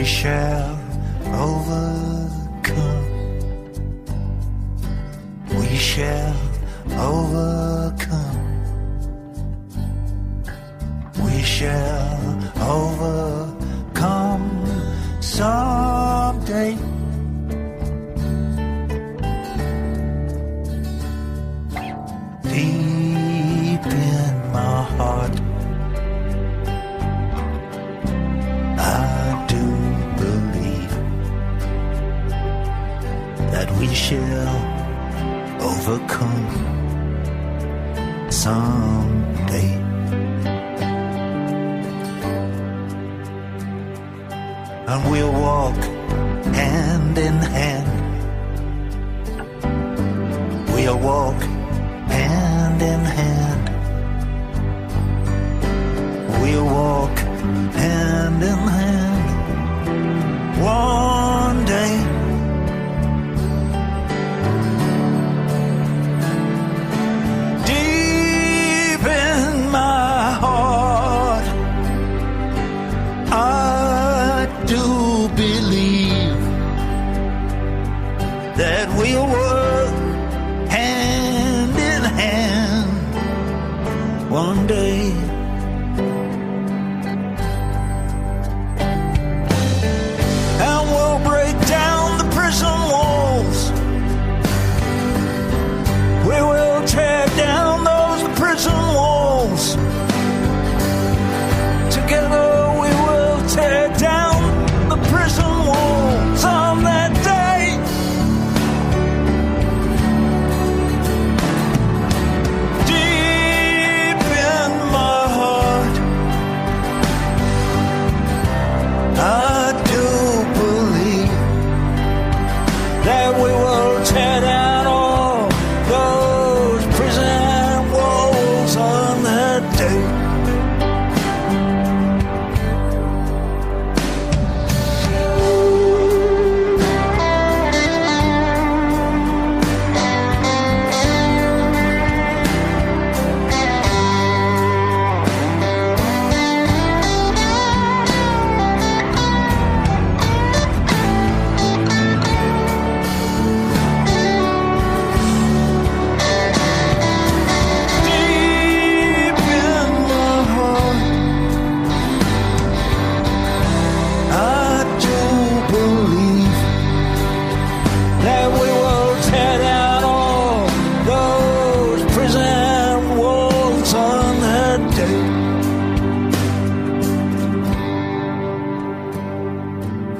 shall overcome. We shall overcome. We shall overcome someday. Deep in my heart, I do believe that we shall overcome someday. And we'll walk hand in hand. We'll walk hand in hand. We'll walk hand in hand one day. Deep in my heart, I do believe that we'll work hand in hand one day. And we'll break down the prison walls. We will tear down those prison walls. Together we will tear down the prison walls on that day. Deep in my heart, I do believe that we will tear down all those prison walls on that day.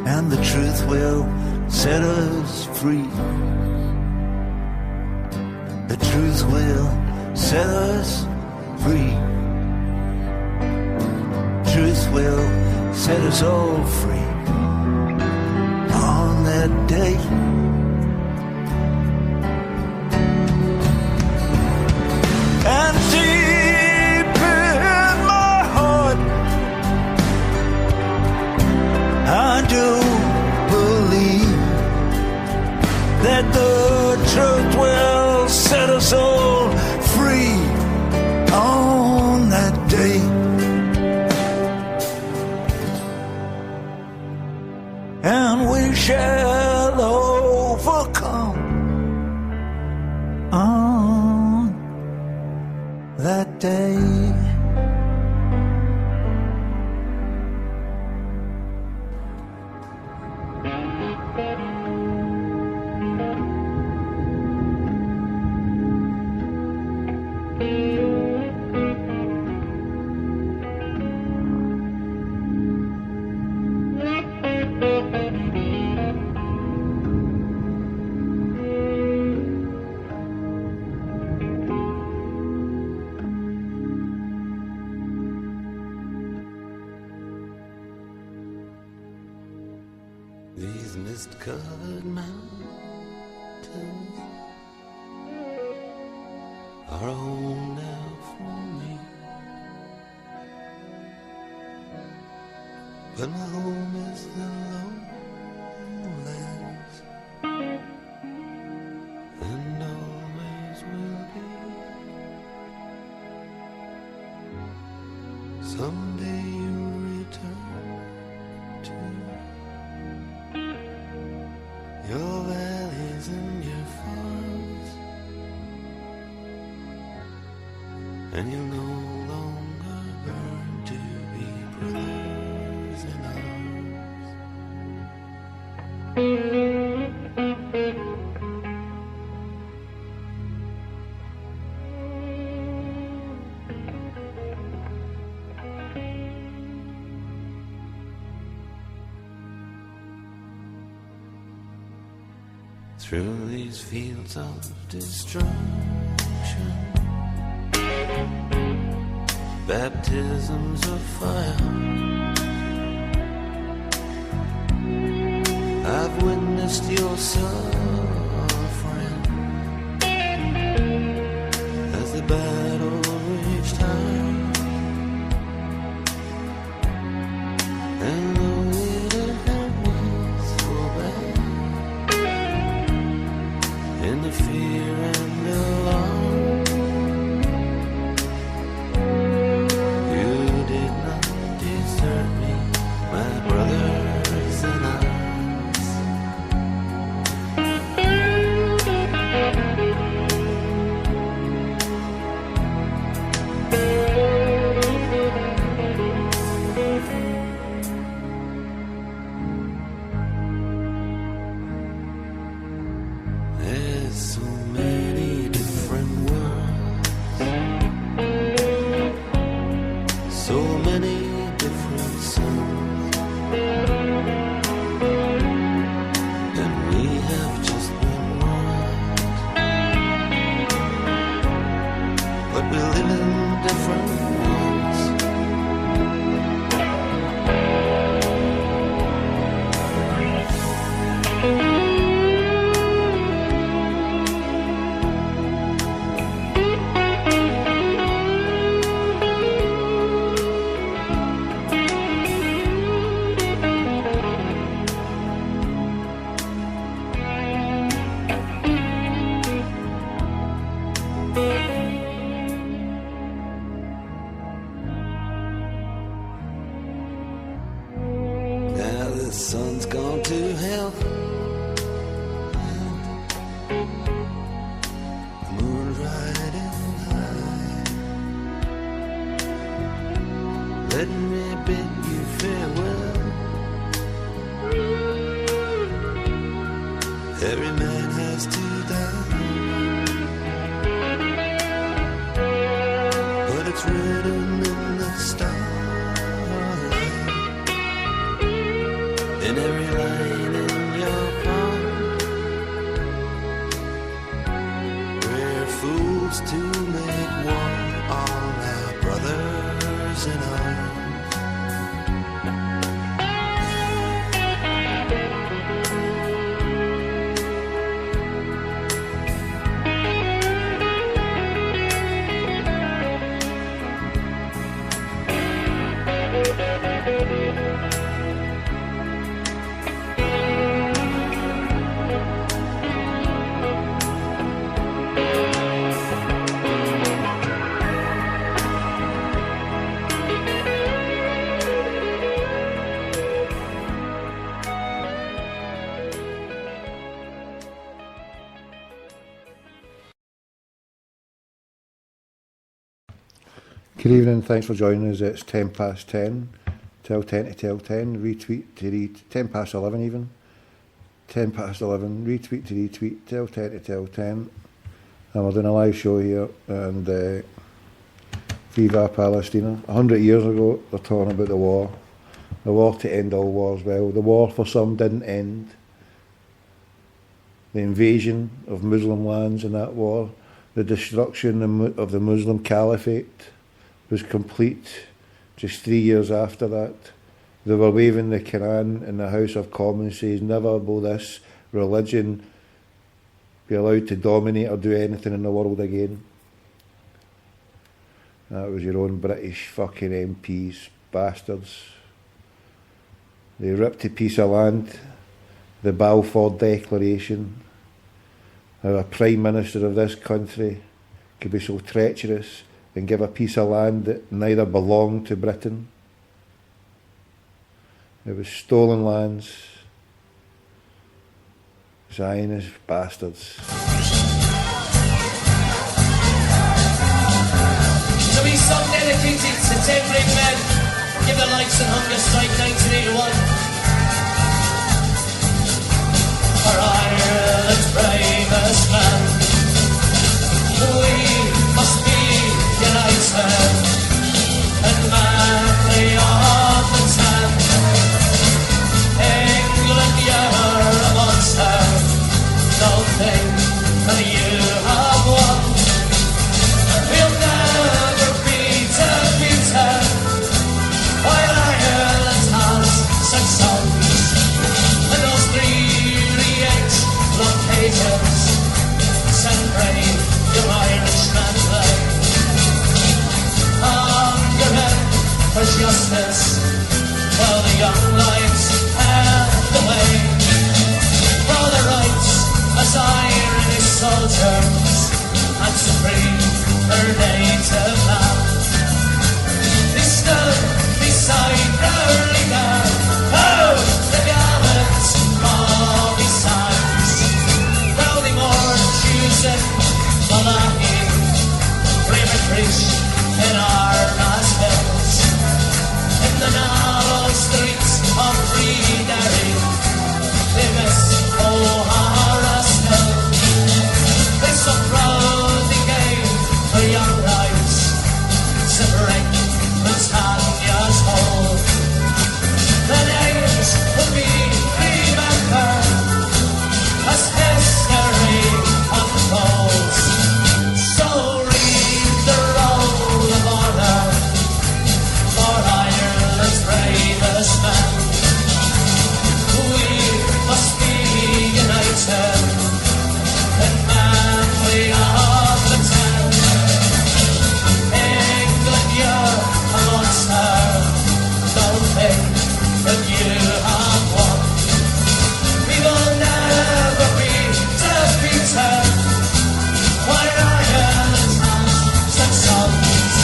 And the truth will set us free. The truth will set us free. Truth will set us all free on that day. And deep in my heart, I do believe that the truth will set us all free on that day. And we shall overcome on that day. These mist-covered mountains are home now for me, but my home is the lowlands, and always will be. Someday you'll return to and you'll no longer learn to be brothers in arms. Through these fields of destruction, baptisms of fire, I've witnessed your suffering as the battle raged high. And though it had hurt me so bad, in the fear and the alarm, you did not desert me, my brothers in arms. There's so many different worlds, so many different suns, and we have just been one, but we live in different ones. Now the sun's gone to hell, the moon's riding high. Let me bid you farewell. Every man has to die, but it's written in the starlight, in every line in your palm. We're fools to make war on our brothers in arms. Good evening, thanks for joining us. It's 10 past 10, tell 10 to tell 10, retweet to 10 past 11 even, 10 past 11, retweet to retweet, tell 10 to tell 10, and we're doing a live show here, and Viva Palestina. 100 years ago, they're talking about the war to end all wars. Well, the war for some didn't end. The invasion of Muslim lands in that war, the destruction of the Muslim Caliphate was complete just 3 years after that. They were waving the Quran in the House of Commons, says never will this religion be allowed to dominate or do anything in the world again. That was your own British fucking MPs, bastards. They ripped a piece of land, the Balfour Declaration. How a Prime Minister of this country could be so treacherous and give a piece of land that neither belonged to Britain. It was stolen lands. Zionist bastards. Daybreak Men, give the lights and hunger strike 1981. For Ireland's bravest man, we must be united and manly of the tan. England, you're a monster, don't think that you have won. We'll never be defeated while Ireland has such songs. And those 338 long pages send brave your Irishman play. On your head for justice, while the young lives have the way. For the rights as Irish soldiers and to free her native land. They stood beside our leader, oh, the gallant Bobby Sands. Ballymore, choosing Malachi, Braver Trish in Arna's hills. In the narrow streets of Freedery, they miss O'Hara's hill. They so proudly gave for young lives to break Britannia's hold. The names will be remembered as history unfolds. So read the roll of honor for Ireland's bravest man. We must be united and manly of the town. England, you're a monster, don't think that you have won. We will never be defeated while Ireland has such songs.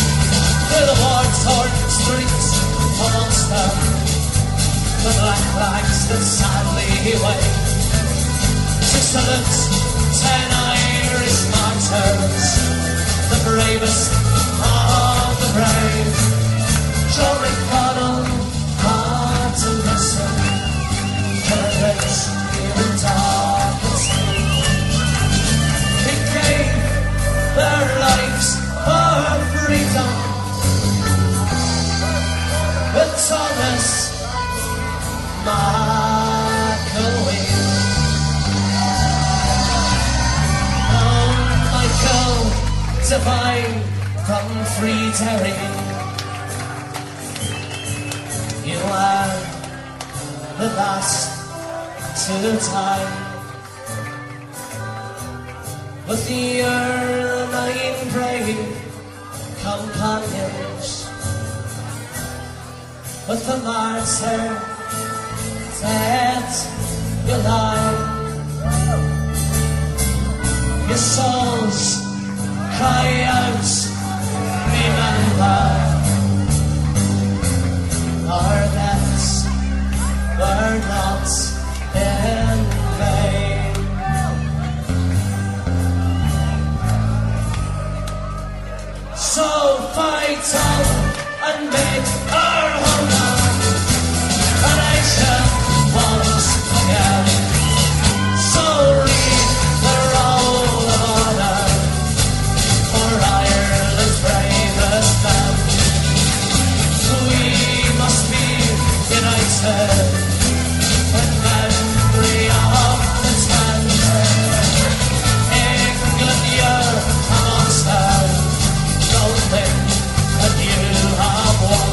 Through the war-torn streets of Ulster, the black flags that sadly wave to salute 10 Irish martyrs, the bravest of the brave. John McDonnell had to listen to the rich here in darkness. They gave their lives for freedom. With Thomas McElwee, Michael Devine from Freedery, you are the last to die. With your 9 brave companions, with the martyr dead you lie. Your souls cry out, remember our deaths were not in vain. So fight on and make our home a nation once again. So read the roll of honor for Ireland's bravest man. We must be united in memory of the tan. England, you're a monster, don't think that you have won.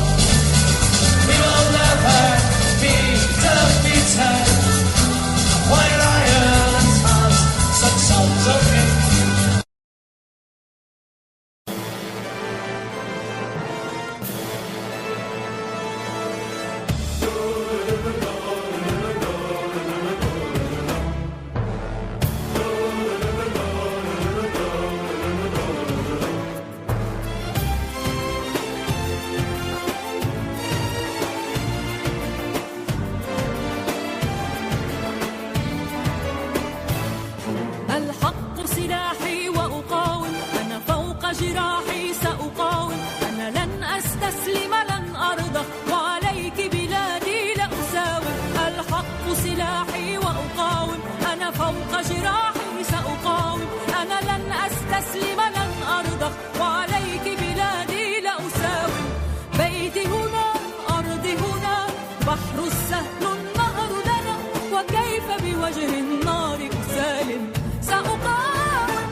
أستسلم لن أرضى وعليك بلادي لأساوم بيتي هنا أرضي هنا بحر السهل النهر لنا وكيف بوجه النار أسالم سأقاوم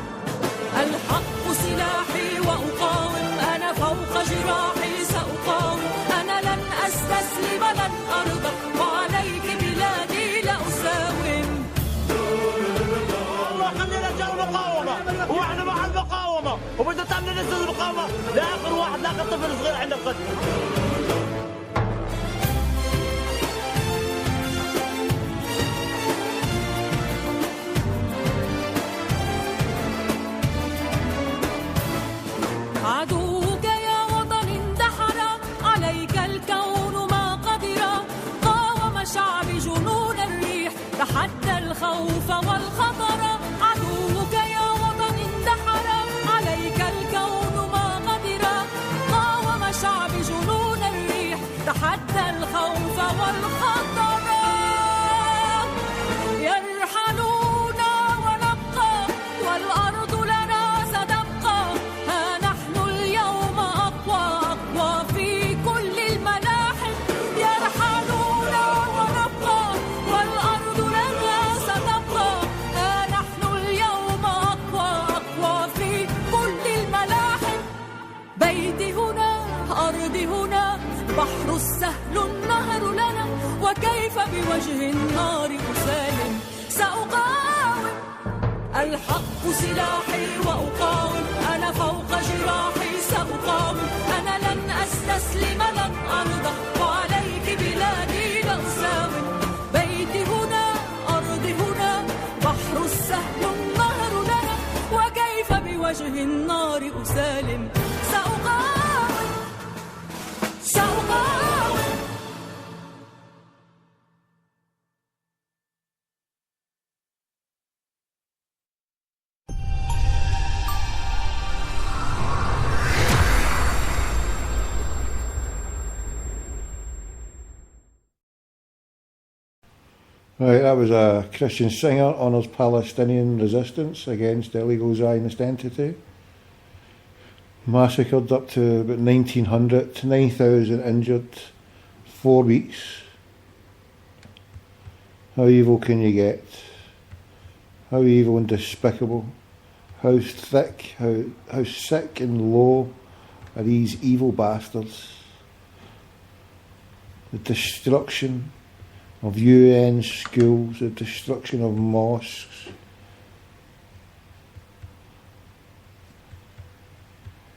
الحق سلاحي وأقاوم أنا فوق جراحي سأقاوم أنا لن أستسلم لن أرضى وعليك بلادي لأساوم والله خلينا نرجع المقاومة واحنا مع المقاومة وبدنا تعمل نسل المقاومة لآخر واحد لآخر طفل صغير عند القدر عدوك يا وطن اندحر عليك الكون ما قدر قاوم شعبي جنون الريح تحدى الخوف والخطر عدوك يا وطن اندحر عليك الكون ما قدر قاوم شعبي جنون الريح تحدى الخوف والخطر يرحلون ونبقى والأرض لنا ستبقى ها نحن اليوم أقوى في كل الملاحم يرحلون ونبقى والأرض لنا ستبقى ها نحن اليوم أقوى في كل الملاحم بيتي هنا أرضي هنا بحر السهل النهر لنا وكيف بوجه النار أسالم سأقاوم الحق سلاحي وأقاوم أنا فوق جراحي سأقاوم أنا لن أستسلم لن أرضى وعليك بلادي لأساوم بيتي هنا أرضي هنا بحر السهل النهر لنا وكيف بوجه النار أسالم سأقاوم سأقاوم Right, that was a Christian singer honours Palestinian resistance against illegal Zionist entity. Massacred up to about 1,900, 9,000 injured, 4 weeks. How evil can you get? How evil and despicable? How thick, how sick and low are these evil bastards? The destruction of UN schools, the destruction of mosques,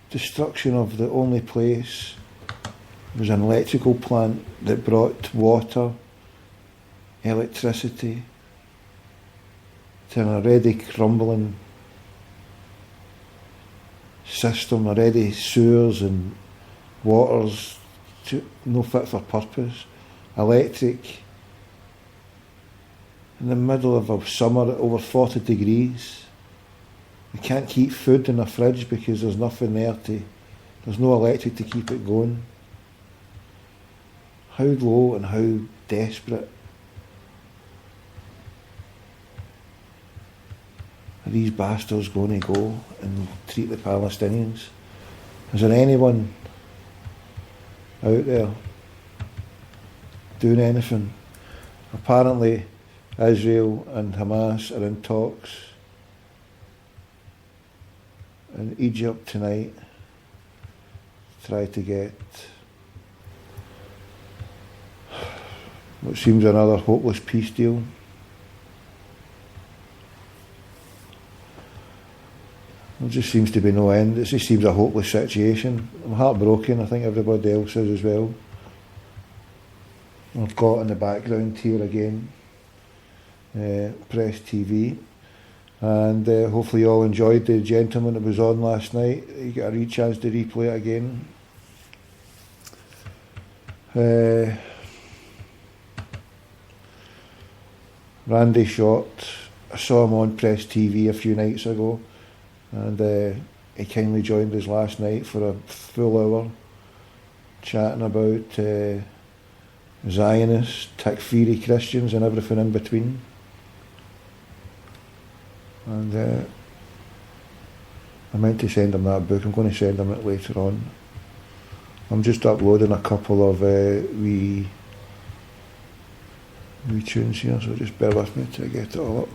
destruction of the only place was an electrical plant that brought water, electricity to an already crumbling system, already sewers and waters no fit for purpose, electric in the middle of a summer at over 40 degrees. You can't keep food in a fridge because there's nothing there there's no electric to keep it going. How low and how desperate are these bastards going to go and treat the Palestinians? Is there anyone out there doing anything? Apparently Israel and Hamas are in talks in Egypt tonight to try to get what seems another hopeless peace deal. There just seems to be no end. It just seems a hopeless situation. I'm heartbroken. I think everybody else is as well. I've got in the background here again Press TV, and hopefully you all enjoyed the gentleman that was on last night. You get a chance to replay it again. Randy Short, I saw him on Press TV a few nights ago, and he kindly joined us last night for a full hour chatting about Zionists, Takfiri Christians and everything in between. And I meant to send him that book. I'm going to send him it later on. I'm just uploading a couple of wee tunes here, so just bear with me to get it all up.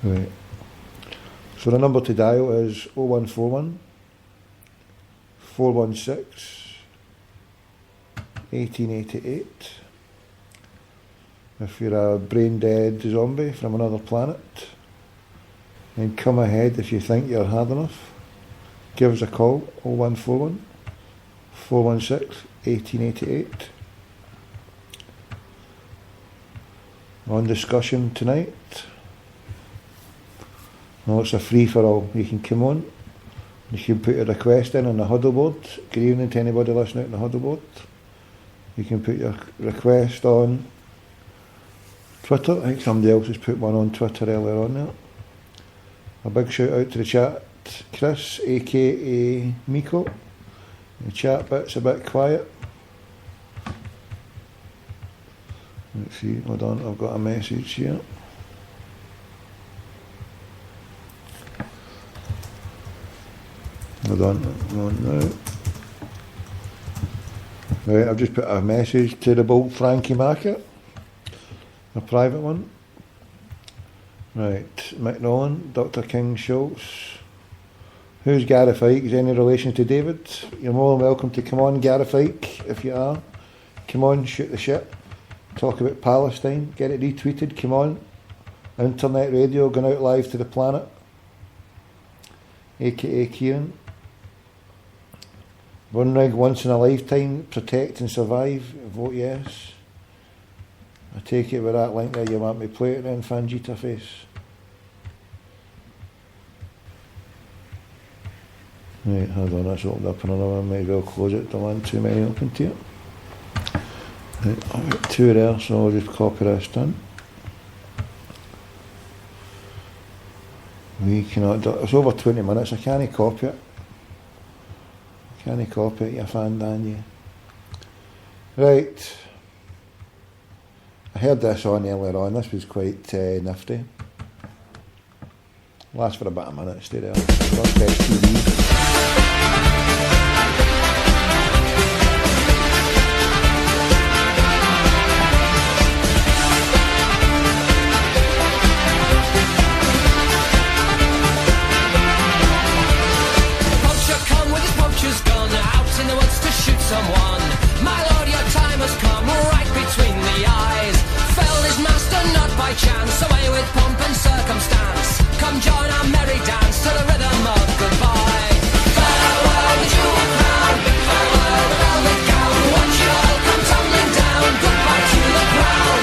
Right. So the number to dial is 0141 416 1888. If you're a brain dead zombie from another planet, then come ahead if you think you're hard enough. Give us a call, 0141 416 1888. On discussion tonight. Well, it's a free-for-all. You can come on. You can put your request in on the huddle board. Good evening to anybody listening on the huddle board. You can put your request on Twitter. I think somebody else has put one on Twitter earlier on there. A big shout out to the chat. Chris, aka Miko. The chat bit's a bit quiet. Let's see, hold on, I've got a message here. Hold on now. Right, I've just put a message to the Bold Frankie Market. A private one. Right, Mick Nolan, Dr. King Schultz. Who's Gareth Ike? Is any relation to David? You're more than welcome to come on, Gareth Ike, if you are. Come on, shoot the shit. Talk about Palestine. Get it retweeted, come on. Internet radio going out live to the planet. AKA Kieran. One rig once in a lifetime. Protect and survive. Vote yes. I take it with that link there you want me to play it then, Fangita face. Right, hold on, that's opened up another one, might as well close it, don't want too many open to it. Right, I've got two there, so I'll just copy this done. We cannot do, it's over 20 minutes, I can't copy it. Can't copy it, you fan, Dan, you. Right. I heard this on earlier on, this was quite nifty. Lasts for about a minute, stay there. First STV. Someone, my lord, your time has come right between the eyes. Felled his master not by chance, away with pomp and circumstance. Come join our merry dance to the rhythm of goodbye. Farewell the jewel crown, farewell the velvet gown. Watch it all come tumbling down. Goodbye to the crown.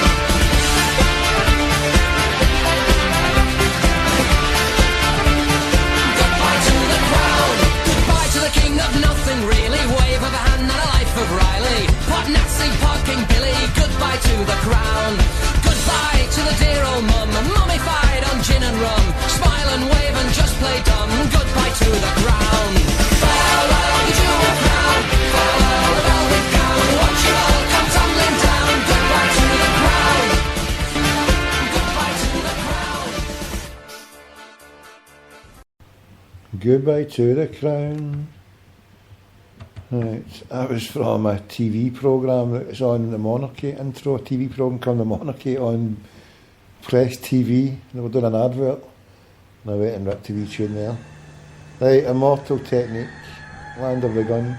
Goodbye to the crown. Goodbye to the king of nothing really. Wave of a hand and a life of Riley. Pot Nazi, Pot King Billy. Goodbye to the crown. Goodbye to the dear old mum, mummified on gin and rum. Smile and wave and just play dumb. Goodbye to the crown. Farewell the jewel crown, farewell the velvet gown. Watch it all come tumbling down. Goodbye to the crown. Goodbye to the crown. Goodbye to the crown. Right, that was from a TV programme that was on the Monarchy, intro TV programme called The Monarchy on Press TV. They were doing an advert. And I went and ripped a wee tune there. Right, Immortal Technique, Land of the Gun.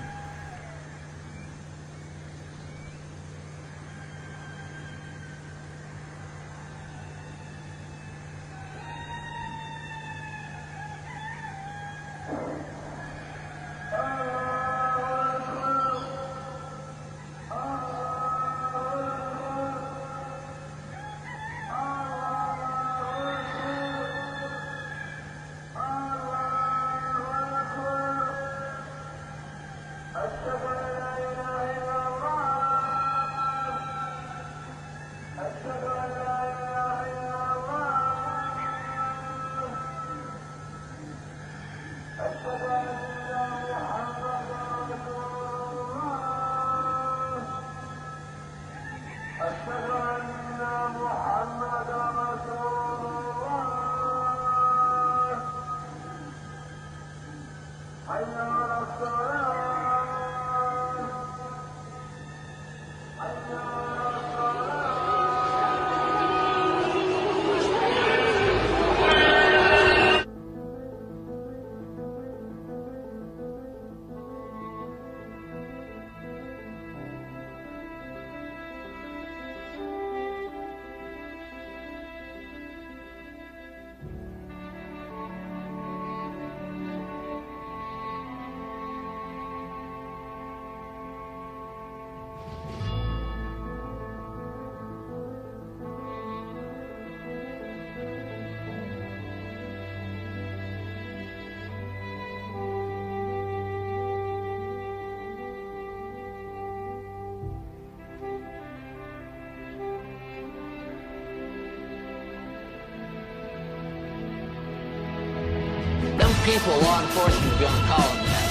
Them people, law enforcement, are gonna call them that.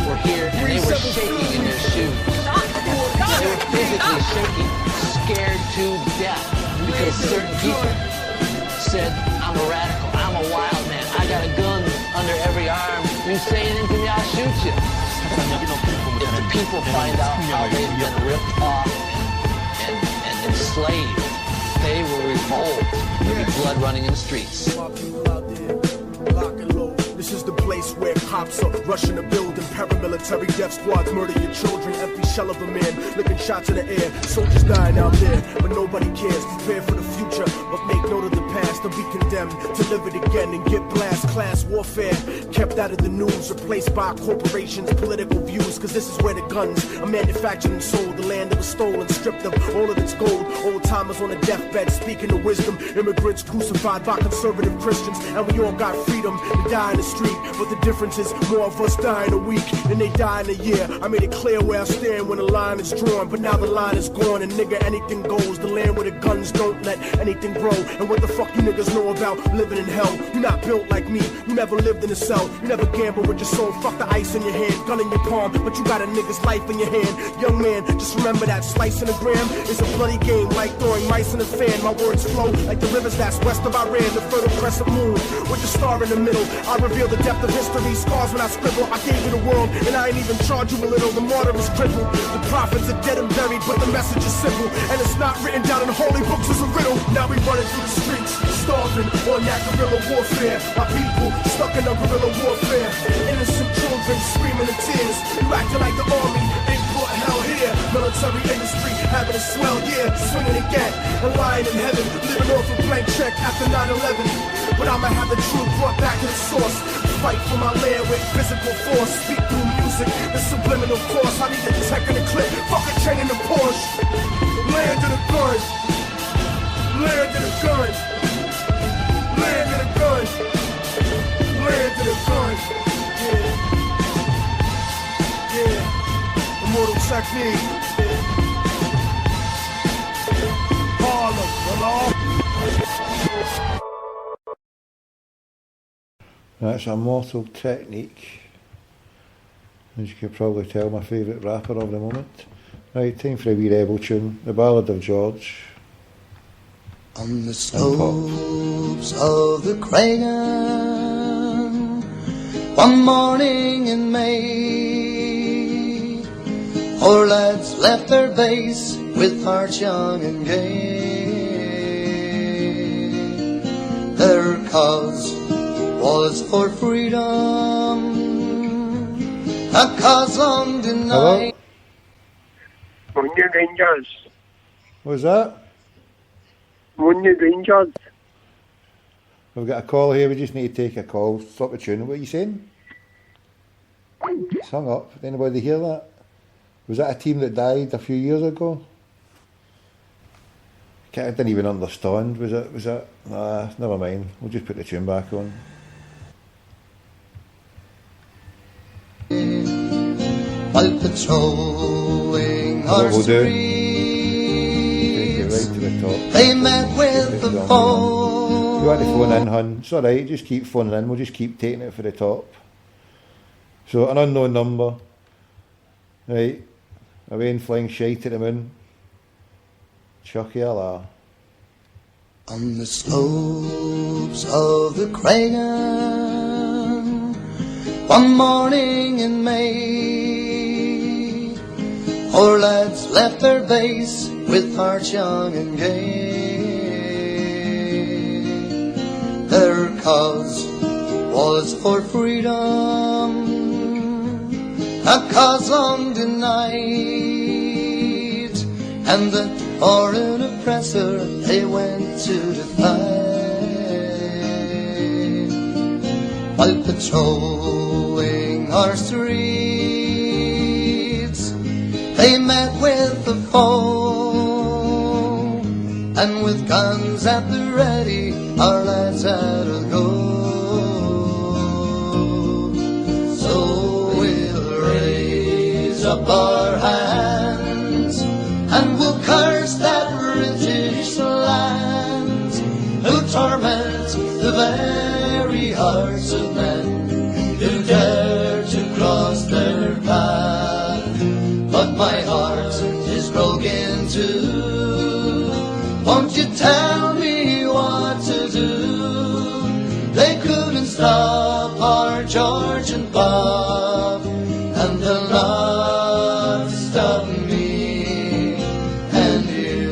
Were here and they were shaking in their shoes. They were physically shaking, scared to death because certain people said, I'm a radical, I'm a wild man, I got a gun under every arm. You say anything to me, I'll shoot you. If the people find out how they've been ripped off and enslaved, they will revolt. There'll be blood running in the streets. This is the place where cops are rushing the building. Paramilitary death squads murder your children. Empty shell of a man, licking shots in the air. Soldiers dying out there, but nobody cares. Prepare for the future, but make note of the past. To be condemned, to live it again and get blast. Class warfare, kept out of the news. Replaced by corporations, political views. Cause this is where the guns are manufactured and sold. The land that was stolen, stripped of all of its gold. Old timers on a deathbed, speaking of wisdom. Immigrants crucified by conservative Christians. And we all got freedom to die in the street. But the difference is more of us die in a week than they die in a year. I made it clear where I stand when the line is drawn. But now the line is gone and nigga, anything goes. The land where the guns don't let anything grow. And what the fuck you niggas know about living in hell? You're not built like me, you never lived in a cell. You never gamble with your soul, fuck the ice in your hand. Gun in your palm, but you got a nigga's life in your hand. Young man, just remember that slice in a gram is a bloody game, like throwing mice in a fan. My words flow like the rivers that's west of Iran. The fertile crescent moon with the star in the middle. I reveal the depth of history, scars when I scribble. I gave you the world, and I ain't even charge you a little. The martyr is crippled, the prophets are dead and buried, but the message is simple, and it's not written down in holy books as a riddle. Now we running through the streets, starving on that guerrilla warfare. My people stuck in a guerrilla warfare. Innocent children screaming in tears. You acting like the army, they brought hell here. Military industry having a swell year, swinging again and lying in heaven, living off a blank check after 9/11. But I'ma have the truth brought back to the source. Fight for my land with physical force. Speak through music, the subliminal course. I need the tech in the clip, fuck a chain in the Porsche. Land of the gun, land of the gun, land of the gun, land of the gun. Yeah, yeah. Immortal technique. Harlem, hello. That's Immortal Technique. As you can probably tell, my favourite rapper of the moment. Right, time for a wee rebel tune, The Ballad of George. On the slopes of the Cragan, one morning in May, our lads left their base with hearts young and gay. Their cause was for freedom, a cause long denied. Munye Rangers. What was that? Munye Rangers. We've got a call here, we just need to take a call. Stop the tune. What are you saying? It's hung up. Did anybody hear that? Was that a team that died a few years ago? I didn't even understand. Was it? Nah, never mind. We'll just put the tune back on. While patrolling our streets, right to the top. they met with the foe. You want to phone in, hun? It's alright, just keep phoning in. We'll just keep taking it for the top. So, an unknown number. Right. Away and flying shite at the moon. Chucky Allah. On the slopes of the Cragan, One morning in May, our lads left their base with hearts young and gay. Their cause was for freedom, a cause long denied, and the foreign oppressor they went to defy. While patrolling our streets, they met with the foe, and with guns at the ready, our lads had a go. So we'll raise up our hands, and we'll curse that British land, who torment the very hearts of men who dare to cross their path. But my heart is broken too. Won't you tell me what to do? They couldn't stop our George and Bob, and they'll not stop me and you.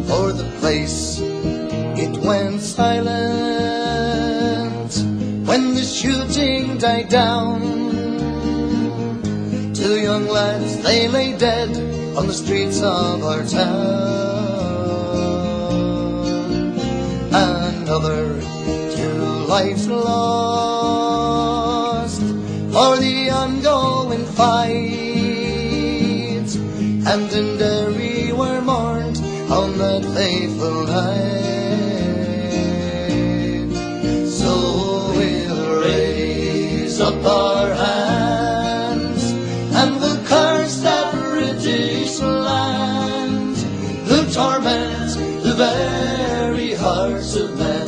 For the place, it went silent when the shooting died down. Two young lads, they lay dead on the streets of our town. Another 2 lives lost for the ongoing fight, and in Derry were mourned on that fateful night. So we'll raise up our hands, and we'll curse that British land, who torment the very hearts of men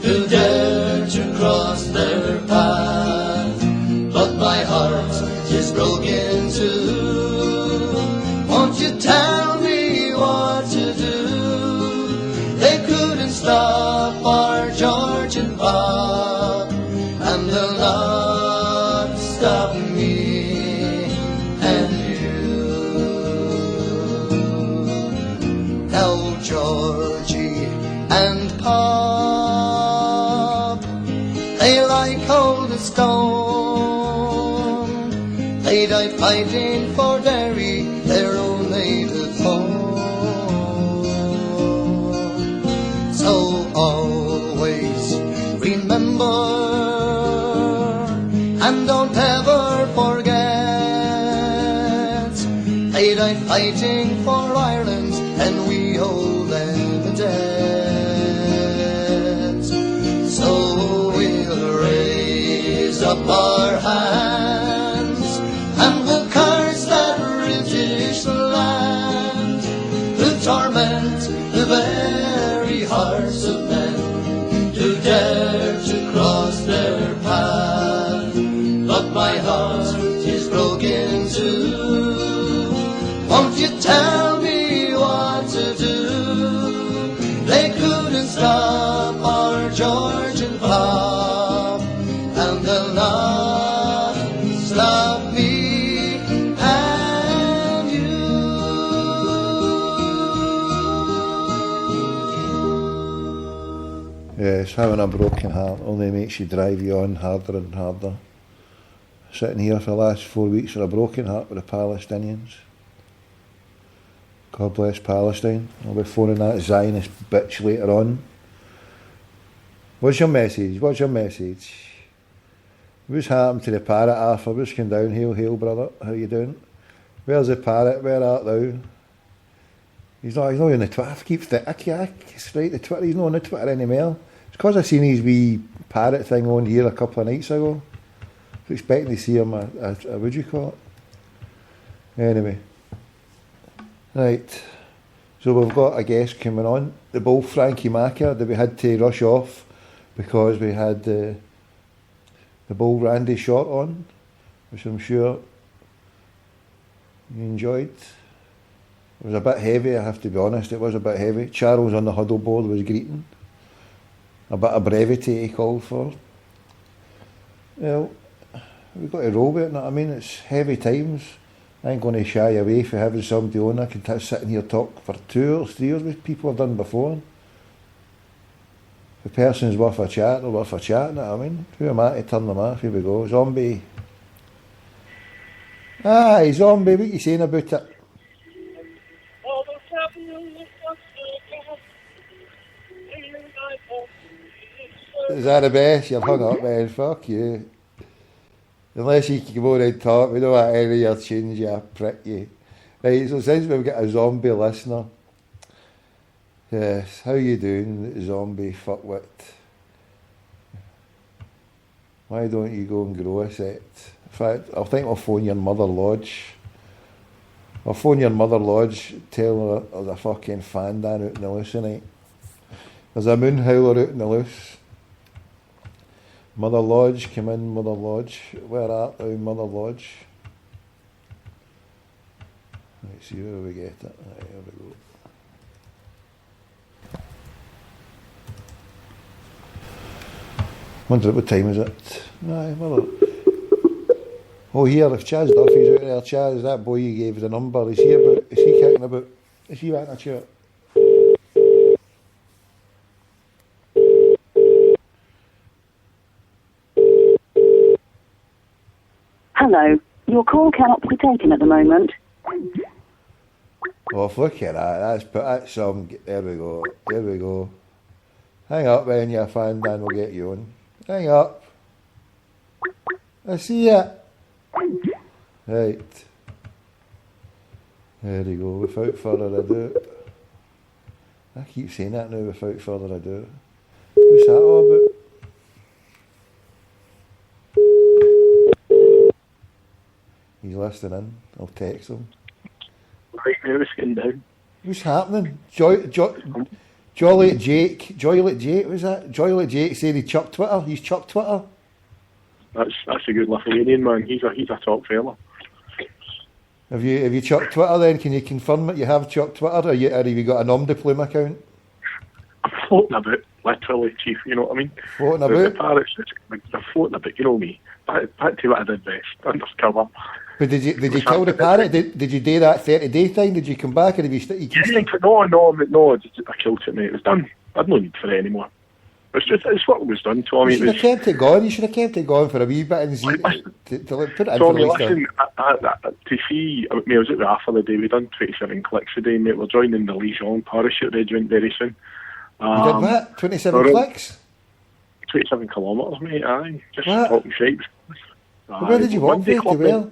who dare to cross their path. But my heart is broken too. Won't you tell me what to do? They couldn't stop our George and Bob, and they'll not stop me and you. Now Georgie and Bob, they lie cold as stone. They died fighting for Derry, their own native home. So always remember, and don't ever forget, they died fighting for Ireland, and we owe them a debt. So we'll raise up our hands, and we'll curse that British land, who torment the very hearts of men who dare to cross their path. But my heart is broken too. Won't you tell me what to do? They couldn't stop our George and Bob, and they'll not stop me and you. Yes, having a broken heart only makes you drive you on harder and harder. Sitting here for the last 4 weeks with a broken heart with the Palestinians. God bless Palestine. I'll be phoning that Zionist bitch later on. What's your message? What's your message? What's happened to the parrot, Arthur? What's going down? Hail, brother. How you doing? Where's the parrot? Where art thou? He's not on the Twitter. I keep straight the Twitter. He's not on the Twitter anymore. It's because I seen his wee parrot thing on here a couple of nights ago. I was expecting to see him what do you call it? Anyway. Right. So we've got a guest coming on. The bull Frankie Macker that we had to rush off because we had the bull Randy shot on, which I'm sure you enjoyed. It was a bit heavy, I have to be honest, it was a bit heavy. Charles on the huddle board was greeting. a bit of brevity he called for. Well, we've got to roll with it, you know what I mean? It's heavy times. I ain't going to shy away from having somebody on. I can sit in here talk for 2 hours, 3 hours with people I've done before. If the person's worth a chat, they're worth a chat, you know what I mean? Who am I to turn them off? Here we go. Zombie. Aye, Zombie, what you saying about it? Is that the best? You're hung up, man. Fuck you. Unless you can go and talk, we don't want any of your tunes, you prick, you. Right, so since we've got a zombie listener, yes, how you doing, zombie fuckwit? Why don't you go and grow a set? In fact, I think I'll phone your mother lodge. I'll phone your mother lodge, tell her there's a fucking fan down out in the loose tonight. There's a moon howler out in the loose. Mother Lodge, come in, Mother Lodge. Where art thou, Mother Lodge? Let's see where we get it. Right, here we go. Wonder what time is it? Aye, Mother. Oh, here, if Chaz Duffy's out there, Chaz, that boy you gave the number, is he kicking about? Is he wanting a chat? Hello. Your call cannot be taken at the moment. Oh, look at that. That's some. There we go. There we go. Hang up when you're a fan, Dan. We'll get you on. Hang up. I see it. Right. There we go. Without further ado. I keep saying that now. Without further ado. What's that all about? He's listening in. I'll text him. Right now it's getting down. What's happening? Jolly Jake, was that? Jolly Jake said he chucked Twitter. He's chucked Twitter. That's a good Lithuanian man. He's a top fella. Have you chucked Twitter then? Can you confirm that you have chucked Twitter, or have you got a nom-de-plume account? I'm floating about, literally, Chief. You know what I mean? Floating about. The parrots, they're floating about. You know me. Back to what I did best. Undercover. But did you kill the parrot? Did you do that 30-day thing? Did you come back, or have you No, I killed it, mate. It was done. I had no need for it anymore. It's what was done, Tommy. You should have kept it going. You should have kept it going for a wee bit and put it in Tommy, for listen, to see, I was at the AFA the day, we done 27 clicks a day, mate. We're joining the Legion Parachute Regiment very soon. You did what? 27 clicks? 27 kilometres, mate, aye. Just talking shite. Where did you walk to where?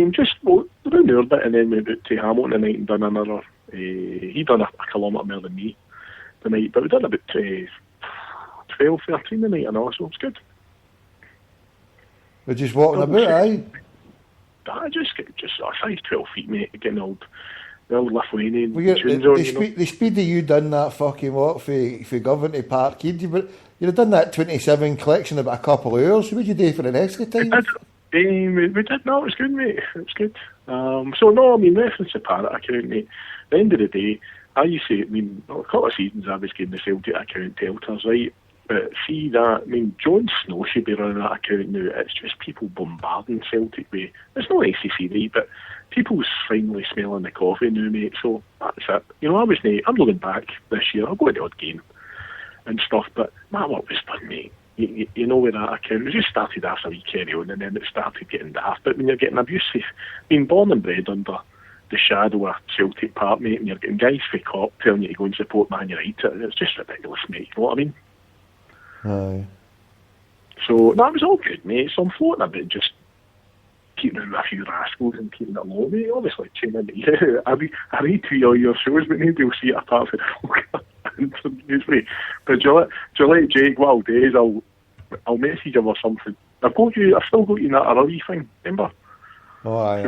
Just around there a bit, and then we went out to Hamilton the night and done another. He done a kilometre more than me the night, but we done about 12, 13 the night and all, so it was good. We're just walking about, aye? I just 5, 12 feet, mate, getting the old Lithuanian tunes on, the speed that you done that fucking walk for Governor Park, you'd have done that 27 clicks in about a couple of hours. What would you do for the next time? We did, no, it was good, mate. It was good. So, no, I mean, reference to Parrot account, mate. At the end of the day, I used to, a couple of seasons I was getting the Celtic account deltas, right? But see that, Jon Snow should be running that account now. It's just people bombarding Celtic with, it's not ACCD, but people's finally smelling the coffee now, mate. So, that's it. I'm looking back this year, I'll go to the odd game and stuff, but my work was done, mate. You know where that account, it just started after we carry on, and then it started getting daft. But when you're getting abusive, being born and bred under the shadow of Celtic Park, mate, and you're getting guys for cop telling you to go and support Man United, it's just ridiculous, mate. You know what I mean? Aye. So that was all good, mate. So I'm floating a bit, just keeping in with a few rascals and keeping it low, mate. Obviously, tuning in. I retweet all your shows, but nobody will see it apart from the folk. But July Jake, what I'll do is I'll message him or something. I've still got you in that early thing, remember? Oh, aye.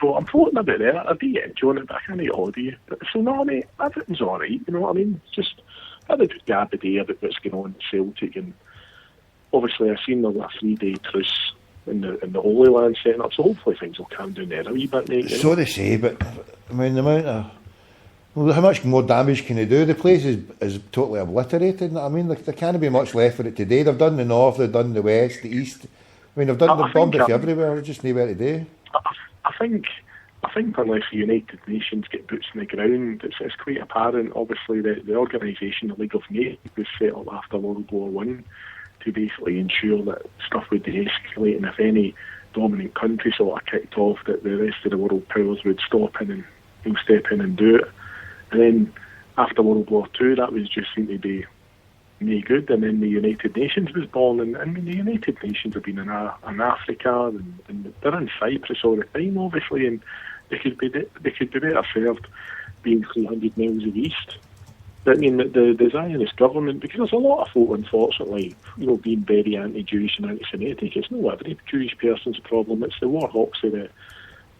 So I'm floating a bit there. I do enjoy it, but I can't get all of you. So no, mate, everything's alright, you know what I mean? It's just, I had a good gab a day about what's going on in Celtic, and obviously I've seen there's a 3-day truce in the Holy Land setting up, so hopefully things will calm down there a wee bit, mate. So they say, but the amount of Well, how much more damage can they do? The place is totally obliterated. You know what I mean, there can't be much left for it today. They've done the north, they've done the west, the east. I mean, they've bombed it everywhere. There's just nowhere to do. I think unless the United Nations get boots on the ground, it's quite apparent. Obviously, the organisation, the League of Nations, was set up after World War I to basically ensure that stuff would de-escalate, and if any dominant country sort of kicked off, that the rest of the world powers would step in and do it. And then after World War II, that was just seen to be no good, and then the United Nations was born, and I mean, the United Nations have been in Africa, and they're in Cyprus all the time, obviously, and they could be better served being 300 miles east. But I mean, the Zionist government, because there's a lot of folk, unfortunately, being very anti-Jewish and anti-Semitic. It's not every Jewish person's problem. It's the war hawks of the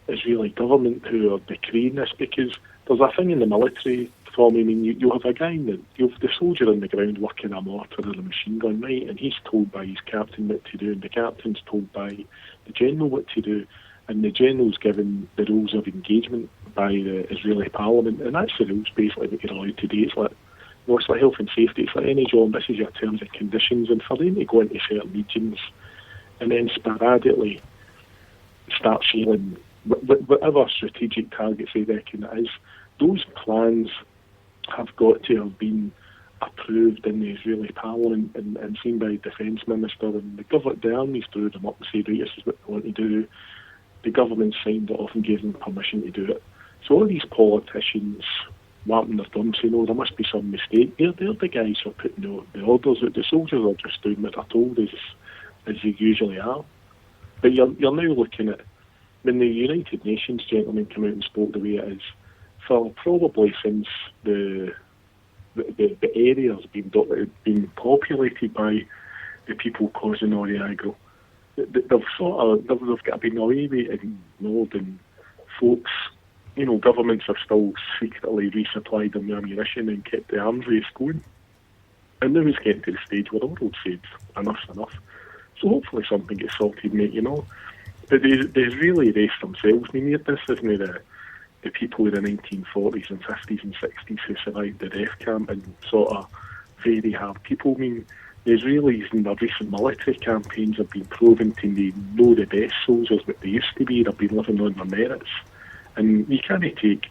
Israeli government who are decreeing this, because there's a thing in the military. I mean, you have a guy you have the soldier on the ground working a mortar or a machine gun, right? And he's told by his captain what to do, and the captain's told by the general what to do, and the general's given the rules of engagement by the Israeli parliament, and that's the rules basically that you're allowed to do. It's like, it's like health and safety. It's like any job. This is your terms and conditions, and for them to go into certain regions and then sporadically start sailing whatever strategic targets they reckon it is, those plans have got to have been approved in the Israeli parliament and seen by the defence minister, and the armies drew them up and said, right, this is what they want to do. The government signed it off and gave them permission to do it. So all these politicians whapping their thumbs saying, there must be some mistake. They're the guys who are putting the orders out. The soldiers are just doing what they're told, as they usually are. But you're now looking at, when the United Nations gentleman came out and spoke the way it is, for probably since the area has been populated by the people causing all the aggro, they've got to be naive and ignored, and folks, governments have still secretly resupplied them with ammunition and kept the arms race going. And now it's getting to the stage where the world said enough's enough. So hopefully something gets sorted, mate, But the Israeli race themselves, I mean, this isn't the people in the 1940s and 50s and 60s who survived the death camp and sort of very hard people. I mean, the Israelis in their recent military campaigns have been proven to know the best soldiers what they used to be. They've been living on their merits. And you can't take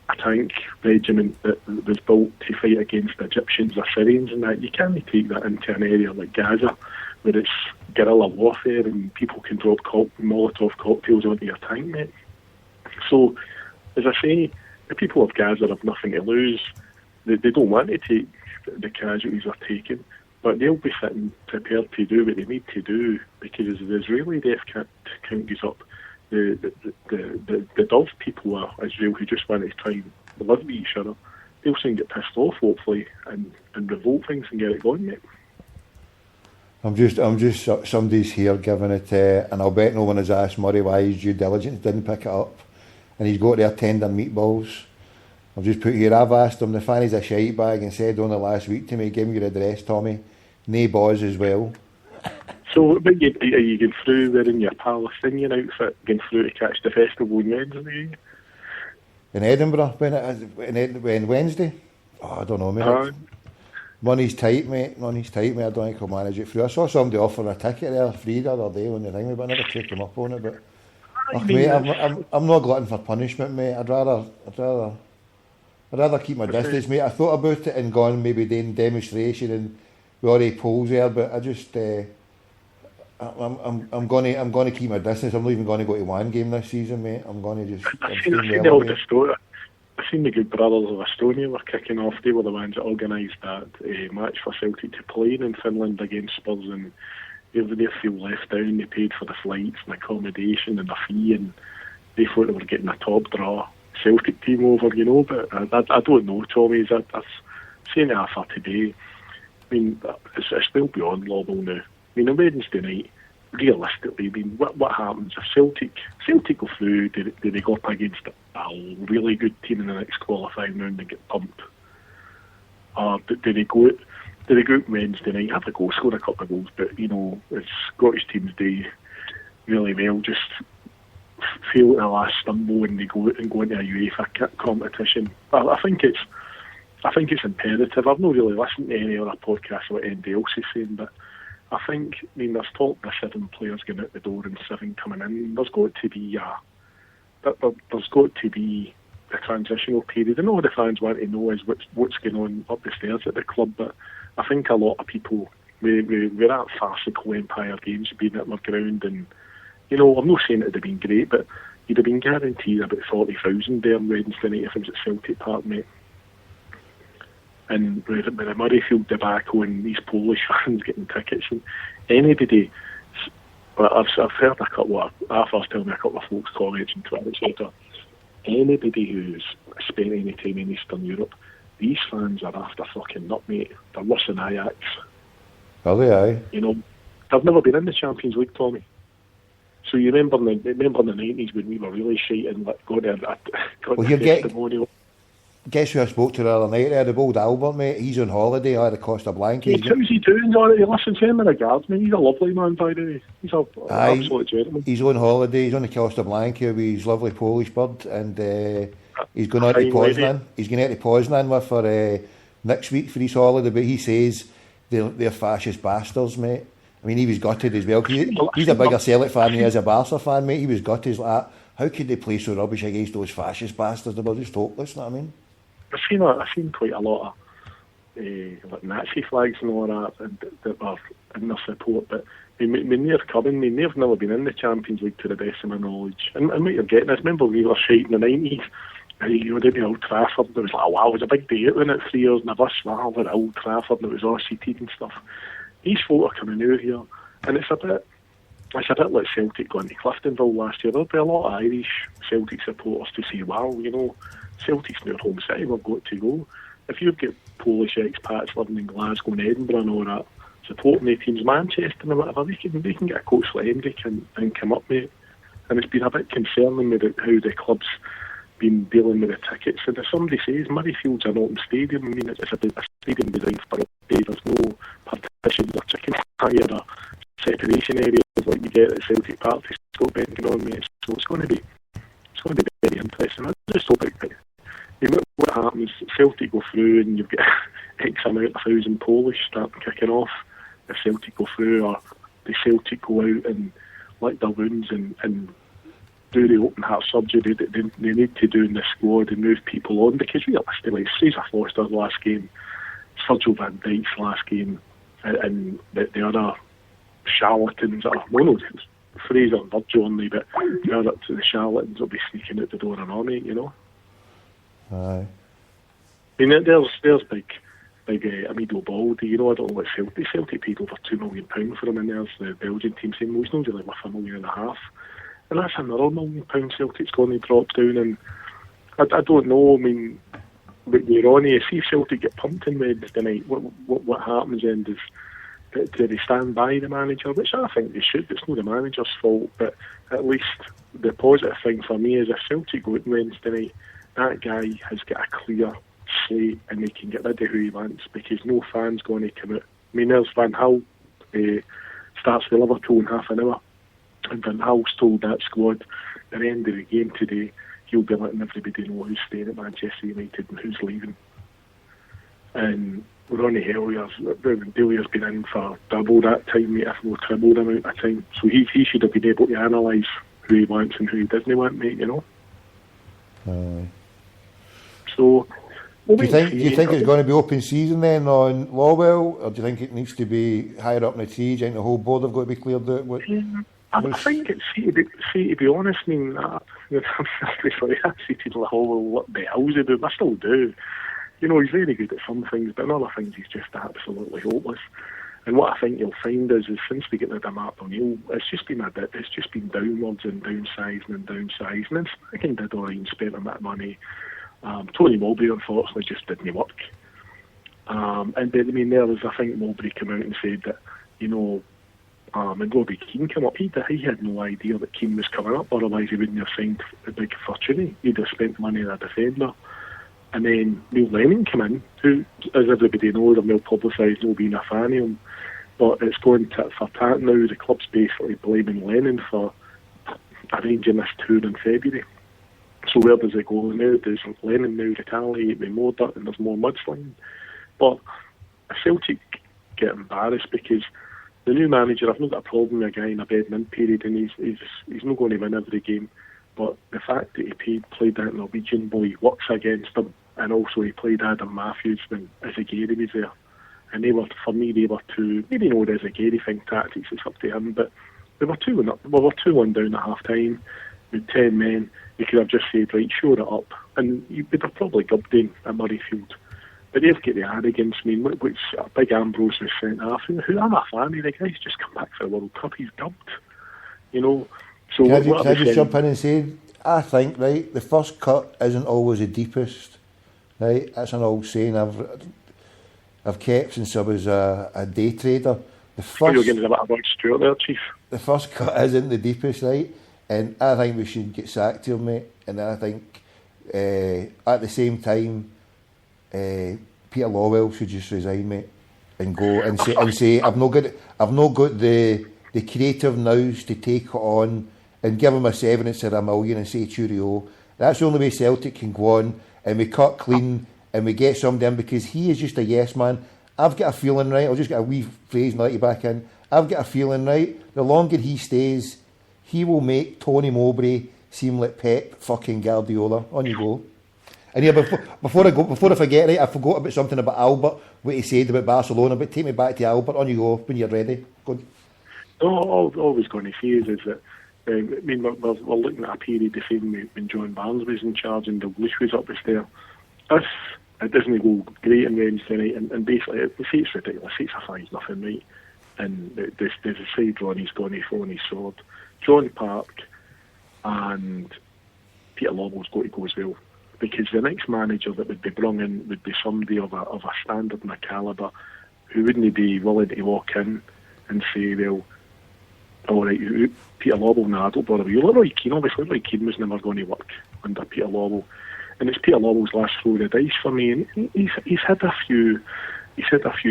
a tank regiment that was built to fight against Egyptians or Syrians and that. You can't take that into an area like Gaza, where it's guerrilla warfare and people can drop Molotov cocktails onto your tank, mate. So, as I say, the people of Gaza have nothing to lose. They don't want to take the casualties they're taking, but they'll be sitting prepared to do what they need to do, because as the Israeli death count goes up, the Dove people of Israel who just want to try and live with each other, they'll soon get pissed off, hopefully, and revolt things and get it going, mate. I'm just somebody's here giving it, and I'll bet no one has asked Murray why his due diligence didn't pick it up, and he's got there tender meatballs. I've just put here, I've asked him, the fanny's a shite bag, and said only last week to me, give me your address, Tommy. Nae boys as well. So, but are you going through wearing your Palestinian outfit, going through to catch the festival on Wednesday? In Edinburgh, when Wednesday? Oh, I don't know, mate. Money's tight, mate. I don't think I'll manage it through. I saw somebody offering a ticket there, free the other day on the thing, but I never took them up on it. But mate, I'm not glutton for punishment, mate. I'd rather keep my distance, mate. I thought about it and gone maybe doing demonstration and with all the polls there, but I just I'm going to keep my distance. I'm not even going to go to one game this season, mate. I'm going to just. I've seen the good brothers of Estonia were kicking off. They were the ones that organised that match for Celtic to play in Finland against Spurs, and they feel left down. They paid for the flights and accommodation and the fee, and they thought they were getting a top draw Celtic team over, but I don't know, Tommy. That's saying that for today. I mean, it's still beyond laudable now. I mean, on Wednesday night, realistically, I mean, what happens if Celtic go through? Do they go up against a really good team in the next qualifying round and get pumped? Or do they go out Wednesday night, have a go, score a couple of goals, but as Scottish teams do really well, just feel the last stumble when they go out and go into a UEFA competition. I think it's imperative. I've not really listened to any other podcasts what anybody else is saying, but I mean, there's talk of 7 players going out the door and 7 coming in. There's got to be a transitional period. And all the fans want to know is what's going on up the stairs at the club, but I think a lot of people, we're at farcical Empire games being at their ground, and you know, I'm not saying it would have been great, but you'd have been guaranteed about 40,000 there on Wednesday night if it was at Celtic Park, mate. And with the Murrayfield debacle and these Polish fans getting tickets, and anybody, I've heard a couple of, Arthur's telling me a couple of folks, colleagues and Twitter, etc. Anybody who's spent any time in Eastern Europe, these fans are after fucking nut, mate. They're worse than Ajax. Are they, aye? You know, they've never been in the Champions League, Tommy. So you remember in the 90s when we were really shite and got the testimonial. Guess who I spoke to the other night there, the old Albert, mate. He's on holiday at the Costa Blanca. How's he doing? He listens to him in regards, mate. He's a lovely man, by the way. He's an absolute gentleman. He's on holiday. He's on the Costa Blanca with his lovely Polish bird, and he's going out to Poznan. He's going out to Poznan with for next week for his holiday, but he says they're fascist bastards, mate. I mean, he was gutted as well. He's a bigger Celtic fan than he is a Barca fan, mate. He was gutted like that. How could they play so rubbish against those fascist bastards? They were just hopeless, you know what I mean? I've seen quite a lot of like Nazi flags and all that that were in their support, but they've never been in the Champions League to the best of my knowledge. And what you're getting is, remember we were shite in the 90s, and you know, down at Old Trafford, it was like, wow, it was a big day out in it, 3 years in a bus, wow, at Old Trafford, and it was all seated and stuff. These folk are coming out here, and it's a bit like Celtic going to Cliftonville last year. There'll be a lot of Irish Celtic supporters to say, wow, you know, Celtic's their home city, we've got to go. If you've got Polish expats living in Glasgow and Edinburgh and all that, supporting the teams, Manchester and whatever, they can get a coach like Hendrick and come up, mate. And it's been a bit concerning with how the club's been dealing with the tickets. And if somebody says Murrayfield's an open stadium, I mean, it's a stadium designed for a day. There's no partitions or chicken fire or separation areas like you get at Celtic Park to Scott Benton on, mate. So it's going to be very interesting. I just hope what happens, Celtic go through and you've got X amount of 1,000 Polish starting kicking off. If Celtic go through, or the Celtic go out and lick their wounds and do the open heart surgery that they need to do in the squad and move people on, because realistically, Cesar Foster's last game, Virgil van Dijk's last game, and the other charlatans that are Fraser and Virgil only, but the charlatans will be sneaking out the door and on it, you know. Aye. I mean, there's big Amido Baldi, you know. I don't know what Celtic paid over £2 million for him, and there's the Belgian team saying, well, he's not really worth £1.5 million. And that's another £1 million Celtic's going to drop down, and I don't know, I mean, but the irony is, see if Celtic get pumped in Wednesday night, what happens then is, do they stand by the manager? Which I think they should. It's not the manager's fault, but at least the positive thing for me is if Celtic go out Wednesday night, that guy has got a clear slate and they can get rid of who he wants, because no fan's going to come out. I mean, there's Van Gaal starts with Liverpool in half an hour, and Van Gaal's told that squad at the end of the game today he'll be letting everybody know who's staying at Manchester United and who's leaving. And Ronnie Hellier's been in for double that time, mate, if not triple the amount of time. So he should have been able to analyse who he wants and who he doesn't want, mate, you know. So, do you think it's going to be open season then on Lawwell, or do you think it needs to be higher up in the tree? Do you think the whole board have got to be cleared out? I think it's, to be honest, I mean, I'm sorry, I see to Lawwell what the hell's he do? I still do. You know, he's very good at some things, but in other things he's just absolutely hopeless. And what I think you'll find is since we get rid of Mark O'Neill, it's just been downwards and downsizing. And Spreaker did all right and spent a bit of money. Tony Mowbray, unfortunately, just didn't work. And then, I mean, I think Mowbray came out and said that, you know, and Robbie Keane came up. He had no idea that Keane was coming up, otherwise he wouldn't have signed a big fortune. He'd have spent money on a defender. And then Neil Lennon came in, who, as everybody knows, I'm well publicised, no being a fan of him. But it's going tit for tat now. The club's basically blaming Lennon for arranging this tour in February. So where does it go now? Does Lennon now retaliate with more dirt and there's more mudslinging? But Celtic get embarrassed because the new manager, I've not got a problem with a guy in a bedding in period, and he's not going to win every game. But the fact that he played that Norwegian boy works against him, and also he played Adam Matthews when Ezegiri was there. And they were, for me, they were two, maybe not the Ezegiri thing, tactics, it's up to him, but we were 2-1 up. We were 2-1 down at half time with 10 men. You could have just said, right, shore it up. And you would have probably gubbed him at Murrayfield. But they've got the arrogance, I mean, which Big Ambrose was sent off. Who I'm a fan of, the guy's just come back for the World Cup, he's gubbed. You know? So can I just jump in and say, I think, right, the first cut isn't always the deepest, right? That's an old saying I've kept since I was a day trader. The first, you're getting a bit about Stuart there, Chief. The first cut isn't the deepest, right? And I think we should get sacked here, mate. And I think at the same time, Peter Lawwell should just resign, mate, and go and say I've not got the creative nous to take it on, and give him a severance of $1 million and say cheerio. That's the only way Celtic can go on, and we cut clean and we get somebody in, because he is just a yes man. I've got a feeling, right, I'll just get a wee phrase and let you back in. I've got a feeling, right, the longer he stays, he will make Tony Mowbray seem like Pep fucking Guardiola. On you go. And yeah, before I forget, right, I forgot about something about Albert, what he said about Barcelona, but take me back to Albert. On you go, when you're ready. Go. All I was going to say is that, I mean, we're looking at a period the same when John Barnes was in charge and Dalglish was up there. It doesn't go great on Wednesday night, and basically, the seat's ridiculous. Seats are 5-0, right? And there's a side Ronnie's going to phone his sword. John Park and Peter Lawwell's got to go as well, because the next manager that would be brought in would be somebody of a standard and a calibre who wouldn't be willing to walk in and say, well, all right, Peter Lawwell, no, I don't bother with you. Roy Keane, obviously, Roy Keane was never going to work under Peter Lawwell, and it's Peter Lawwell's last throw of the dice for me. And he's had a few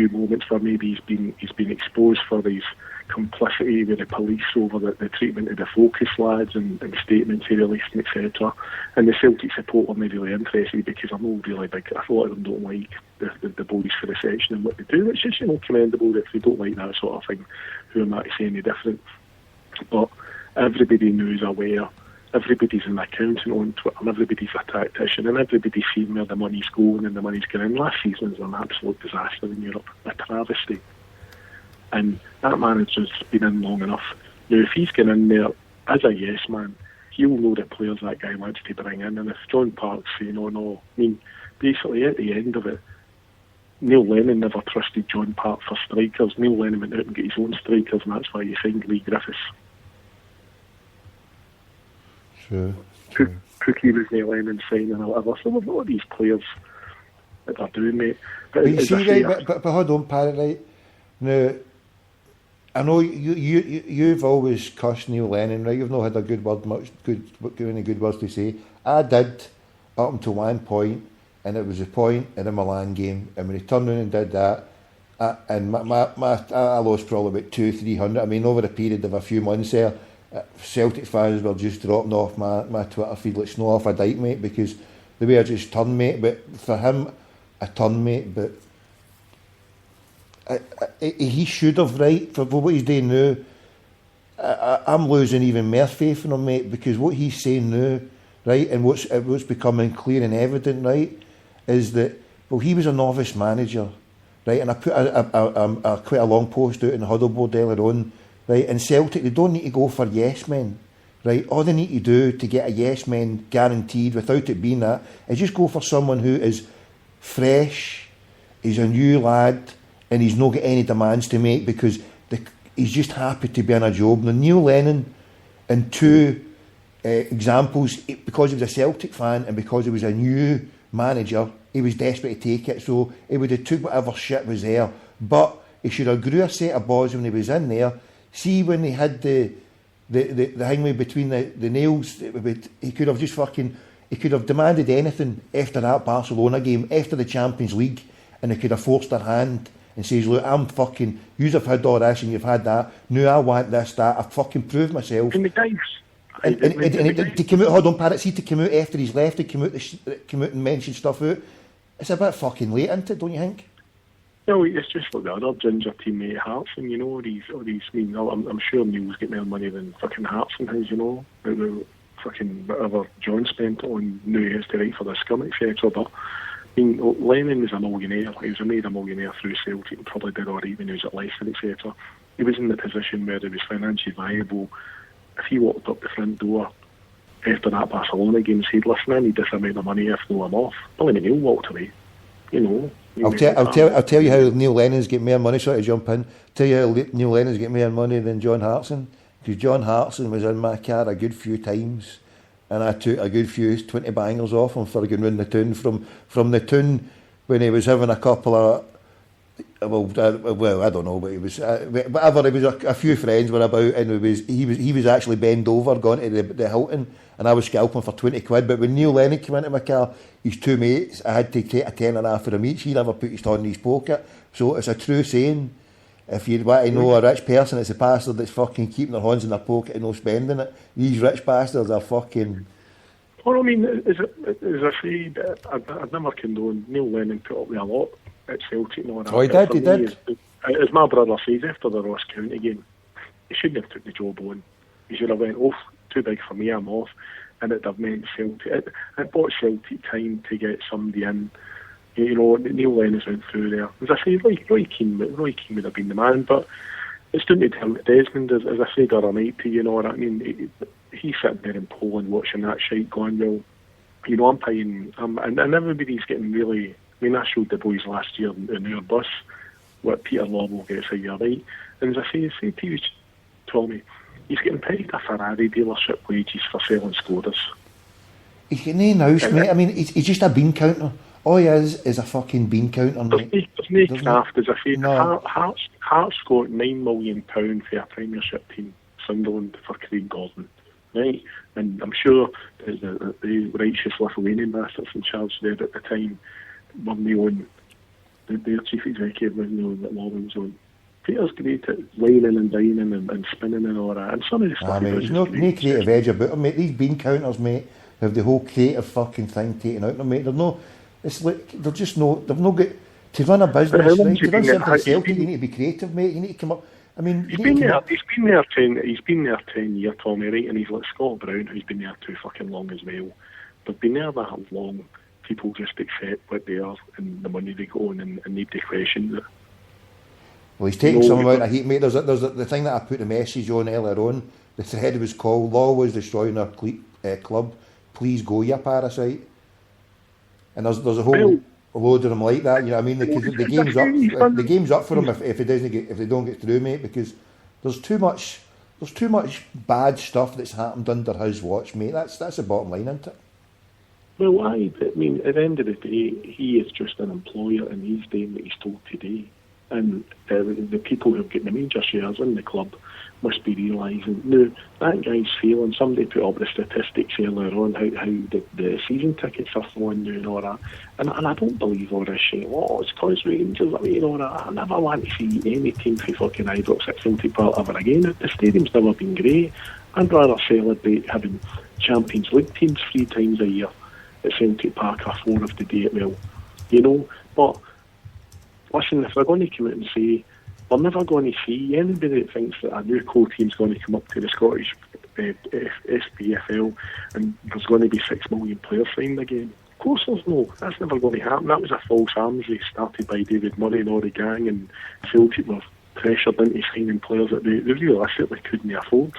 moments where maybe he's been exposed for his complicity with the police over the treatment of the Focus lads and statements he released, etc. And the Celtic support were not really interested, because I'm not really big. A lot of them don't like the boys for the section and what they do. It's just, commendable that if they don't like that sort of thing, who am I to say any different? But everybody knows aware. Everybody's an accountant on Twitter, and everybody's a tactician, and everybody's seen where the money's going and the money's going in. Last season was an absolute disaster in Europe, a travesty. And that manager's been in long enough. Now, if he's going in there as a yes man, he'll know the players that guy wants to bring in. And if John Park's saying, oh no, I mean, basically at the end of it, Neil Lennon never trusted John Park for strikers. Neil Lennon went out and got his own strikers, and that's why he signed Lee Griffiths. True. Cookie was Neil Lennon signing or whatever. So we've got all these players that are doing, mate. But you see, right, but hold on, Parrot, right? Now, I know you've always cussed Neil Lennon, right? You've not had a good word, any good words to say. I did up until one point, and it was a point in the Milan game, and when he turned around and did that, and I lost probably about 200-300. I mean, over a period of a few months there, Celtic fans were just dropping off my Twitter feed like snow off a dike, mate, because the way I just turned, mate. But for him, I turned, mate, but he should have, right, for what he's doing now. I'm losing even more faith in him, mate, because what he's saying now, right, and what's becoming clear and evident, right, is that, well, he was a novice manager, right, and I put a quite a long post out in the huddle board earlier on, right, and Celtic, they don't need to go for yes men, right, all they need to do to get a yes men guaranteed without it being that is just go for someone who is fresh, he's a new lad, and he's not got any demands to make, because he's just happy to be on a job. Now, Neil Lennon, in two examples, because he was a Celtic fan and because he was a new manager, he was desperate to take it, so he would have took whatever shit was there, but he should have grew a set of balls when he was in there. See, when he had the hangway between the nails, he could have just he could have demanded anything after that Barcelona game, after the Champions League, and he could have forced their hand and says, look, you've had all this and you've had that, now I want this, that, I've fucking proved myself. And the guys, And to come out, hold on, Parrot, see, to come out after he's left, to come out and mention stuff out, it's a bit fucking late, isn't it, don't you think? No, it's just like the other ginger teammate Hartson, you know, all these. I'm sure Neil's got more money than fucking Hartson has, you know. The fucking whatever John spent on New Year's to write for the scum, etc. But I mean, Lennon was a millionaire. He was made a millionaire through Celtic and probably did alright when he was at Leicester, etc. He was in the position where he was financially viable. If he walked up the front door after that Barcelona game and said, listen, I need this amount of money if no, I'm off, Billy Neil walked away, you know. I'll tell you how Neil Lennon's get more money, sorry to jump in, tell you how Neil Lennon's get more money than John Hartson, because John Hartson was in my car a good few times, and I took a good few 20 bangers off him for going round the town, from the town when he was having a couple of, well, I don't know, but he was, whatever, it was a few friends were about, and he was actually bent over, gone to the Hilton, and I was scalping for 20 quid, but when Neil Lennon came into my car, his two mates, I had to take a £10.50 for him each. He never put his hand in his pocket. So it's a true saying, if you want to know a rich person, it's a bastard that's fucking keeping their hands in their pocket and no spending it. These rich bastards are fucking... Well, I mean, as I said, I'd never condone. Neil Lennon put up with a lot at Celtic and all that. Oh, he did. As my brother says, after the Ross County game, he shouldn't have took the job on. He should have went, oh, too big for me, I'm off. And it'd have meant Celtic. It bought Celtic time to get somebody in. You know, Neil Lennon's went through there. As I say, Roy Keane would have been the man, but it's down to Desmond, as I said the other night to you, know what I mean? He's sitting there in Poland watching that shite going, well, you know, I'm paying, and everybody's getting really, I mean, I showed the boys last year in our bus what Peter Lobel gets a year, right? And as I say to you, Tommy, he's getting paid a Ferrari dealership wages for selling Skodas. He's getting no house, mate. I mean, he's just a bean counter. All he is a fucking bean counter, mate. There's no craft, as I say. No. Hearts got £9 million for a Premiership team, Sunderland, for Craig Gordon, right? And I'm sure the righteous Lithuanian bastards in charge there at the time were on their chief executive was that Lobel was on. Peter's great at whining and dining and spinning and all that. And some of the stuff there's no creative edge about them, mate. These bean counters, mate, have the whole creative fucking thing taken out of them, mate. They're no, it's like, they've no got, to run a business, right? To run something Celtic, you need to be creative, mate. You need to come up, I mean... He's been there 10 years, Tommy, right? And he's like Scott Brown, who's been there too fucking long as well. They've been there that long. People just accept what they are and the money they go on and need to question it. Well, he's taking some amount of heat, mate. There's the thing that I put the message on earlier on. The thread was called "Law was destroying our club. Please go, you parasite." And there's a whole load of them like that. You know what I mean? The game's up for them if they don't get through, mate. Because there's too much bad stuff that's happened under his watch, mate. That's the bottom line, isn't it? Well, I mean, at the end of the day, he is just an employer and he's doing what he's told to do. And the people who've got the major shares in the club must be realising, no, that guy's failing. Somebody put up the statistics earlier on how the season tickets are flowing now and all that. And I don't believe all this shit. Oh, it's because Rangers, I mean, all that. I never want to see any team for fucking Ibrox at Celtic Park ever again. The stadium's never been great. I'd rather celebrate having Champions League teams 3 times a year at Celtic Park or 4 if they do it well. You know? But listen, if they're going to come out and say, we're never going to see anybody that thinks that a new co-team's going to come up to the Scottish SPFL and there's going to be 6 million players signed again. Of course there's no. That's never going to happen. That was a false arms race started by David Murray and all the gang, and Celtic were pressured into signing players that they realistically couldn't afford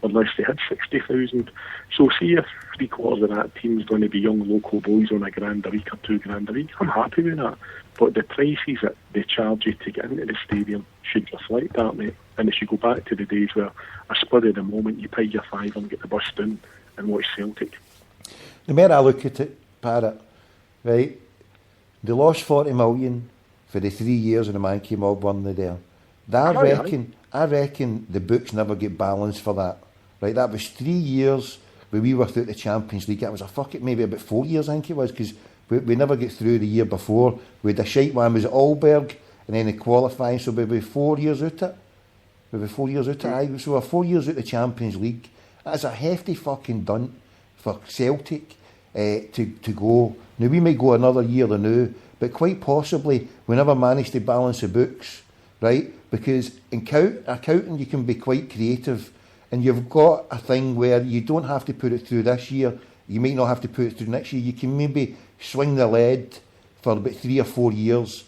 unless they had 60,000. So see if 3/4 of that team's going to be young local boys on £1 a week or £2 a week, I'm happy with that. But the prices that they charge you to get into the stadium should reflect that, mate. And it should go back to the days where a spur of the moment you pay your £5 and get the bus down and watch Celtic. The more I look at it, Parrot, right, they lost 40 million for the 3 years and the man came up one there. I reckon the books never get balanced for that. Right, that was 3 years when we were through the Champions League. It was maybe about 4 years, I think it was, because we never get through the year before. We had a shite one, was at Alberg, and then the qualifying, so we were 4 years out it. So we're 4 years out the Champions League. That's a hefty fucking dunt for Celtic to go. Now, we might go another year than now, but quite possibly we never manage to balance the books, right? Because in accounting you can be quite creative, and you've got a thing where you don't have to put it through this year, you might not have to put it through next year, you can maybe swing the lead for about 3 or 4 years,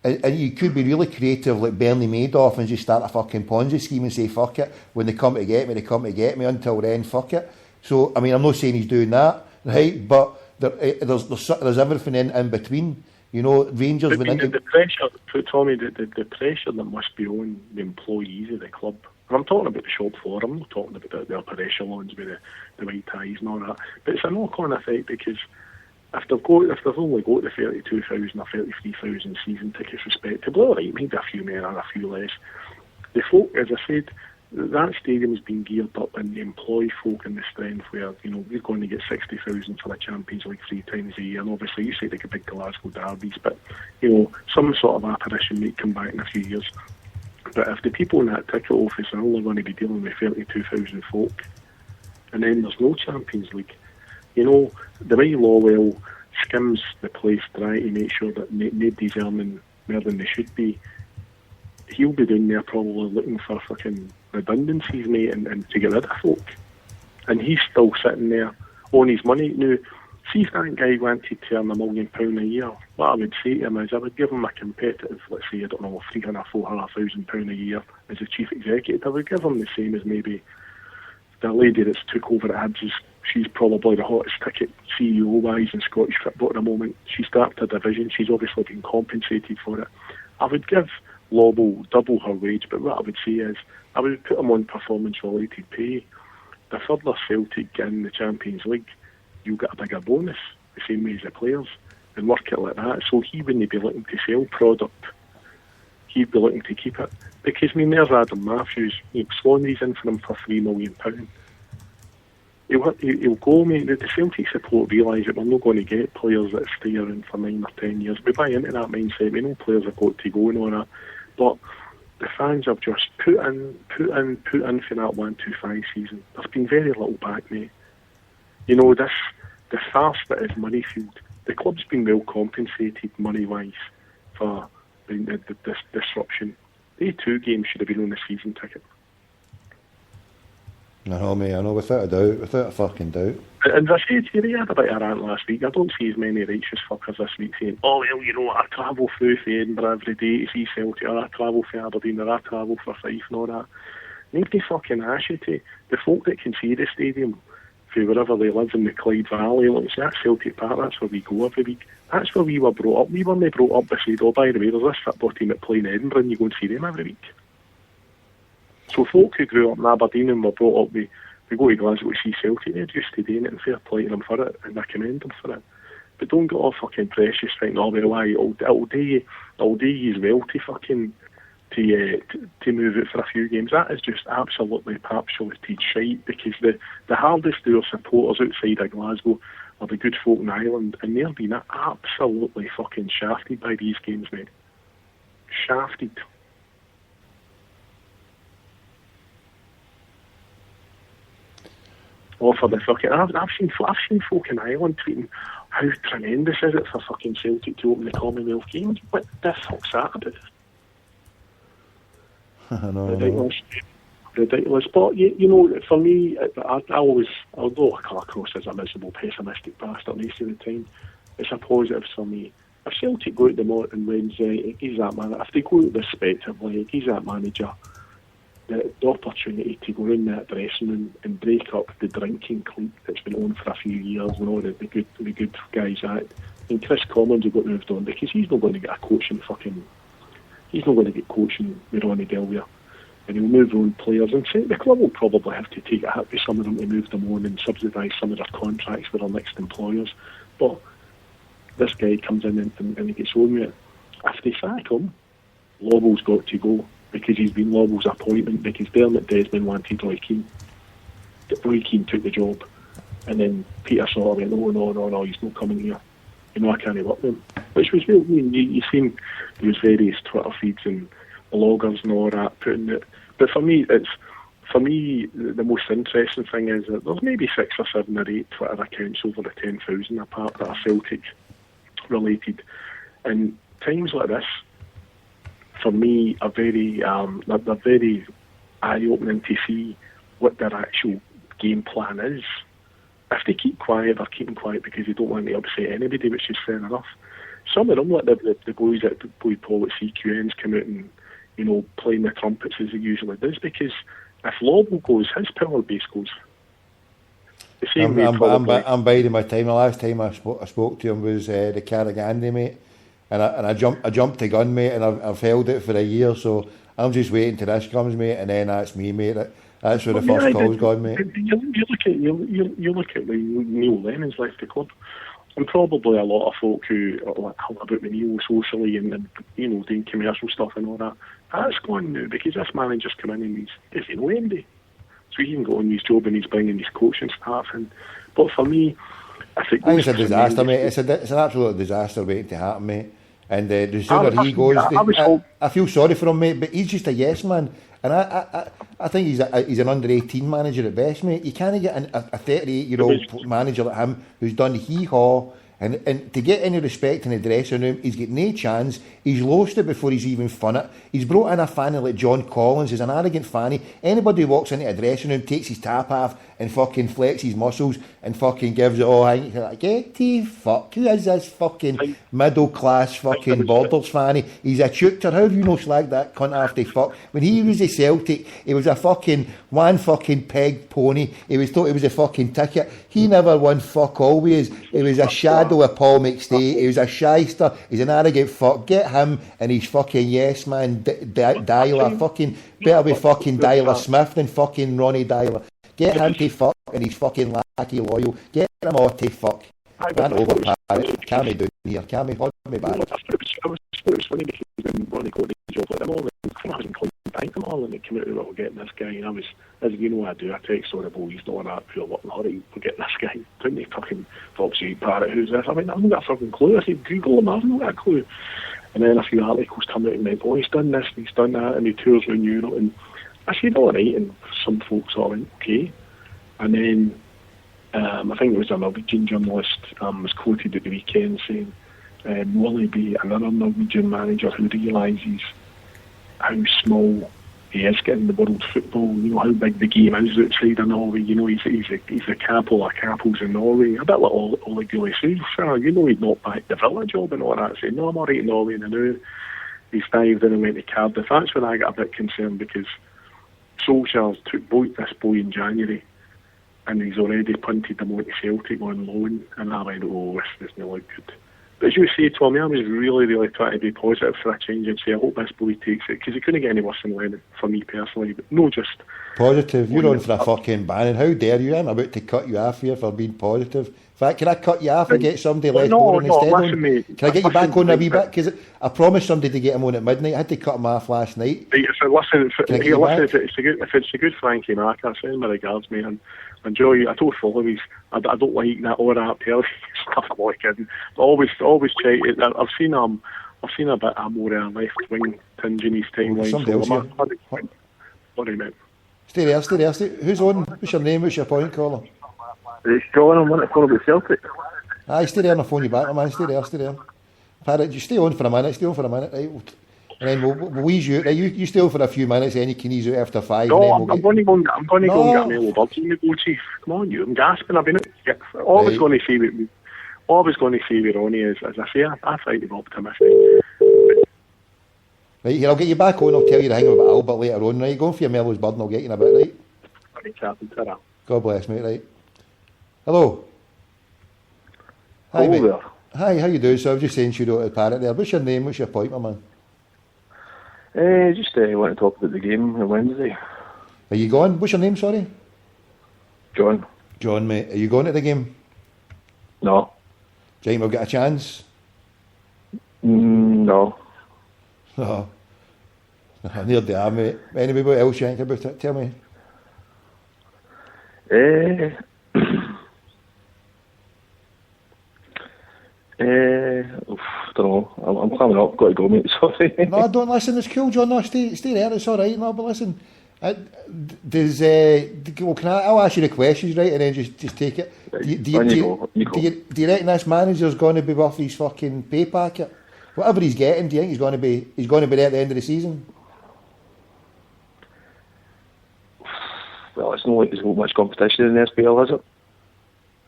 and you could be really creative like Bernie Madoff and just start a fucking Ponzi scheme and say fuck it, when they come to get me, they come to get me, until then fuck it. So I mean, I'm not saying he's doing that, right, but there's everything in between. You know, Rangers went into the pressure, Tommy, the pressure that must be on the employees of the club. And I'm talking about the shop floor, I'm not talking about the upper echelons with the white ties and all that. But it's a knock-on effect, because if they've only got the 32,000 or 33,000 season tickets respectively, all right, maybe a few more or a few less. The folk, as I said, that stadium's been geared up, and the employee folk in the strength where, you know, we're going to get 60,000 for the Champions League 3 times a year. And obviously, you say they could big Glasgow derbies, but, you know, some sort of apparition might come back in a few years. But if the people in that ticket office are only going to be dealing with 32,000 folk, and then there's no Champions League, you know, the way Lawwell skims the place trying to make sure that nobody's earning more than they should be, he'll be down there probably looking for fucking redundancies, mate, and to get rid of folk. And he's still sitting there on his money. Now, see if that guy wanted to earn £1 million a year, what I would say to him is I would give him a competitive, let's say, I don't know, £300,000, £400,000 a year as a chief executive. I would give him the same as maybe the lady that's took over at Hibs. She's probably the hottest ticket CEO-wise in Scottish football at the moment. She started a division. She's obviously been compensated for it. I would give Lobel double her wage, but what I would say is I would put him on performance-related pay. The further Celtic get in the Champions League, you'll get a bigger bonus, the same way as the players, and work it like that. So he wouldn't be looking to sell product. He'd be looking to keep it. Because, I mean, there's Adam Matthews. Swansea in for him for £3 million. He'll go, mate. The Celtic support realise that we're not going to get players that stay around for 9 or 10 years. We buy into that mindset. We know players have got to go and all that. But the fans have just put in for that 1-2-5 season. There's been very little back, mate. You know, the farce that is Murrayfield, the club's been well compensated money-wise for this disruption. They 2 games should have been on the season ticket. I know, mate, I know, without a fucking doubt. And as I said to you, he had a bit of a rant last week. I don't see as many righteous fuckers this week saying, oh, well, you know, I travel through for Edinburgh every day to see Celtic, or I travel for Aberdeen, or I travel for Fife and all that. Nobody fucking asks you to. The folk that can see the stadium for wherever they live in the Clyde Valley, like, that's Celtic Park, that's where we go every week. That's where we were brought up. We weren't brought up by saying, oh, by the way, there's this football team that play in Edinburgh, and you go and see them every week. So folk who grew up in Aberdeen and were brought up, we go to Glasgow to see Celtic, they're used to doing it, and fair play to them for it, and I commend them for it. But don't get all fucking precious, right? No, well, it'll do you as well to fucking to move it for a few games. That is just absolutely papsulated shite, because the hardest of our supporters outside of Glasgow are the good folk in Ireland, and they're being absolutely fucking shafted by these games, mate. Shafted. Or for the fucking, I've seen folk in Ireland tweeting how tremendous is it for fucking Celtic to open the Commonwealth Games. What the fuck's that about? Ridiculous. But you know, for me, I always, although I come across as a miserable, pessimistic bastard most of the time, it's a positive for me. If Celtic go out the moat on Wednesday, he's that man. If they go out respectively, he's that manager. The opportunity to go in that dressing room and break up the drinking clique that's been on for a few years, and all the good guys at. And Chris Commons will get moved on, because he's not going to get a coaching he's not going to get coaching with Ronnie Delvere, and he'll move on players. And the club will probably have to take a hit with some of them to move them on and subsidise some of their contracts with their next employers. But this guy comes in and he gets on with it. If they sack him, Lobel's got to go, because he's been Lobel's appointment, because Dermot Desmond wanted Roy Keane. Roy Keane took the job, and then Peter sort of went, no, he's not coming here. You know, I can't work with him. Which was real. I mean, you seen there was various Twitter feeds and bloggers and all that putting it. But for me, it's for me, the most interesting thing is that there's maybe 6 or 7 or 8 Twitter accounts over the 10,000 apart that are Celtic related. And times like this, for me, are very they're very eye-opening to see what their actual game plan is. If they keep quiet, they're keeping quiet because they don't want to upset anybody, which is fair enough. Some of them, like the boys that play Paul at CQNs, come out and, you know, playing the trumpets as he usually does, because if Lobel goes, his power base goes. The same way I'm biding my time. The last time I spoke to him was the Carragandi, mate, and I jumped the gun, mate, and I've held it for a year, so I'm just waiting till this comes, mate, and then that's me, mate. That's where the first call's gone, mate. You look at Neil Lennon's left the club, and probably a lot of folk who are like about the Neil socially and you know, doing commercial stuff and all that. That's gone now because this manager's come in and he's no MD, so he can go on his job and he's bringing his coaching staff in. But for me, I think it's a disaster, mate. It's an absolute disaster waiting to happen, mate. And the sooner he goes, I feel sorry for him, mate. But he's just a yes man, and I think he's an under-18 manager at best, mate. You can't get a 38-year-old manager like him who's done hee-haw. And to get any respect in the dressing room, he's got no chance. He's lost it before he's even fun it. He's brought in a fanny like John Collins. He's an arrogant fanny. Anybody who walks into a dressing room, takes his top off and fucking flexes his muscles and fucking gives it all. Like, get the fuck. Who is this fucking middle class fucking Borders fanny? He's a tutor. How have you no slag that cunt after fuck? When he was a Celtic, he was a fucking one fucking peg pony. He was thought he was a fucking ticket. He never won fuck all with us. He was a shadow of Paul McStay. He was a shyster. He's an arrogant fuck. Get him and his fucking yes man Dyler. Fucking better be fucking Dyler Smith than fucking Ronnie Dyler. Get him to fuck and he's fucking lackey loyal. Get them all to fuck. Can't overpower. Can't be doing here. Can't be hold me back. It was funny because when Ronnie got the job like them all, I was inclined to thank them all, and they came out about getting this guy. And I was, as you know what I do, I text all the boys, not that pure what in a hurry, we're getting this guy. Didn't they fucking Foxy Parrot, who's this? I mean, I haven't got a fucking clue. I said, Google him, I haven't got a clue. And then a few articles come out and went, oh, he's done this and he's done that, and he tours around Europe. And I said, all right, and some folks all went, okay. And then I think it was a Norwegian journalist was quoted at the weekend saying, will he be another Norwegian manager who realises how small he is getting the world football, you know, how big the game is outside of Norway, you know, he's a capo of capos in Norway, a bit like Ole Gunnar Solskjaer, you know, he'd not back the Villa job and all that, saying, no, I'm alright in Norway, and I know he's dived in and went to Cardiff. That's when I got a bit concerned, because Solskjaer took this boy in January, and he's already punted him onto Celtic on loan, and I went, oh, this doesn't look good. But as you say, Tommy, I was really trying to be positive for a change and say, I hope this boy takes it, because it couldn't get any worse than Lennon, for me personally, but no just... Positive? You're on for a fucking banning. How dare you? I'm about to cut you off here for being positive. In fact, can I cut you off and get somebody left on instead? Listen, mate, can I get you back on a wee bit? Because I promised somebody to get him on at midnight. I had to cut him off last night. Right, so listen, if it's a good Frankie Marker, send my regards, mate, and enjoy. I don't follow these. I don't like that all that telly stuff. I'm only kidding. But always check it. I've seen a bit of more left wing tinge in his timeline. Somebody else here. Sorry, mate. Stay there. Who's on? What's your name? What's your point, caller? It's John. I'm wanting to call about Celtic. Aye, stay there and I'll phone you back, man. Stay there. Parrot, you stay on for a minute, right? And then we'll ease you out. Right? You stay on for a few minutes, and you can ease out after 5. No, I'm going to go and get me a little birds in the go, Chief. Come on, I'm gasping. I've been all I was going to say with Ronnie is, as I say, I fight him optimistic. Right, here, I'll get you back on. I'll tell you the thing about Albert later on, right? Go on for your Melrose Bird and I'll get you in a bit, right? Right, Captain, ta-ra. God bless, mate, right? Hello. Hi, Hello mate. there. Hi, how you doing? So I was just saying shoot out at the Parrot there. What's your name? What's your point, my man? Just want to talk about the game on Wednesday. Are you going? What's your name, sorry? John. John, mate. Are you going to the game? No. Do you think we'll get a chance? No. No. Near the arm, mate. Anyway, what else you think about it? Tell me. Don't know. I'm climbing up. Got to go, mate. Sorry. No, don't listen. It's cool, John. No, stay there. It's all right. No, but listen, I'll ask you the questions, right, and then just take it. Do you reckon this manager's going to be worth his fucking pay packet? Whatever he's getting, do you think he's going to be there at the end of the season? Well, it's not like there's not much competition in the SPL, is it?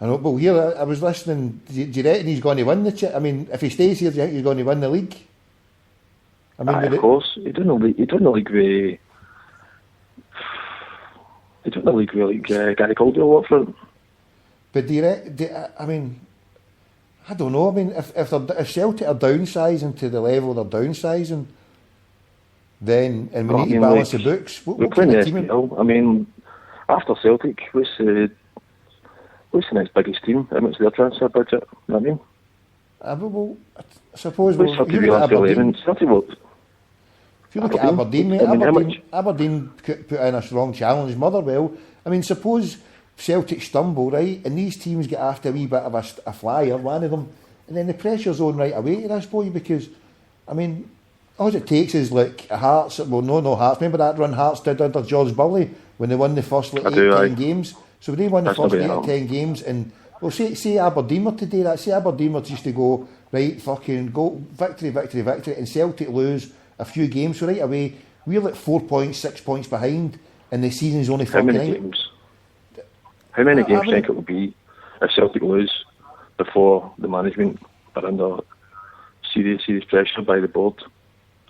I know, but here I was listening. Do you reckon he's going to win the? I mean, if he stays here, do you think he's going to win the league? I mean, of course, he done the league with. He done the league with like Gary Caldwell worked for him. But I mean, I don't know. I mean, if Celtic are downsizing to the level they're downsizing, then and we need to balance the books. We're playing the SPL. I mean, after Celtic, what's the next biggest team? How much their transfer budget? You know what I mean? Well, I suppose if you look at Aberdeen, mate, Aberdeen put in a strong challenge. Motherwell, I mean, suppose Celtic stumble, right, and these teams get after a wee bit of a flyer, one of them, and then the pressure's on right away to this boy, because, I mean, all it takes is like Hearts, no Hearts, remember that run Hearts did under George Burley when they won the first 10 games? So they won the first 8 or 10 games, and well, say Aberdeen were to do that, say Aberdeen were just to go, right, fucking go, victory, and Celtic lose a few games, so right away, we're like 4 points, 6 points behind, and the season's only 49. How many games do you think it will be if Celtic lose before the management are under serious pressure by the board,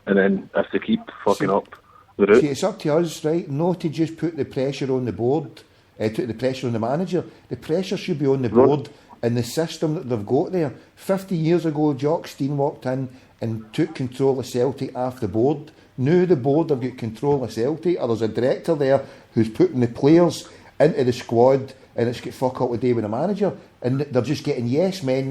and then if they keep fucking up the route? See, it's up to us, right, not to just put the pressure on the board, put the pressure on the manager. The pressure should be on the board and the system that they've got there. 50 years ago, Jock Stein walked in and took control of Celtic off the board. Now the board have got control of Celtic, or there's a director there who's putting the players into the squad, and it's got fuck all to do with the manager, and they're just getting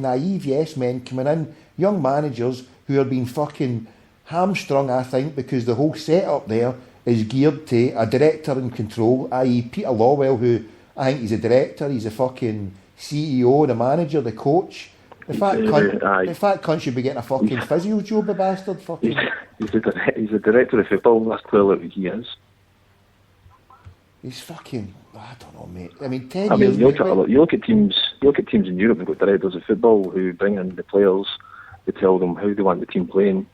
naive yes men coming in, young managers who are being fucking hamstrung, I think, because the whole setup there is geared to a director in control, i.e. Peter Lawwell, who I think he's a director, he's a fucking CEO, the manager, the coach. In fact, cunt should be getting a fucking physio job, the bastard. Fucking. He's a director of football. That's clearly what he is. He's fucking. I don't know, mate. I mean, 10 years. You look at teams in Europe. They've got directors of football who bring in the players. They tell them how they want the team playing.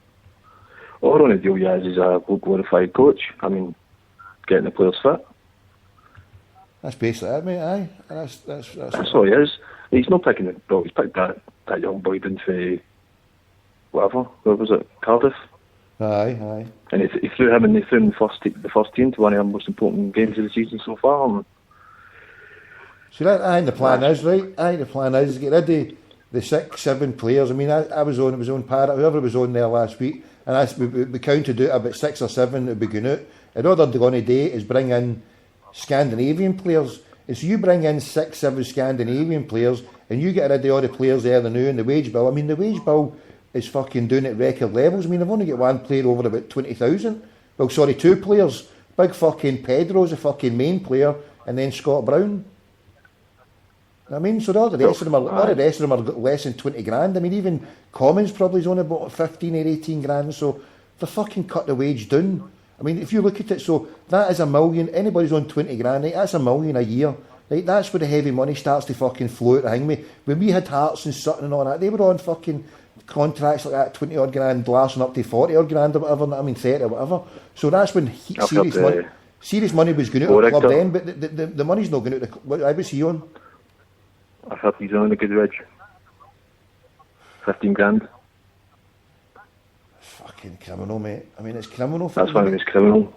All on the deal is a glorified coach. I mean, getting the players fit. That's basically it, mate. Aye, that's all he is. He's not picking it. Well, he's picked that young boy into whatever. What was it? Cardiff. Aye. And he threw him in the first team to one of the most important games of the season so far. And so that, I think the plan is right. I think the plan is to get rid of the 6-7 players. I mean, it was on Parrot, whoever was on there last week, and we counted out about 6 or 7 that would be going out. And all they're going to do is bring in Scandinavian players. And so you bring in 6-7 Scandinavian players, and you get rid of all the players there now and the wage bill. I mean, the wage bill is fucking doing at record levels. I mean, they've only got one player over about 20,000. Well, sorry, 2 players. Big fucking Pedro's a fucking main player, and then Scott Brown. I mean, so all the rest of them are less than 20 grand. I mean, even Commons probably is on about 15 or 18 grand. So they fucking cut the wage down. I mean, if you look at it, so that is $1 million. Anybody's on 20 grand, right? That's $1 million a year. Right? That's where the heavy money starts to fucking flow out of me. When we had Hearts and Sutton and all that, they were on fucking contracts like that, 20 odd grand, Larson up to 40 odd grand or whatever. I mean, 30 or whatever. So that's when serious money was going out of the club then, but the money's not going out of the club. What was he on? I thought he's on a good wage. 15 grand. Fucking criminal, mate. I mean, it's criminal. That's why it's criminal.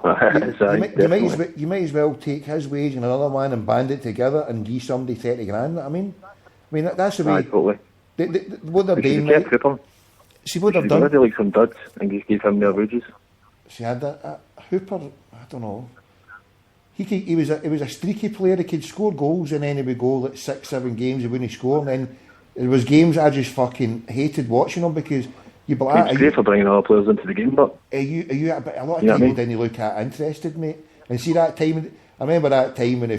You might as well take his wage and another one and band it together and give somebody 30 grand. I mean that's the way. Totally. What they're doing. See what they've done. They like some duds and just gave him their wages. See, had that Hooper. I don't know. He was a streaky player. He could score goals and then he would go like 6-7 games he wouldn't score, and then there was games I just fucking hated watching him because you'd be like, it's great for bringing other players into the game, but a lot of people didn't look at interested, mate. And see that time, I remember that time when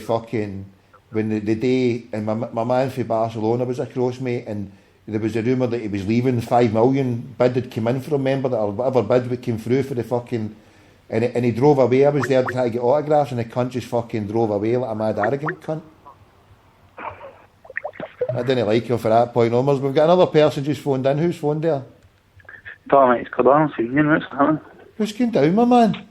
the day, and my man from Barcelona was across, mate, and there was a rumour that he was leaving. 5 million bid had come in for him, remember that, or whatever bid came through for the fucking and he drove away. I was there to try to get autographs, and the cunt just fucking drove away like a mad arrogant cunt. I didn't like him for that point onwards. We've got another person just phoned in. Who's phoned there? Tommy, it's Cardano, so you know what's happening. Who's going down, my man?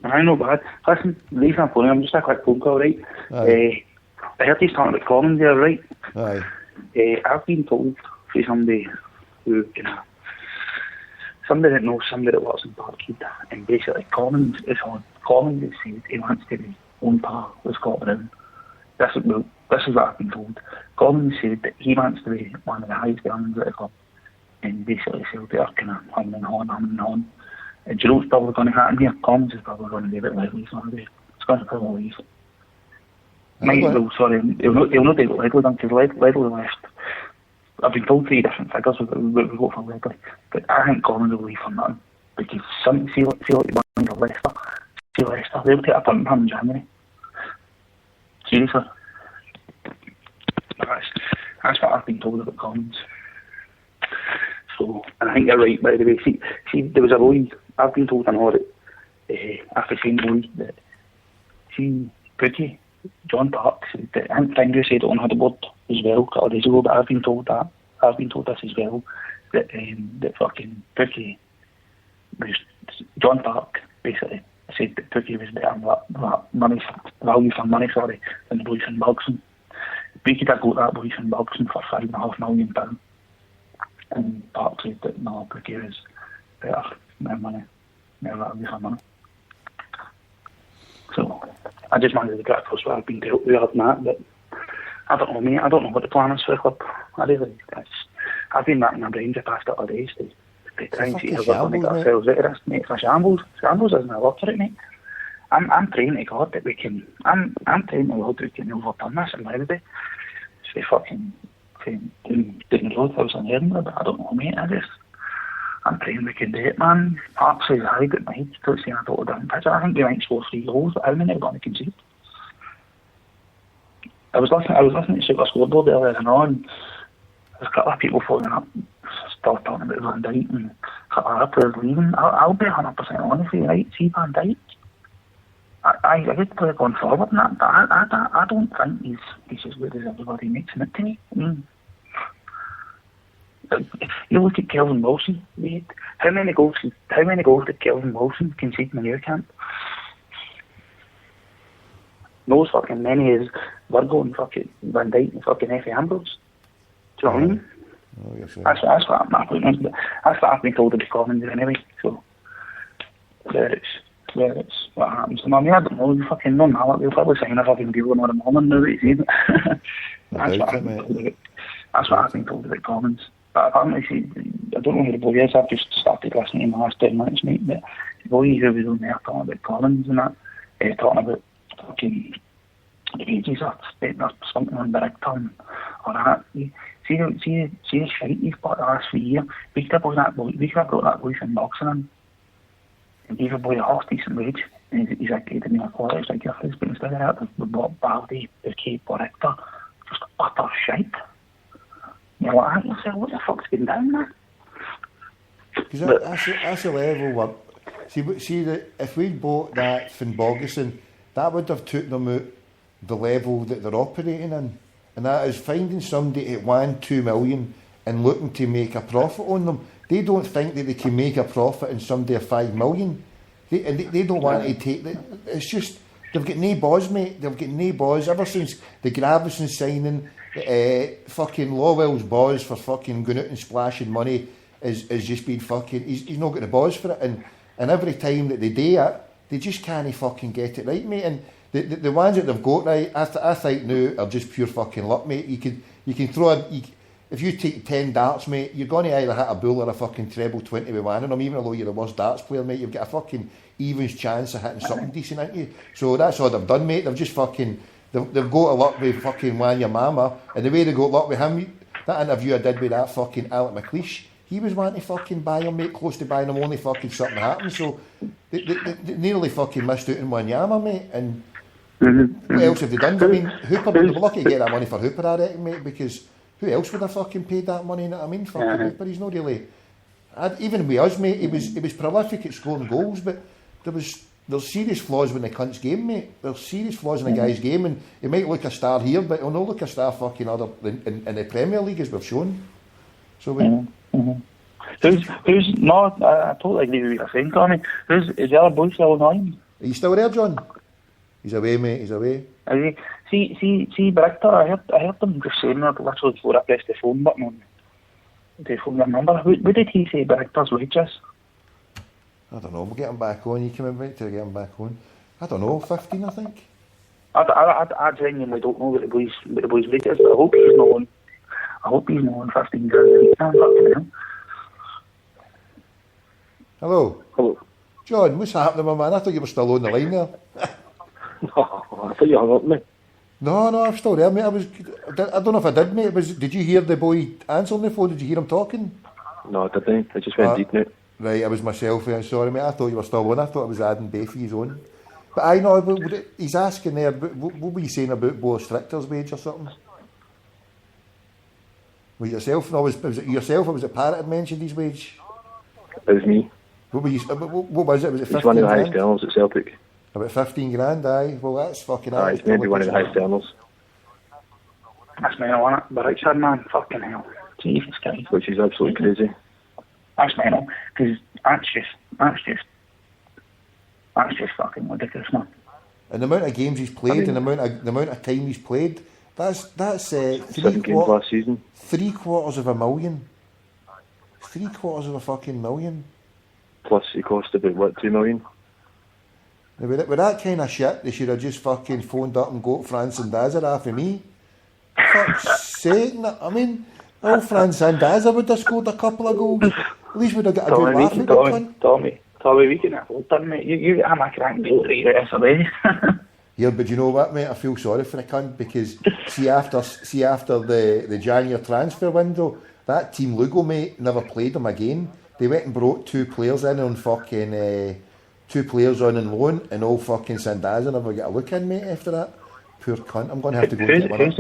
I know, bad. Listen, the reason I'm phoning, I'm just a quick phone call, right? I heard he's talking about Commons there, right? Aye. I've been told by somebody who, somebody that knows somebody that works in Parkhead, and basically Commons is on. Commons has said he wants to be own par with Scott Brown. This is what I've been told. Commons said that he wants to be one of the highest earners at the club, and basically Celtic are kind of humming and hawing. And do you know what's probably going to happen here? Commons is probably going to be a bit lively Sunday. It's going to probably leave. He'll not take Ledley down because Ledley left. I've been told 3 different figures we go for Ledley, but I think Commons will leave for nothing because see like the one for Leicester. See Leicester, they'll take a punt on him in January. Seriously. That's what I've been told about Commons. So, and I think you're right, by the way. See, there was a boy, I've been told an audit, after seeing boys, that, Pookie, John Park, said that, I think Finger said it on the board as well, a couple of days ago, but I've been told this as well, that fucking Pookie, John Park, basically, said that Pookie was better value for money, than the boys from Bergson. Pookie did go to that boys from Bergson for £5.5 million. And Park said that no, Pookie is better than money, better value for money. So I just wanted to get across what I've been dealt with on that, but I don't know, mate. I don't know what the plan is for the club. I've been racking my brains the past couple of days to try and see how we're going to get ourselves out of this, mate. It's a shambles. Shambles isn't a word for it, mate. I'm praying to God that we can. I'm praying to God that we can overturn this and everybody. So fucking down the road, I was in Edinburgh, but I don't know, mate. I'm praying we can do it, man. Park says I got my head to see a total down pitch. I think we might score 3 goals, but how many are going to concede? I was listening to Super Scoreboard earlier on. There's a couple of people phoning up, still talking about Van Dijk and a couple of other players leaving. I'll be 100% honest with you, right? See Van Dijk, I get play going forward and that, but I don't think he's as good as everybody makes him out to me. You look at Kelvin Wilson, mate. How many goals did Kelvin Wilson concede in the new camp? No as fucking many as Virgo and fucking Van Dijk and fucking Effie Ambrose. Do you know what I mean? Oh, yes, that's what that's what I've been told to be Commons anyway. So where it's what happens. I mean, I don't know. You fucking know now. We'll probably sign a fucking deal in the morning now that you see it. That's what I've been told about Commons. But apparently, I don't know who the boy is. I've just started listening in the last 10 minutes, mate. But the boy who was on there talking about Commons and that, talking about fucking the wages are spent or something on the big term or that. See the shite you've got the last 3 years. We could have brought that boy from boxing in and gave a boy a half decent wage. And he's like, he didn't have quality, like your face, but instead of that, we bought Baldy, Bouquet, Borictor, just utter shite. You're like, ask yourself, what the fuck's been down there? Because that's a level where, see that if we'd bought that from Bogason, that would have took them out the level that they're operating in. And that is finding somebody at 1-2 million and looking to make a profit on them. They don't think that they can make a profit in somebody of 5 million. They don't want to take that. It's just, they've got no buzz, mate. They've got no buzz. Ever since the Gravison signing, fucking Lowell's buzz for fucking going out and splashing money is just been fucking, he's not got the buzz for it. And every time that they do it, they just can't fucking get it right, mate. And the ones that they've got right, I think now are just pure fucking luck, mate. You can throw if you take 10 darts, mate, you're going to either hit a bull or a fucking treble 20 with one of them. Even though you're the worst darts player, mate, you've got a fucking evens chance of hitting something decent, ain't you? So that's all they've done, mate. They've just fucking, they've got a luck with fucking Wanya Mama, and the way they got luck with him, that interview I did with that fucking Alec McLeish, he was wanting to fucking buy him, mate, close to buying him, only fucking something happened. So they nearly fucking missed out in Wanyama, mate. And what else have they done? I mean, Hooper, they were lucky to get that money for Hooper, I reckon, mate, because who else would have fucking paid that money? You know what I mean? Fucking Hooper, he's not really. Even with us, mate, he was prolific at scoring goals, but there's serious flaws in the cunt's game, mate. There's serious flaws in a guy's game, and he might look a star here, but he'll not look a star fucking other in the Premier League, as we've shown. So Who's no? I totally agree with what you're saying, Tommy. Is the other boy still annoying? Are you still there, John? He's away, mate. He's away. See, Brictor, I heard them just saying that literally before I pressed the phone button on the phone number. What did he say Brictor's wages? I don't know. We'll get him back on. You come in right to get him back on. I don't know. 15, I think. I genuinely don't know what the boys' rate is, but I hope he's not on. I hope he's not on 15 grand. Hello. John, what's happening, my man? I thought you were still on the line there. No, I thought you hung up me. No, I'm still there, mate. I don't know if I did, mate. Did you hear the boy answering the phone? Did you hear him talking? No, I didn't. I just went deep now. Right, it was myself. Sorry, mate. I thought you were still on. I thought I was adding Bayfie's on. But I know, he's asking there, what were you saying about Boris Stricter's wage or something? Was it yourself? No, was it yourself or was it Parrott had mentioned his wage? It was me. What was it? Was it 15 He's one of the highest grand? earners at Celtic. About 15 grand, aye. Well, that's fucking high. He's maybe one of the highest earners. That's mental, isn't it? But Richard, man, fucking hell. Jesus Christ. Which is absolutely crazy. That's mental. Because that's just fucking ridiculous, man. And the amount of games he's played and the amount of time he's played, that's 7 games last season. $750,000. $750,000. Plus he cost about, what, 2 million? Now, with that kind of shit, they should have just fucking phoned up and got France and Daza after me. Fuck's sake, I mean, France and Daza would have scored a couple of goals. At least we'd have got a good laugh at that. Tommy, we can afford that, mate. You get him a crank deal right out yesterday. Yeah, but you know what, mate? I feel sorry for the cunt because see after the January transfer window, that team Lugo, mate, never played them again. They went and brought 2 players in on fucking 2 players on loan, and all fucking Sandaza never got a look in, mate. After that, poor cunt. I'm going to have to go and get one up.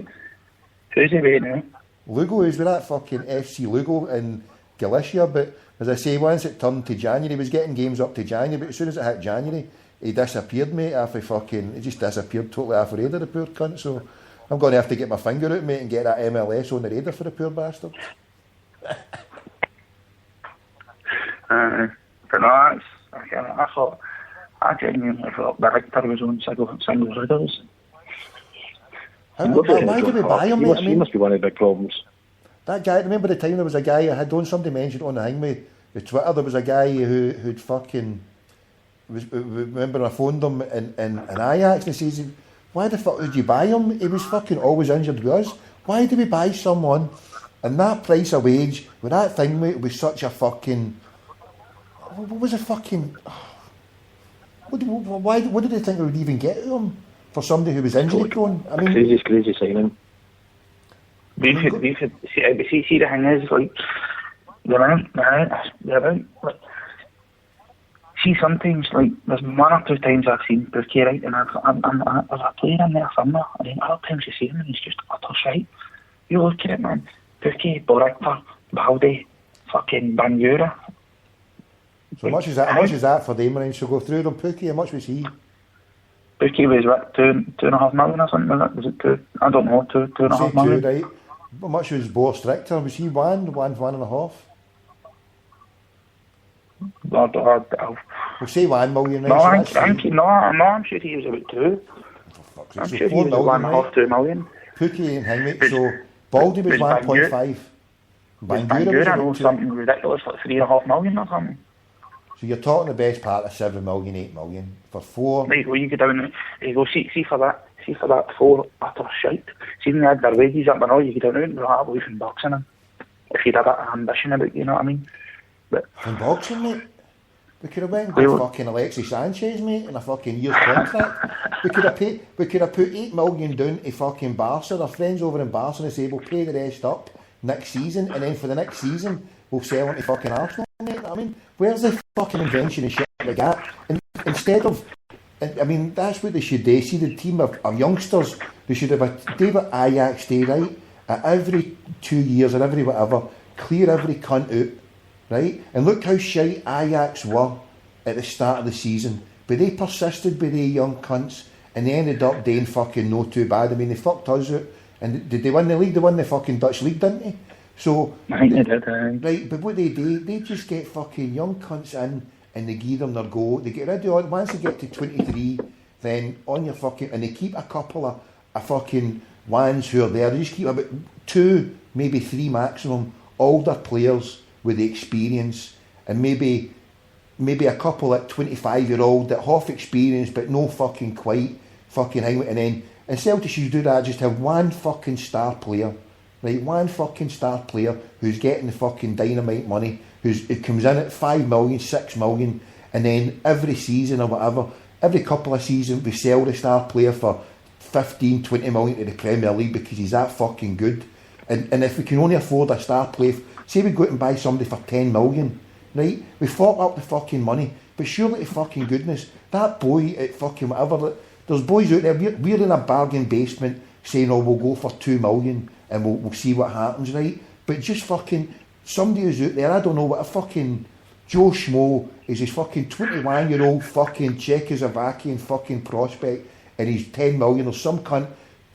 Who's he with now? Lugo is with that fucking FC Lugo in Galicia, but as I say, once it turned to January, he was getting games up to January, but as soon as it hit January, he disappeared, mate. He just disappeared totally off the radar, the poor cunt. So I'm going to have to get my finger out, mate, and get that MLS on the radar for the poor bastard. But no, I genuinely thought the Victor was on single riddles. Why did we buy him, mate? He must be one of the big problems. That guy, remember the time there was a guy I had on, somebody mentioned on the thing with Twitter, there was a guy who'd fucking, remember I phoned him in Ajax and he says, why the fuck did you buy him? He was fucking always injured with us. Why did we buy someone and that price of wage with that thing, mate, was such a fucking, what was a fucking, what did they think we would even get to him for somebody who was injury prone? I mean, crazy signing. We could see the thing is, like, like, see sometimes, like, there's 1 or 2 times I've seen Bookie, right, and there's a player in there somewhere, and then other times you see him and he's just utter shite. You look at it, man, Bookie, Boraktar, Baldi, fucking Bandura. So much is that for them, and so go through them. Pookie, how much was he? Pookie was what, 2.5 million or something, was it 2? I don't know, 2.5 million. 2, right. How much was Boris Stricter? Was he 1.5? We'll say 1 million. No, I'm sure he was about 2. I'm sure he was 1.5, 2 million. Pookie and him, mate. So Baldy was 1.5. Bandura knows something ridiculous, like 3.5 million or something. So you're talking the best part of 7 million, 8 million for 4. Right, well, you go down and you go see for that 4 utter shite. See when they had their wages up and all, you go down and I believe in boxing him. If you'd have that ambition about, you know what I mean? But in boxing, mate? We could have went and got fucking Alexis Sanchez, mate, in a fucking year's contract. we could have put 8 million down to fucking Barca. Our friends over in Barca and say we'll pay the rest up next season, and then for the next season we'll sell into fucking Arsenal, mate. I mean, where's the fucking invention and shit like that? And instead of, I mean, that's what they should do. See the team of youngsters, they should have a David Ajax day, right? At every 2 years or every whatever, clear every cunt out, right? And look how shite Ajax were at the start of the season. but they persisted with the young cunts, and they ended up doing fucking no too bad. I mean, they fucked us out, and did they win the league? They won the fucking Dutch league, didn't they? So, I think they did, right, but what they do, they just get fucking young cunts in, and they give them their go. They get rid of all, once they get to 23, then on your fucking, and they keep a couple of fucking ones who are there. They just keep about 2, maybe 3 maximum older players with the experience, and maybe a couple at 25-year-old that half experience but no fucking quite fucking hang. And then in Celtic you do that, just have one fucking star player, right? One fucking star player who's getting the fucking dynamite money, it comes in at 5 million, 6 million, and then every season or whatever, every couple of seasons we sell the star player for 15, 20 million to the Premier League because he's that fucking good. And if we can only afford a star player, say we go out and buy somebody for 10 million, right? We fork up the fucking money, but surely to fucking goodness, that boy at fucking whatever, there's boys out there, we're in a bargain basement saying, oh, we'll go for 2 million and we'll see what happens, right? But just fucking, somebody who's out there, I don't know, what a fucking Joe Schmo is, his fucking 21-year-old fucking Czechoslovakian fucking prospect, and he's 10 million, or some cunt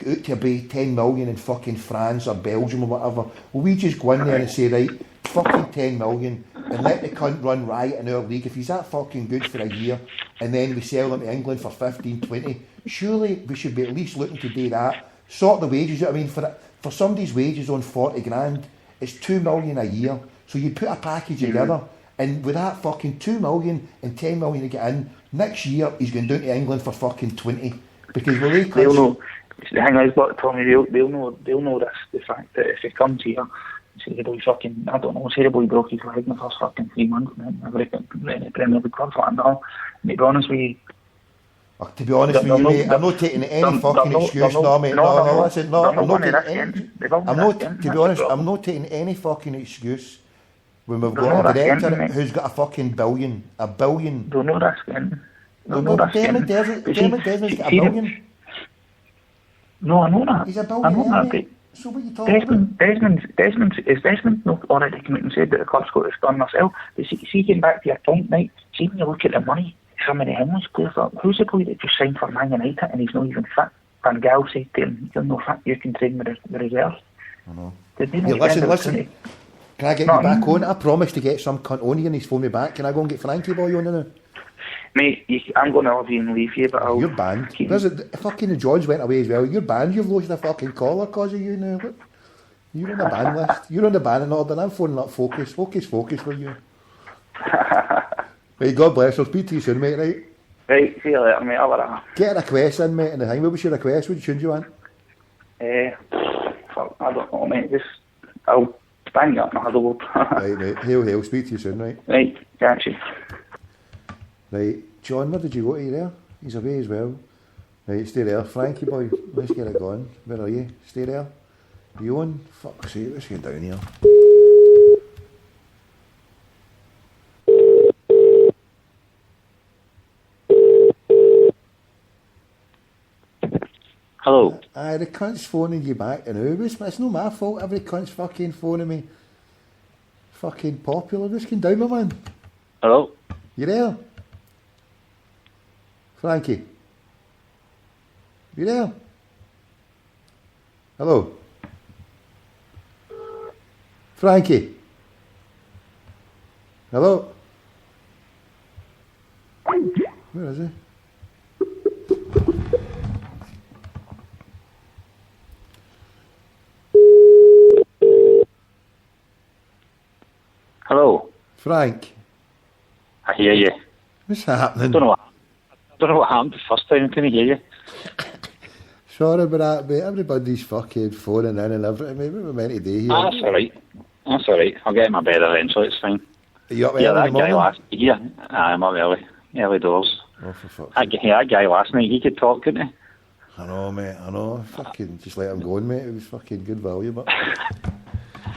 out to be 10 million in fucking France or Belgium or whatever. Well, we just go in there and say, right, fucking 10 million, and let the cunt run riot in our league. If he's that fucking good for a year, and then we sell him to England for 15, 20, surely we should be at least looking to do that. Sort the wages out. I mean, for somebody's wages on 40 grand, it's 2 million a year. So you put a package together, and with that fucking 2 million and 10 million to get in, next year he's going down to England for fucking 20. Because they'll know. The thing is, but Tommy, they'll know this, the fact that if he comes here, say the boy fucking, I don't know, say the boy broke his leg in the first fucking 3 months, and never got any Premier League club for that and all. And to be honest with you, to be honest with you, mate, I'm not taking any fucking excuse, no, mate. No, listen, no, I'm not taking any. To be honest, I'm not taking any fucking excuse when we've got a director who's got a fucking billion. A billion. They'll know this again. Dermot Desmond's got a billion. No, I know that. He's a billion. So what are you talking about? Desmond not already come out and said that the club's got this done themselves. But see, getting back to your point, right? See, when you look at the money, some of the English players, who's the boy that just signed for Man United and he's not even fit? Van Gaal said to him, you're not fit, you can train with the reserves. I know. Listen. Can I get you back on? I promised to get some cunt on here and he's phoned me back. Can I go and get Frankie Boy on now? Mate, I'm going to love you and leave you, but I'll... You're banned. Fucking George went away as well. You're banned. You've lost a fucking collar because of you now. Look. You're on the ban list. You're on the banning order and I'm phoning up Focus. Focus for you. Right, God bless. I'll speak to you soon, mate, right? Right, see you later, mate. Get a request in, mate, and the thing. What was your request? What tune do you want? Fuck, I don't know, mate. I'll bang you up my other word. Right, mate. Hail. Speak to you soon, right? Right, catch you. Right, John, where did you go to there? He's away as well. Right, stay there. Frankie boy, let's get it going. Where are you? Stay there. You on? Fuck's sake, let's get down here. Hello. Aye, the cunt's phoning you back and it's not my fault. Every cunt's fucking phoning me. Fucking popular. Just get down, my man. Hello. You there? Frankie? You there? Hello? Frankie? Hello? Where is he? Hello? Frank? I hear you. What's happening? I don't know what happened the first time. I couldn't hear you. Sorry about that, mate. Everybody's fucking phoning in and everything. Mate, what are we meant to do here? That's alright. I'll get in my bed eventually, it's fine. Are you up early that guy last year? I'm up early doors. Oh, for fuck's sake. That guy last night, he could talk, couldn't he? I know, mate, I know. Fucking just let him go, mate. It was fucking good value, but...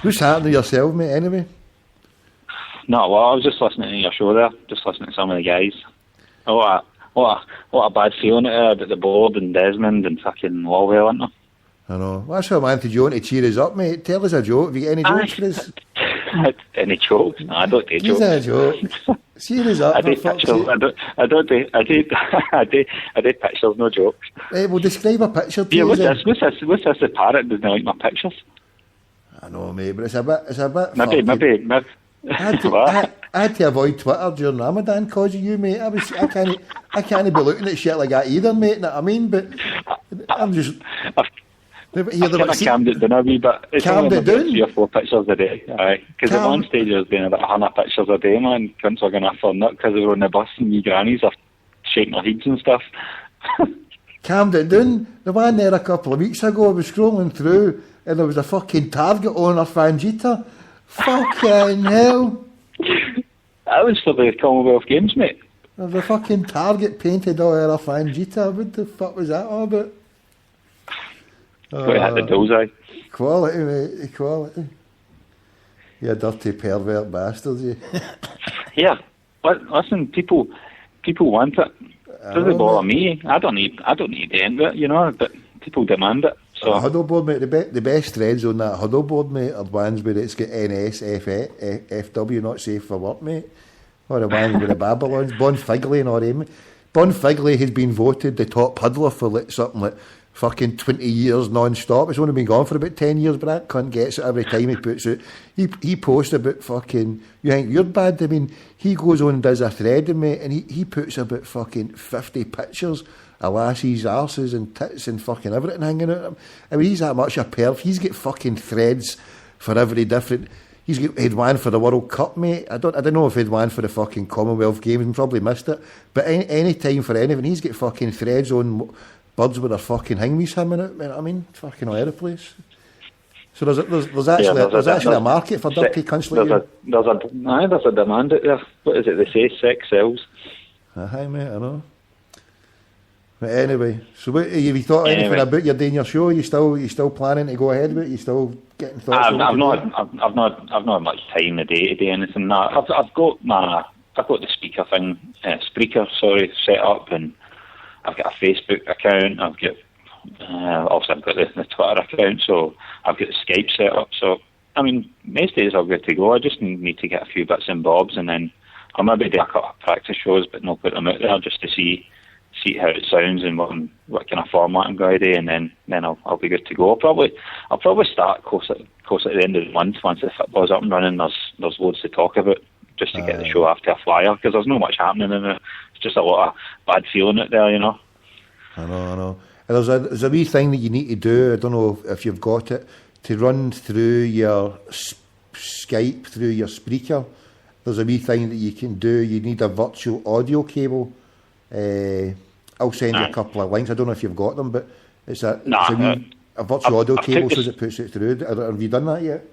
What's happening to yourself, mate, anyway? No, well, I was just listening to your show there, just listening to some of the guys. What a bad feeling about the board and Desmond and fucking Lawwell, isn't there? I know. Well, that's why I wanted you on to cheer us up, mate. Tell us a joke. Have you got any jokes for us? Any jokes? No, I don't do He's jokes. a joke. Serious up. I do pictures. I do pictures, no jokes. Well, describe a picture to Yeah, us what's then. this? What's this? The parrot doesn't like my pictures. I know, mate, but it's a bit Maybe. I had to avoid Twitter during Ramadan because of you, mate. I can't be looking at shit like that either, mate. Know what I mean? But I'm just. I've calmed it down a wee bit. It's calmed only it down? 3 or 4 pictures a day. Aye, because at one stage I was doing about 100 pictures a day, man. Cunts were going off their nut because they were on the bus and me grannies are shaking their heads and stuff. Calmed it down. The one there a couple of weeks ago, I was scrolling through and there was a fucking Target owner Fangita. Fucking hell. That was for the Commonwealth Games, mate. There was a fucking Target painted all over a Fangita. What the fuck was that all about? We had the bullseye. Quality, mate. Equality. You dirty pervert bastards, you. Yeah. Listen, people want it. Doesn't bother me. I don't need the end of it, you know, but people demand it. So huddle board, mate. The best threads on that huddle board, mate, are the ones where it's got NS, FW, not safe for work, mate. Or the ones with the Babylons. Bon Figley and all them, mate. Bon Figley has been voted the top huddler for like something like fucking 20 years non-stop. It's only been gone for about 10 years, but that cunt gets it every time he puts it. He posts about fucking, you think you're bad? I mean, he goes on and does a thread, mate, and he puts about fucking 50 pictures of lassies' arses and tits and fucking everything hanging out of him. I mean, he's that much a perv. He's got fucking threads for every different. He's got he'd one for the World Cup, mate. I don't know if he'd one for the fucking Commonwealth Games and probably missed it. But any time for anything, he's got fucking threads on birds with their fucking hingweeds hanging out. I mean, fucking all over the place. So there's actually a market for dirty cunts like you. There's a demand out there. What is it? They say sex sells. Aye, mate, I know. But anyway, so what, have you thought anything about your day in your show? You still planning to go ahead with it? You still getting thoughts? I've not much time the day to do anything. No, I've got the speaker thing, Spreaker, set up, and I've got a Facebook account. I've got also I've got the Twitter account, so I've got the Skype set up. So I mean, most days I'm good to go. I just need to get a few bits and bobs, and then I'll maybe do a couple of practice shows, but not put them out there just to see how it sounds and what kind of format I'm going to do, and then I'll be good to go. I'll probably start close at the end of the month once the football's up and running. There's loads to talk about just to get the show after a flyer, because there's not much happening in it. It's just a lot of bad feeling out there, you know. I know. And there's a wee thing that you need to do. I don't know if you've got it, to run through your Skype, through your Spreaker. There's a wee thing that you can do. You need a virtual audio cable. I'll send you a couple of links. I don't know if you've got them, but it's a virtual audio cable so it puts it through. Have you done that yet?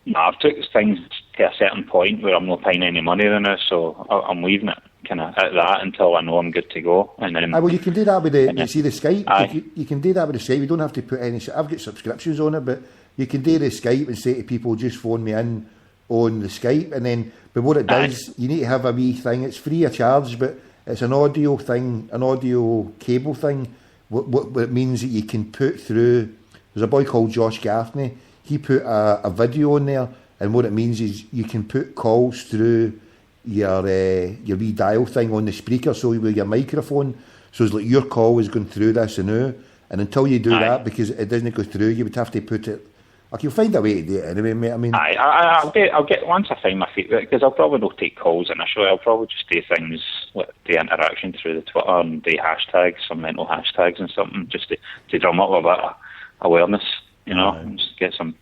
No, I've took things to a certain point where I'm not paying any money in it, so I'm leaving it kind of at that until I know I'm good to go. And then, well, you can do that with the Skype. You can do that with the Skype. You don't have to put any. I've got subscriptions on it, but you can do the Skype and say to people, just phone me in on the Skype, and then. But what it does, you need to have a wee thing. It's free of charge, but it's an audio thing, an audio cable thing. What it means that you can put through. There's a boy called Josh Gaffney. He put a video on there, and what it means is you can put calls through your wee dial thing on the speaker, so with your microphone. So it's like your call is going through this and until you do that, because it doesn't go through, you would have to put it. Like, you'll find a way to do it anyway, mate. I mean, I'll get once I find my feet, because I'll probably not take calls initially. I'll probably just do things like the interaction through the Twitter and the hashtags, some mental hashtags and something, just to drum up a bit of awareness, you know, and just get some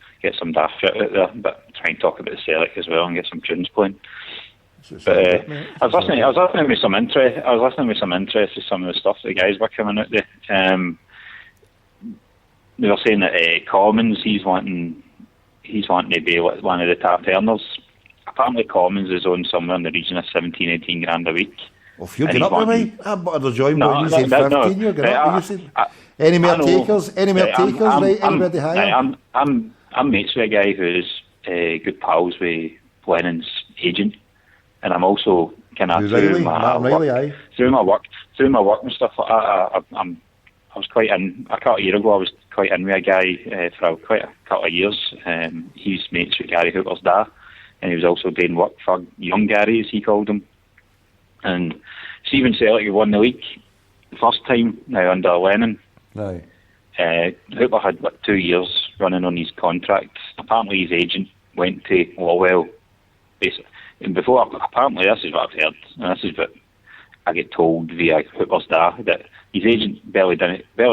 daft shit out there, but try and talk about the Celtic as well and get some tunes playing. But I was listening with some interest. I was listening with some interest to some of the stuff the guys were coming out there. They were saying that Commons, he's wanting to be one of the top earners. Apparently Commons is on somewhere in the region of 17-18 grand a week. Well, if you get up with me, I'm but the join boy, you said 15, you're getting up, you said. Any more takers, right? Anybody higher? I'm mates with a guy who's good pals with Lennon's agent, and I'm also kind of through my work and stuff like that. I was quite in a couple of years ago. I was quite in with a guy for quite a couple of years. He's mates with Gary Hooper's dad, and he was also doing work for Young Gary, as he called him. And Stephen Celtic won the league the first time, now under Lennon. Right. Hooper had 2 years running on his contract. Apparently his agent went to Lawwell, basically. And before, apparently this is what I've heard, and this is what I get told via Hooper's dad, that his agent barely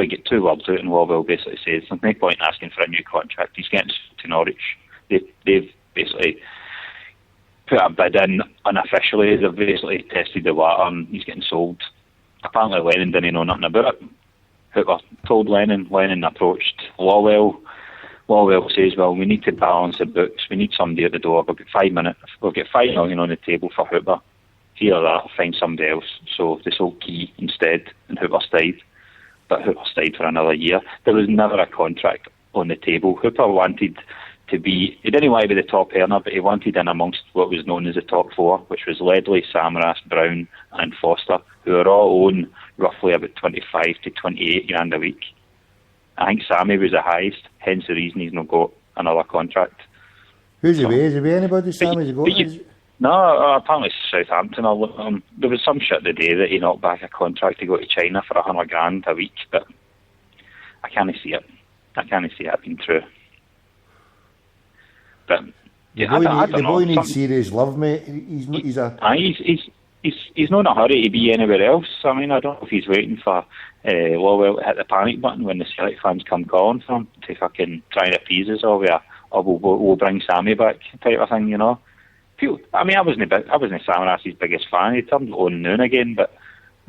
get 2 words out, and Lawwell basically says there's no point in asking for a new contract. He's getting to Norwich. They've basically put a bid in unofficially. They've basically tested the water, and he's getting sold. Apparently Lennon didn't know nothing about it. Hooper told Lennon. Lennon approached Lawwell. Lawwell says, well, we need to balance the books. We need somebody at the door. We've got 5 minutes. We've got $5 million on the table for Hooper. Here or that, find somebody else. So they sold Key instead, and Hooper stayed. But Hooper stayed for another year. There was never a contract on the table. Hooper wanted to be, he didn't want to be the top earner, but he wanted in amongst what was known as the top 4, which was Ledley, Samaras, Brown and Foster, who are all on roughly about 25 to 28 grand a week. I think Sammy was the highest, hence the reason he's not got another contract. Who's he with? Is he with anybody, Sammy? No, apparently Southampton. There was some shit the day that he knocked back a contract to go to China for 100 grand a week, but I can't see it. I can't see it being true. But yeah, the boy needs serious love, mate. He's not in a hurry to be anywhere else. I mean, I don't know if he's waiting for Lawwell to hit the panic button when the Celtic fans come calling for him to fucking try and appease us all with we'll bring Sammy back type of thing, you know. I mean, I wasn't Samaras's biggest fan. He turned it on noon again, but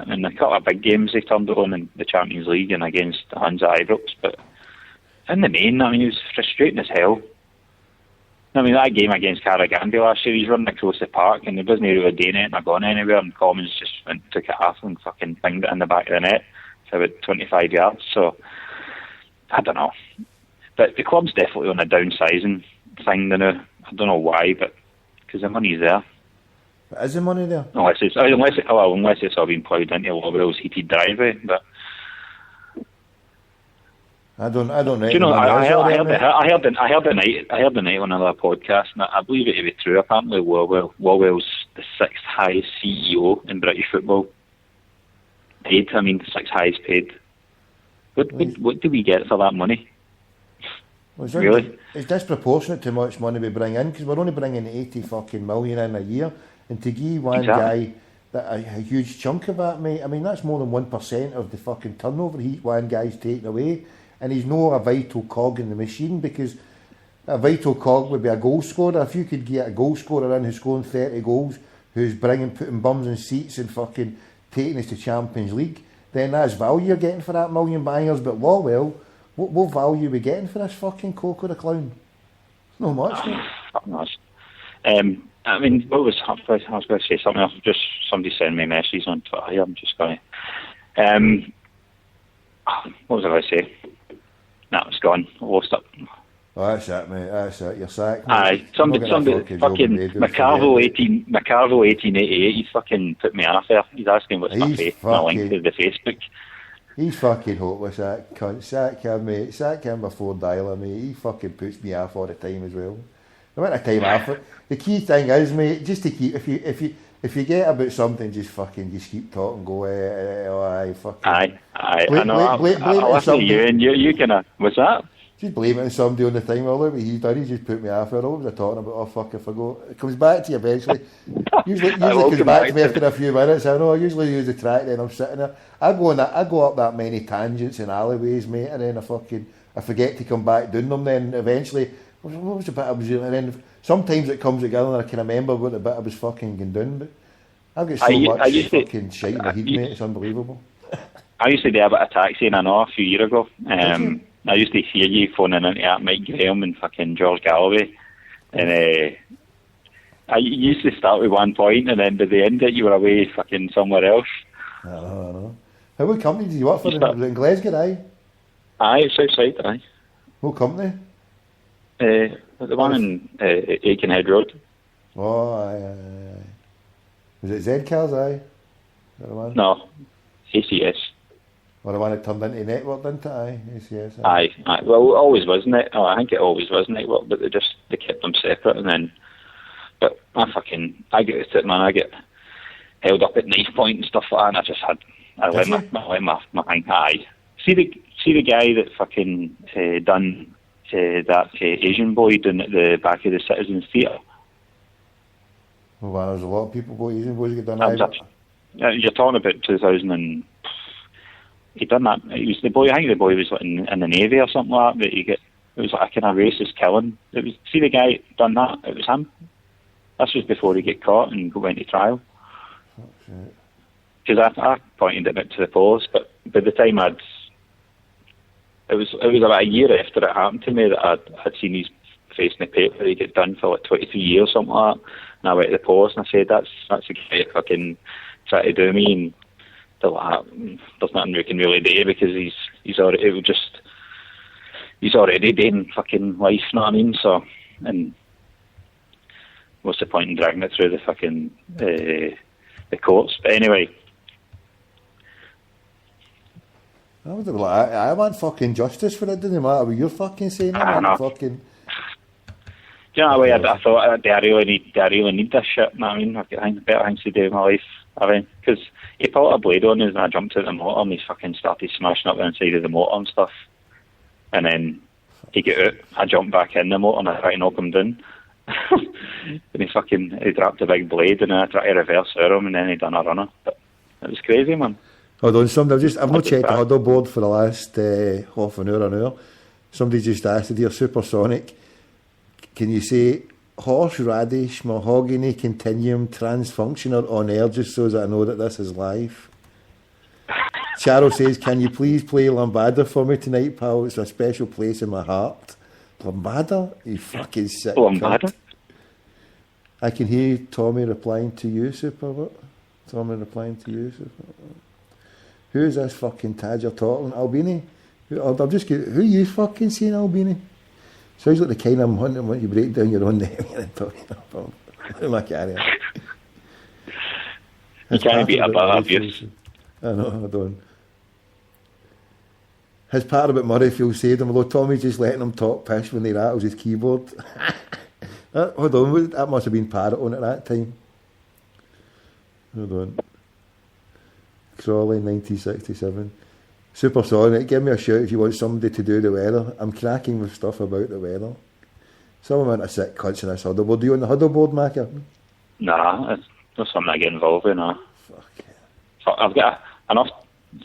in a couple of big games he turned it on in the Champions League and against Hansa Ibrox. But in the main, I mean, he was frustrating as hell. I mean, that game against Carragandi last year, he's running across the park and he wasn't really doing it and gone anywhere, and Commons just took it off and fucking pinged it in the back of the net for about 25 yards. So, I don't know. But the club's definitely on a downsizing thing now. I don't know why, but because the money's there. But is the money there? Unless it's all been ploughed into Lawwell's heated driveway, but I don't know. Do you know? I heard the night on another podcast, and I believe it to be true. Apparently, Lawwell's the 6th highest CEO in British football. Paid, I mean, 6th highest paid. What do we get for that money? Well, really? It's disproportionate to how much money we bring in, because we're only bringing 80 fucking million in a year, and to give one guy a huge chunk of that, mate. I mean, that's more than 1% of the fucking turnover one guy's taking away. And he's not a vital cog in the machine, because a vital cog would be a goal scorer. If you could get a goal scorer in who's scoring 30 goals, who's putting bums in seats and fucking taking us to Champions League, then that's value you're getting for that million bangers. But Lawwell, what value are we getting for this fucking coke or the clown? Not much, mate. Not much. I mean, I was going to say something else. Just somebody sent me a message on Twitter here. I'm just going to... what was I going to say? No, it's gone. I lost it. Oh, that's it, mate. That's it. You're sacked. Aye, somebody fucking McCarville 1888. He's fucking put me off there. He's asking what's my link to the Facebook. He's fucking hopeless, that cunt. Sack him, mate. Sack him before Dialer, mate. He fucking puts me off all the time as well. The amount of time after. The key thing is, mate, just to keep if you get about something, just keep talking. Go, aye, fucking. Aye. I know. I listen to you, and you gonna. What's that? Just blame it on somebody on the time. Well, look what he's done. He just put me off. What was I talking about? Oh fuck! I forgot. It comes back to you eventually. Usually it comes back to me after a few minutes. I know. I usually use the track. Then I'm sitting there. I go up that many tangents and alleyways, mate, and then I forget to come back doing them. Then eventually, what was the bit I was doing? And then sometimes it comes together and I can remember what the bit I was fucking doing. But I've got so much fucking shite in my head, mate. It's unbelievable. I used to do a bit of taxiing, I know, a few years ago. I used to hear you phoning into Mike Graham and fucking George Galloway. And I used to start with one point, and then by the end of it, you were away fucking somewhere else. I know. What company did you work for? Was it in Glasgow, aye? Aye, it's outside, aye. What company? The one in Aikenhead Road. Oh, aye. Was it Z-Cars, aye? That the one? No, ACS. Or the one that turned into Network, didn't it? Aye, ACS. Aye. Well, it always was Network. I think it always was Network, but they kept them separate, and then But I get it, man. I get held up at knife point and stuff like that, and I let my thing. Aye. See the guy that fucking done that Asian boy down at the back of the Citizens Theatre. Well, there's a lot of people go Asian boys get done. You're talking about 2000 and he done that. He was the boy. I think the boy was like in the Navy or something like that. But it was like a kind of racist killing. It was see the guy done that. It was him. This was before he get caught and went to trial. Because I pointed it out to the police, but by the time it was about a year after it happened to me that I'd seen his face in the paper. He get done for like 23 years, something like that. And I went to the police and I said, "That's a guy that fucking tried to do me." And they're like, "There's nothing we can really do because he's already doing fucking life." You know what I mean? So, and what's the point in dragging it through the fucking the courts? But anyway. I want fucking justice for it. Doesn't matter what you're fucking saying. I know. Fucking. Do you know what I thought? Do I really need this shit? You know what I mean? I've got better things to do in my life. I mean, because he pulled a blade on us and I jumped out the motor and he fucking started smashing up the inside of the motor and stuff. And then he got out. I jumped back in the motor and I tried to knock him down. And he dropped a big blade and then I tried to reverse him and then he done a runner. But it was crazy, man. Hold on, I've not checked the huddle board for the last half an hour. Somebody just asked it here, Supersonic. Can you say horseradish, mahogany, continuum, transfunctional on air just so that I know that this is live? Charo says, "Can you please play Lambada for me tonight, pal? It's a special place in my heart." Lambada? You fucking sick Lambada? cunt. I can hear Tommy replying to you, Super. Tommy replying to you, Super. Who is this fucking Tadger talking? Albini? Who you fucking saying, Albini? Sounds like the kind I'm hunting when you break down your own name and talking about. Who am I carrying? You can't beat a bad abuse. I know, I don't. His part about Murrayfield saved him, although Tommy's just letting him talk pish when he rattles his keyboard. Hold on, that must have been Parrot on at that time. Hold on. Crawley, 1967. Supersonic, give me a shout if you want somebody to do the weather. I'm cracking with stuff about the weather. Some of them are sick cunts in this huddle board. Do you on the huddle board, Macca? Nah, it's not something I get involved in. Nah. Fuck. I've got enough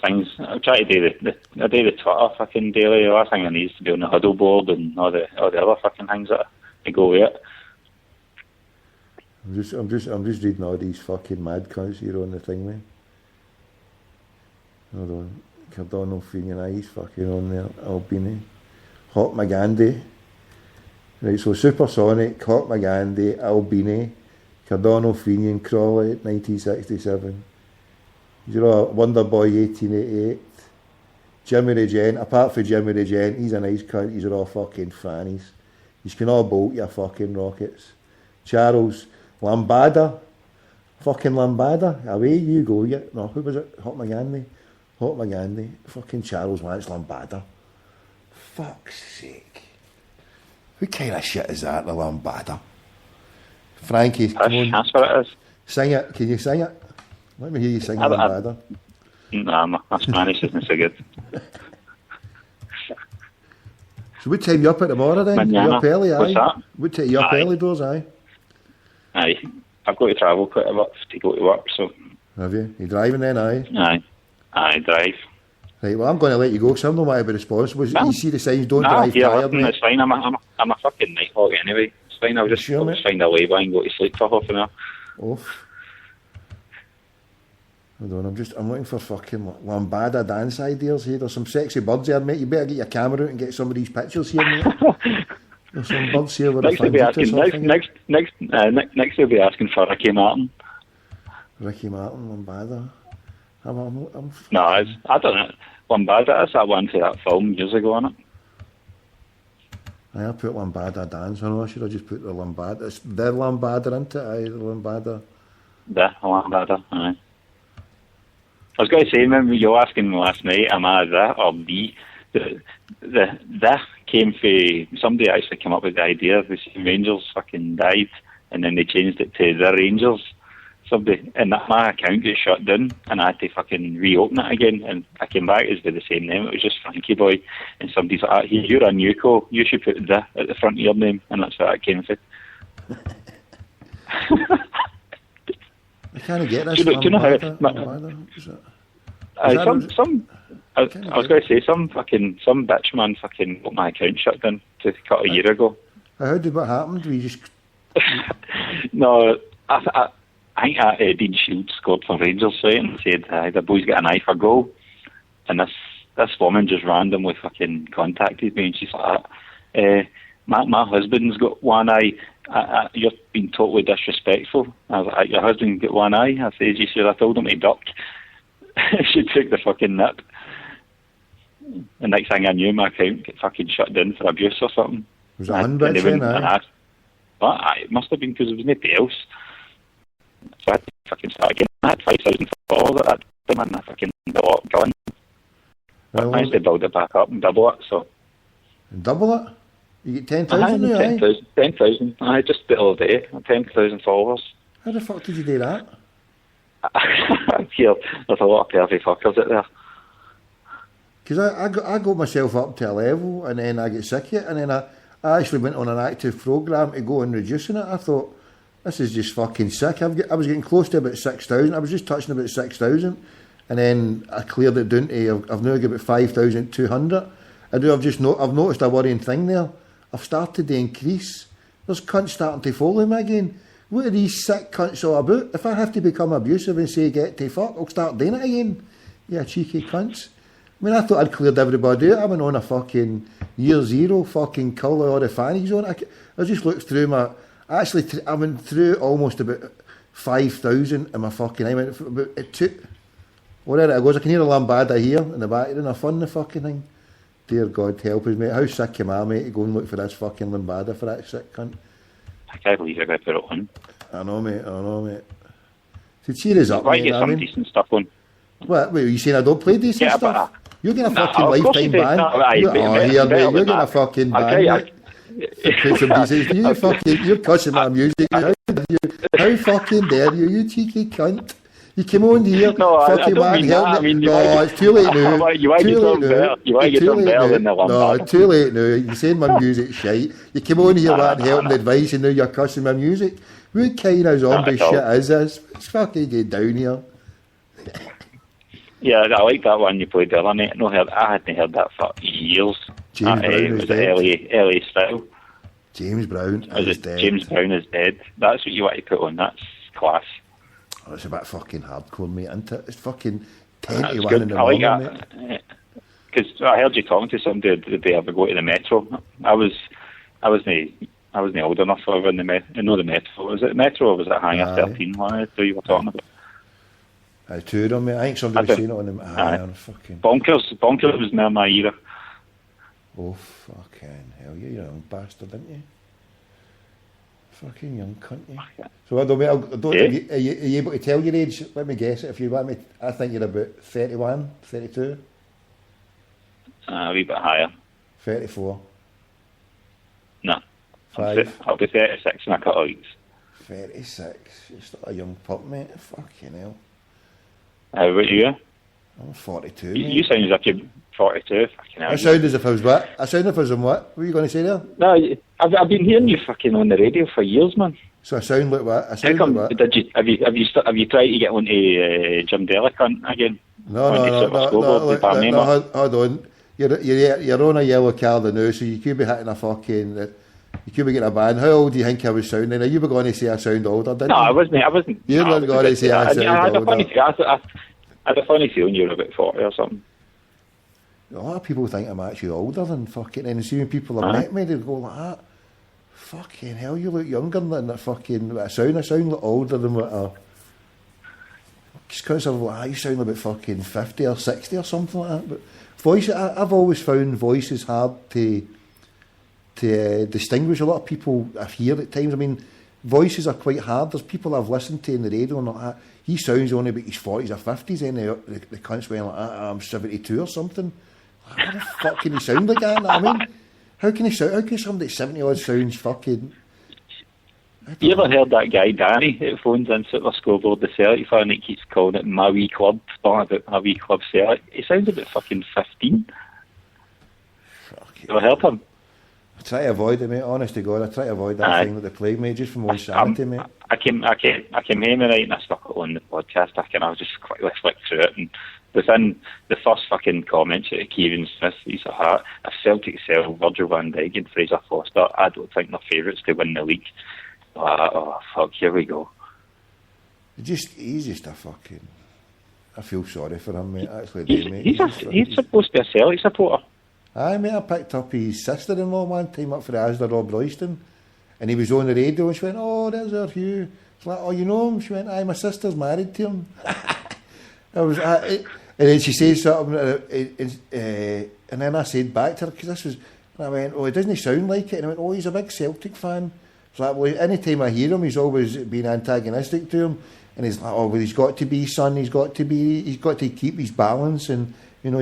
things. I try to do the Twitter fucking daily. The last thing I need is to be on the huddle board and all the other fucking things that I go with it. I'm just reading all these fucking mad cunts here on the thing, man. Hold on. Cardano Fenian Eyes fucking on there. Albini. Hot Magandhi. Right, so Supersonic, Hot Magandhi, Albini, Cardano Fenian, Crawley, 1967. Wonder Boy, 1888. Jimmy Regent, apart from Jimmy Regent, he's a nice cunt, these are all fucking fannies. You can all bolt your fucking rockets. Charles, Lambada, fucking Lambada, away you go. No, who was it? Hot Magandhi. Fucking Charles wants Lambada. Fuck's sake. What kind of shit is that, the Lambada? Frankie, come on. That's what it is. Sing it. Can you sing it? Let me hear you sing Lambada. Nah, my Spanish isn't so good. So what time you up at tomorrow then? You up early, aye? What's that? What time you up early doors, aye? Aye. I've got to travel quite a bit to go to work, so... Have you? You driving then, aye? Aye, drive. Right, well, I'm going to let you go because I'm not want to be responsible. You see the signs, don't drive tired, mate. It's fine. I'm a fucking night hawk anyway. It's fine. I'll just find a lay-by and go to sleep for half an hour. Off. Hold on, I'm looking for fucking Lambada dance ideas here. There's some sexy birds here, mate. You better get your camera out and get some of these pictures here, mate. There's some birds here with next they'll be asking. Next they'll be asking for Ricky Martin. Ricky Martin, Lambada. No, I don't know. Lambada is that one for that film years ago, on it. I put Lambada dance. I know I should have just put the Lambada. It's the Lambada, isn't it? Aye, the Lambada. The Lambada, aye. I was going to say, remember you were asking me last night, am I the or the? The came from somebody actually came up with the idea. The Rangers fucking died and then they changed it to the Rangers. Somebody, and my account got shut down, and I had to fucking reopen it again. And I came back, it was with the same name. It was just Frankie Boy, and somebody's like, "Hey, you're a Newco. You should put the at the front of your name," and that's what I came with. I can't get this. Do you know how? I was going to say some bitch man fucking got my account shut down to cut a year ago. How did what happened? We just no. I think Dean Shields scored for Rangers, right, and said the boys got an eye for goal, and this woman just randomly fucking contacted me, and she's like, my husband's got one eye. You're being totally disrespectful. I was like, your husband got one eye? I said, she said, I told him to duck. She took the fucking nip. The next thing I knew, my account got fucking shut down for abuse or something. Was it unbits then, it must have been because there was nothing else. So I had to fucking start again. I had 5,000 followers at that time, and I fucking built up going. I managed to build it back up and double it, so. And double it? You get 10,000 now, 10,000. I just the other day, 10,000 followers. How the fuck did you do that? I feel there's a lot of pervy fuckers out there. Because I got myself up to a level, and then I get sick of it, and then I actually went on an active programme to go and reducing it. I thought, this is just fucking sick. I was getting close to about 6,000. I was just touching about 6,000, and then I cleared it down to I've now got about 5,200. I've noticed a worrying thing there. I've started to increase. There's cunts starting to follow me again. What are these sick cunts all about? If I have to become abusive and say get to fuck, I'll start doing it again. Yeah, cheeky cunts. I mean, I thought I'd cleared everybody out. I went on a fucking year zero fucking colour all the fannies on. I just looked through my. I went through almost about 5,000 in my fucking. I went about it took. Whatever it goes, I can hear a lambada here in the background. I fun the fucking thing. Dear God, help us, mate. How sick am I, mate, to go and look for this fucking lambada for that sick cunt? I can't believe you're going to put it on. I know, mate. So cheer us up, Why mate. get some decent stuff on? What? Wait, you saying I don't play decent stuff? You're getting a fucking of course lifetime you do. ban. You're getting a fucking ban. You're cussing my music. How fucking dare you, you cheeky cunt? You came on here, fucking man, help me. No, it's too late now. You want to get something better. You want to get something better than the one. No, it's too late now. You're saying my music's shite. You came on here, man, helping advice, and now you're cussing my music. What kind of zombie shit is this? It's fucking get down here. Yeah, I like that one you played the other night. I hadn't heard that for years. James Brown is dead. LA style. James Brown is dead. James Brown is dead. That's what you want to put on. That's class. Oh, it's a bit fucking hardcore, mate, isn't it? It's fucking 10 to 1 in the morning, mate. Because I heard you talking to somebody the day I go to the Metro. I wasn't old enough for in the Metro. No, the Metro. Was it Metro or was it Hangar 13? One of the two you were talking about. Two of them, mate. I think somebody was saying it on them. Fucking Bonkers was near my era. Oh, fucking hell. You're a young bastard, aren't you? Fucking young cunt, you. So, are you able to tell your age? Let me guess it if you want me. I think you're about 31, 32. A wee bit higher. 34. No. 5. I'll be 36 in a couple of weeks. 36. You're still a young pup, mate. Fucking hell. How about you? I'm 42. You sound as if you're 42. Fucking hell. I sound as if I was what? I sound as if I was in what? What were you going to say there? No, I've been hearing you fucking on the radio for years, man. So I sound like what? I sound like what? Have you tried to get onto Jim Delicunt again? No, hold on. You're on a yellow card now, so you could be hitting a fucking. You could be getting a ban. How old do you think I was sounding? Are you going to say I sound older, didn't you? No, I wasn't. You're not going to say I sound older. I had a funny feeling you were about 40 or something. A lot of people think I'm actually older than fucking. And see when people have met me, they go like that. Fucking hell, you look younger than that fucking. I sound like older than what I. Just because I'm like, you sound about fucking 50 or 60 or something like that. But voice, I've always found voices hard to distinguish. A lot of people I've heard at times. I mean, voices are quite hard. There's people I've listened to in the radio and like that. He sounds only about his 40s or 50s, and the cunt's going like, I'm 72 or something. How the fuck can he sound like that? I mean, how can somebody at 70 odd sounds fucking. You ever heard that guy Danny that phones in Super Scoreboard, the Celtic fan, and he keeps calling it my wee club, talking about my wee club Celtic? He sounds about fucking 15. You ever heard him? I try to avoid it, mate. Honest to God, I try to avoid that thing that they play, mate, just for my own sanity, mate. I came home tonight and I stuck it on the podcast. I was just quickly flicked through it, and within the first fucking comments at Kieran Smith, he's like, if Celtic sell Virgil van Dijk and Fraser Foster, I don't think they're favourites to win the league. Oh fuck, here we go. He's just a fucking... I feel sorry for him, mate. Actually, mate. He's supposed to be a Celtic supporter. Aye, mate, I picked up his sister-in-law one time up for the Asda Rob Royston, and he was on the radio, and she went, "Oh, there's our Hugh." It's like, "Oh, you know him?" She went, "Aye, my sister's married to him." And then she says something, and then I said back to her, because this was, and I went, "Oh, it doesn't sound like it." And I went, "Oh, he's a big Celtic fan." It's like, well, any time I hear him, he's always been antagonistic to him, and he's like, "Oh, well, he's got to be, son. He's got to keep his balance," and you know,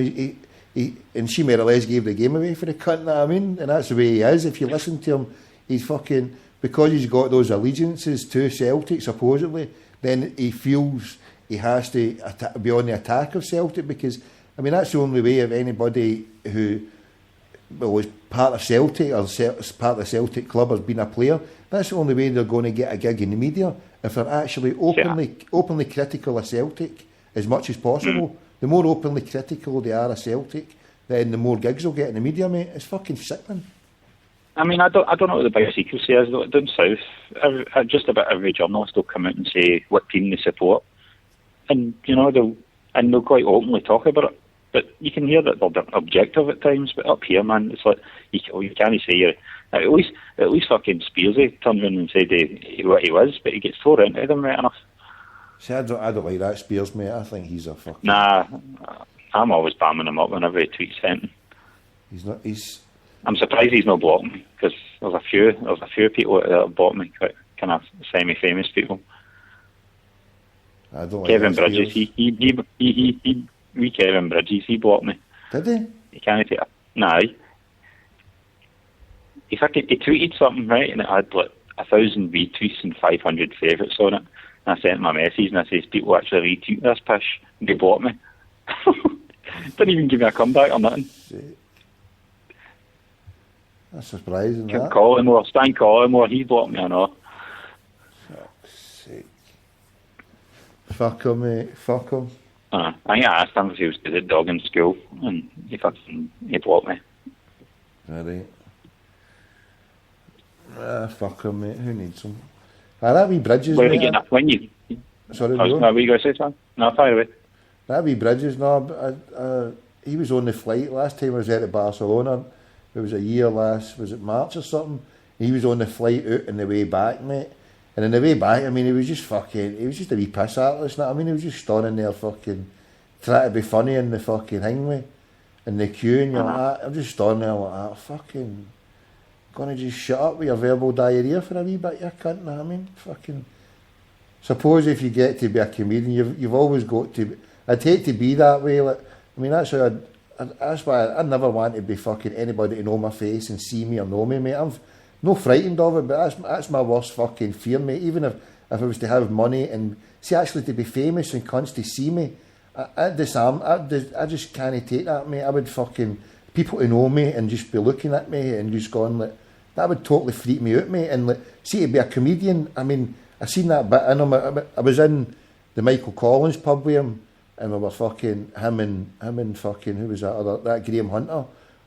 and she more or less gave the game away for the cunt, know what I mean? And that's the way he is. If you listen to him, he's fucking, because he's got those allegiances to Celtic, supposedly, then he feels he has to be on the attack of Celtic, because, I mean, that's the only way of anybody who was part of Celtic, or part of the Celtic club, or been a player, that's the only way they're going to get a gig in the media, if they're actually openly critical of Celtic as much as possible. The more openly critical they are of Celtic, then the more gigs they'll get in the media, mate. It's fucking sickening. I mean, I don't know what the big secrecy is. Down south, just about every journalist will come out and say what team they support, and you know they'll quite openly talk about it. But you can hear that they're objective at times. But up here, man, it's like you can't say you're. At least fucking Spearsy turned around and said what he was, but he gets thrown into them right enough. See, I don't like that Spears, mate. I think he's a fucking... Nah, I'm always bamming him up whenever he tweets anything. I'm surprised he's not blocked me, because there's a few people that have blocked me, quite kind of semi-famous people. I don't like Kevin Bridges, Kevin Bridges, he blocked me. Did he? He can't take it. Nah. He tweeted something, right, and it had like 1,000 retweets and 500 favourites on it. And I sent him a message and I says, people actually retweet this pish, and they blocked me. Didn't even give me a comeback or nothing. That's surprising. Stan Collymore, he blocked me or not. Fuck's sake. Fuck him, mate. Fuck him. I think I asked him if he was good at dog in school, and he blocked me. Right. Fuck him, mate. Who needs him? That wee Bridges, Sorry, what were you going to say something? No, fire away. That wee Bridges, he was on the flight last time I was out of Barcelona. It was a year last, was it March or something? He was on the flight out and the way back, mate. And on the way back, I mean, he was just a wee piss artist, I mean, he was just standing there fucking trying to be funny in the fucking hangway, in the queue, and you're like, I'm just standing there like that, fucking... Gonna just shut up with your verbal diarrhea for a wee bit, you cunt, know what I mean? Fucking... Suppose if you get to be a comedian, you've always got to be... I'd hate to be that way, like... I mean, that's why I never want to be fucking anybody to know my face and see me or know me, mate. I'm no frightened of it, but that's my worst fucking fear, mate. Even if I was to have money and... See, actually to be famous and cunts to see me, I just can't take that, mate. I would fucking... People to know me and just be looking at me and just going like... That would totally freak me out, mate. And like, see, to be a comedian, I mean, I seen that bit in him. I was in the Michael Collins pub with him, and we were fucking him and fucking who was that Graham Hunter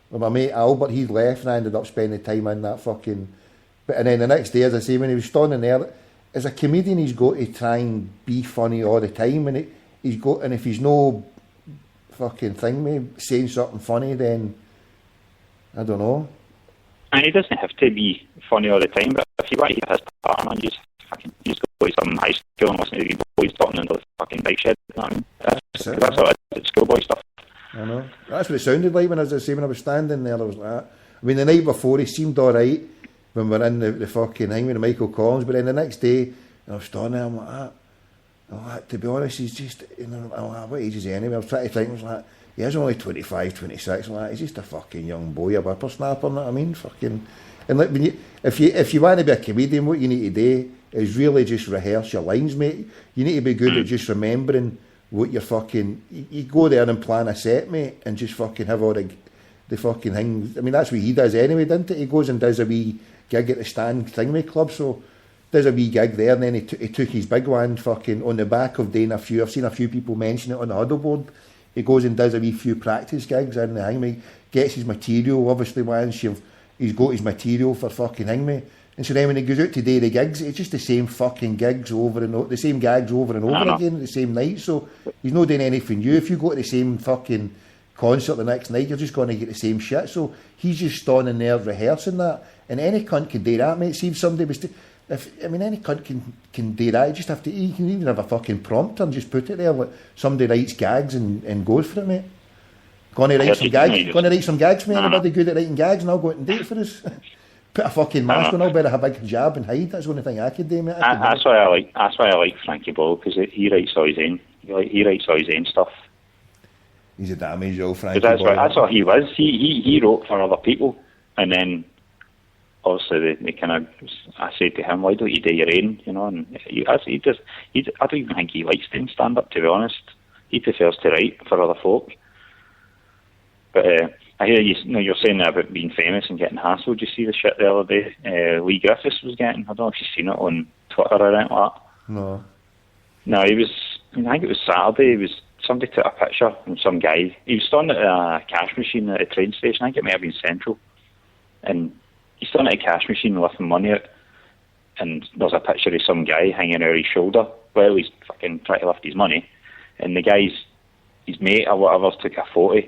with my mate Albert. He'd left, and I ended up spending time in that fucking. And then the next day, as I say, when he was standing there, as a comedian, he's got to try and be funny all the time, and if he's no fucking thing, mate, saying something funny, then I don't know. And he doesn't have to be funny all the time, but if you want to hear his part, man, you just go to some high school and listen to these boys talking into the fucking bike shed. You know what I mean? That's all it's schoolboy stuff. I know. That's what it sounded like when I was standing there. I was like that. I mean, the night before he seemed alright when we were in the fucking thing with Michael Collins, but then the next day, I was standing there, I'm like that. To be honest, he's just, what age is he anyway? I was trying to think, I was like, he is only 25, 26, like, he's just a fucking young boy, a whippersnapper, you know what I mean? Fucking, and like, when if you want to be a comedian, what you need to do is really just rehearse your lines, mate. You need to be good at just remembering what you're fucking, you go there and plan a set, mate, and just fucking have all the fucking things. I mean, that's what he does anyway, doesn't it? He goes and does a wee gig at the Stand Thingway Club, so does a wee gig there, and then he took his big one fucking on the back of doing a few, I've seen a few people mention it on the huddle board. He goes and does a wee few practice gigs in the Hangme, gets his material, obviously once he's got his material for fucking Hangme, and so then when he goes out to do the gigs, it's just the same fucking gigs over and over, the same gags over and over again at the same night, so he's not doing anything new. If you go to the same fucking concert the next night, you're just going to get the same shit, so he's just standing there rehearsing that, and any cunt can do that, mate. See if somebody was any cunt can do that. You just have to, you can even have a fucking prompter and just put it there, like somebody writes gags and goes for it, mate. Going to write some gags, mate. Anybody good at writing gags, and I'll go out and do it for us. Put a fucking mask on, I'll better have a big hijab and hide. That's the only thing I could do, mate. That's why I like Frankie Ball, because he writes all his own. He writes all his own stuff. He's a damage, old Frankie Ball. That's what he was. He wrote for other people, and then obviously they kind of, I said to him, why don't you do your own, you know? And I don't even think he likes doing stand up, to be honest. He prefers to write for other folk. But I hear you're saying about being famous and getting hassled. Did you see the shit the other day? Lee Griffiths was getting. I don't know if you've seen it on Twitter or anything like that. No, he was. I think it was Saturday. Somebody took a picture from some guy. He was standing at a cash machine at a train station. I think it may have been Central, and he's standing at a cash machine lifting money out. And there's a picture of some guy hanging over his shoulder while he's fucking trying to lift his money. And the guy's his mate or whatever took a photo.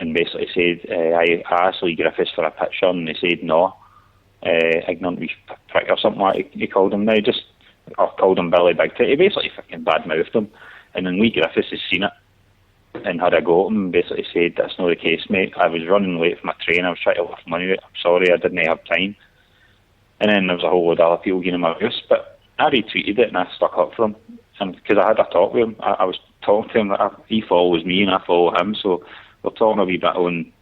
And basically said, I asked Lee Griffiths for a picture, and they said no, ignorant wee prick or something like he called him now, or called him Billy Big Tit. He basically fucking badmouthed him, and then Lee Griffiths has seen it and had a go at him and basically said, that's not the case, mate. I was running late for my train, I was trying to lift money out, I'm sorry, I didn't have time. And then there was a whole load of other people giving him a goose, but I retweeted it and I stuck up for him, and because I had a talk with him, I was talking to him that he follows me and I follow him, so we're talking a wee bit on,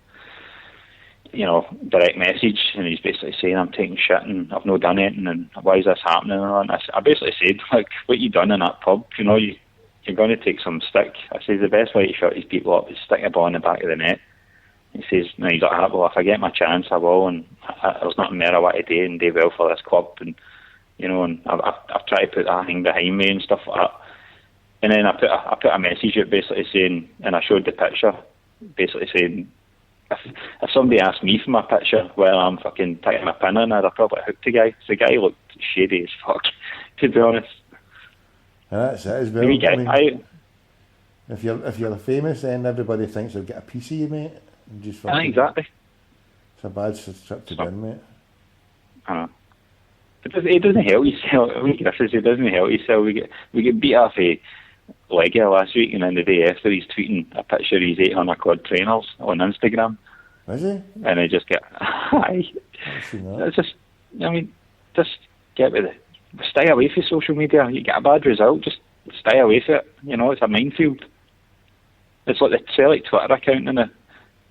you know, direct message, and he's basically saying I'm taking shit and I've not done anything, and why is this happening? And I basically said, like, what you done in that pub, you know, you're going to take some stick. I said, the best way to shut these people up is stick a ball in the back of the net. He says, no, he's like, well, if I get my chance, I will, and there's nothing more I want to do and do well for this club, and, you know, and I've tried to put that thing behind me and stuff like that. And then I put a message out basically saying, and I showed the picture, basically saying, if somebody asked me for my picture while I'm fucking taking my pin in, I'd have probably hooked the guy. The guy looked shady as fuck, to be honest. That's it as well. If you're famous, then everybody thinks they'll get a piece of you, mate. Just exactly. It's a bad trip to win, mate. It doesn't help yourself. It doesn't help yourself. We get beat off a Legger last week, and then the day after he's tweeting a picture of his 800 quad trainers on Instagram. Is he? And I just get, it's just, I mean, just get with it. Stay away from social media. You get a bad result, just stay away from it. You know, it's a minefield. It's like the Celtic Twitter account, and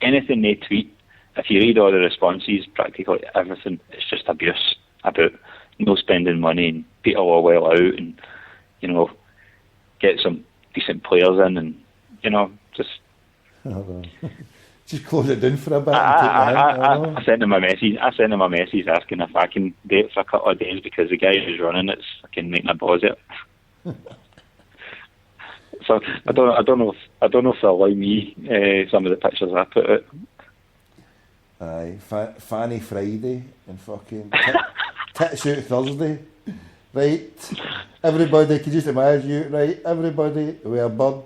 anything they tweet, if you read all the responses, practically everything, it's just abuse about no spending money and people are well out, and, you know, get some decent players in, and, you know, just close it down for a bit. I sent him a message. Asking if I can do it for a couple of days, because the guy who's running it's fucking making a buzz it. So I don't know if they'll allow me some of the pictures I put out. Aye, Fanny Friday and fucking Tits Out Thursday. Right, everybody, can you just imagine you, right, everybody with a bird,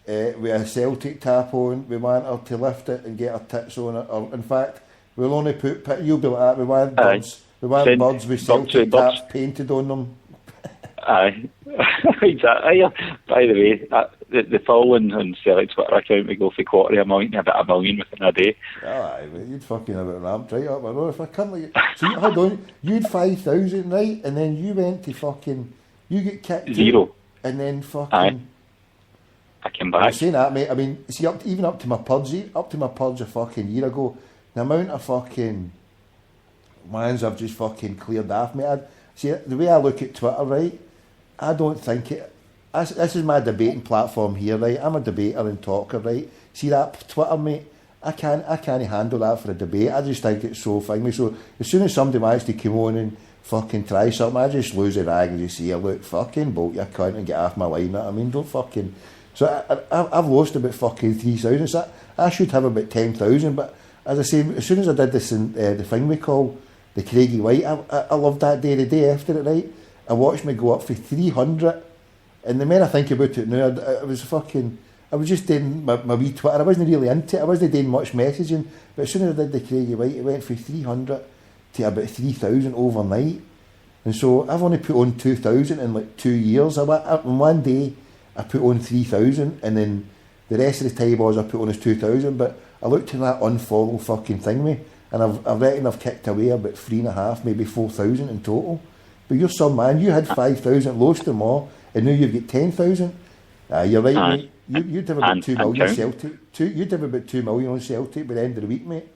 with a Celtic tap on, we want her to lift it and get her tits on it, or in fact, we'll only put, you'll be like that, we want birds with Celtic taps painted on them. Aye, exactly. By the way, the following on Celtic Twitter account, we go for $250,000 to about $1 million within a day. Aye, you'd fucking have it ramped right up. I know if I can't like, so you had on, you'd 5,000, right, and then you went to fucking, you get kicked zero, out, and then fucking. I came I'm back. saying that, mate. I mean, see, even up to my purge a fucking year ago, the amount of fucking mans I've just fucking cleared off, mate. See, the way I look at Twitter, right, I don't think it... This is my debating platform here, right? I'm a debater and talker, right? See that Twitter, mate? I can't handle that for a debate. I just think it's so funny. So as soon as somebody wants to come on and fucking try something, I just lose the rag and just say, look, fucking bolt your cunt and get off my line. I mean, don't fucking... So I've lost about fucking 3,000. So I should have about 10,000. But as I say, as soon as I did this in the thing we call the Craigie White, I loved that day. The day after it, right? I watched me go up for 300. And the more I think about it now, I was just doing my wee Twitter. I wasn't really into it. I wasn't doing much messaging. But as soon as I did the Craigie White, it went from 300 to about 3,000 overnight. And so I've only put on 2,000 in like 2 years. In one day, I put on 3,000, and then the rest of the time I put on is 2,000. But I looked at that unfollow fucking thing, me, and I reckon I've kicked away about 3.5, maybe 4,000 in total. But you're some man. You had 5,000, lost them all, and now you've got 10,000. You're right, mate. You'd have about 2 million Celtic. You'd have about 2 million on Celtic by the end of the week, mate.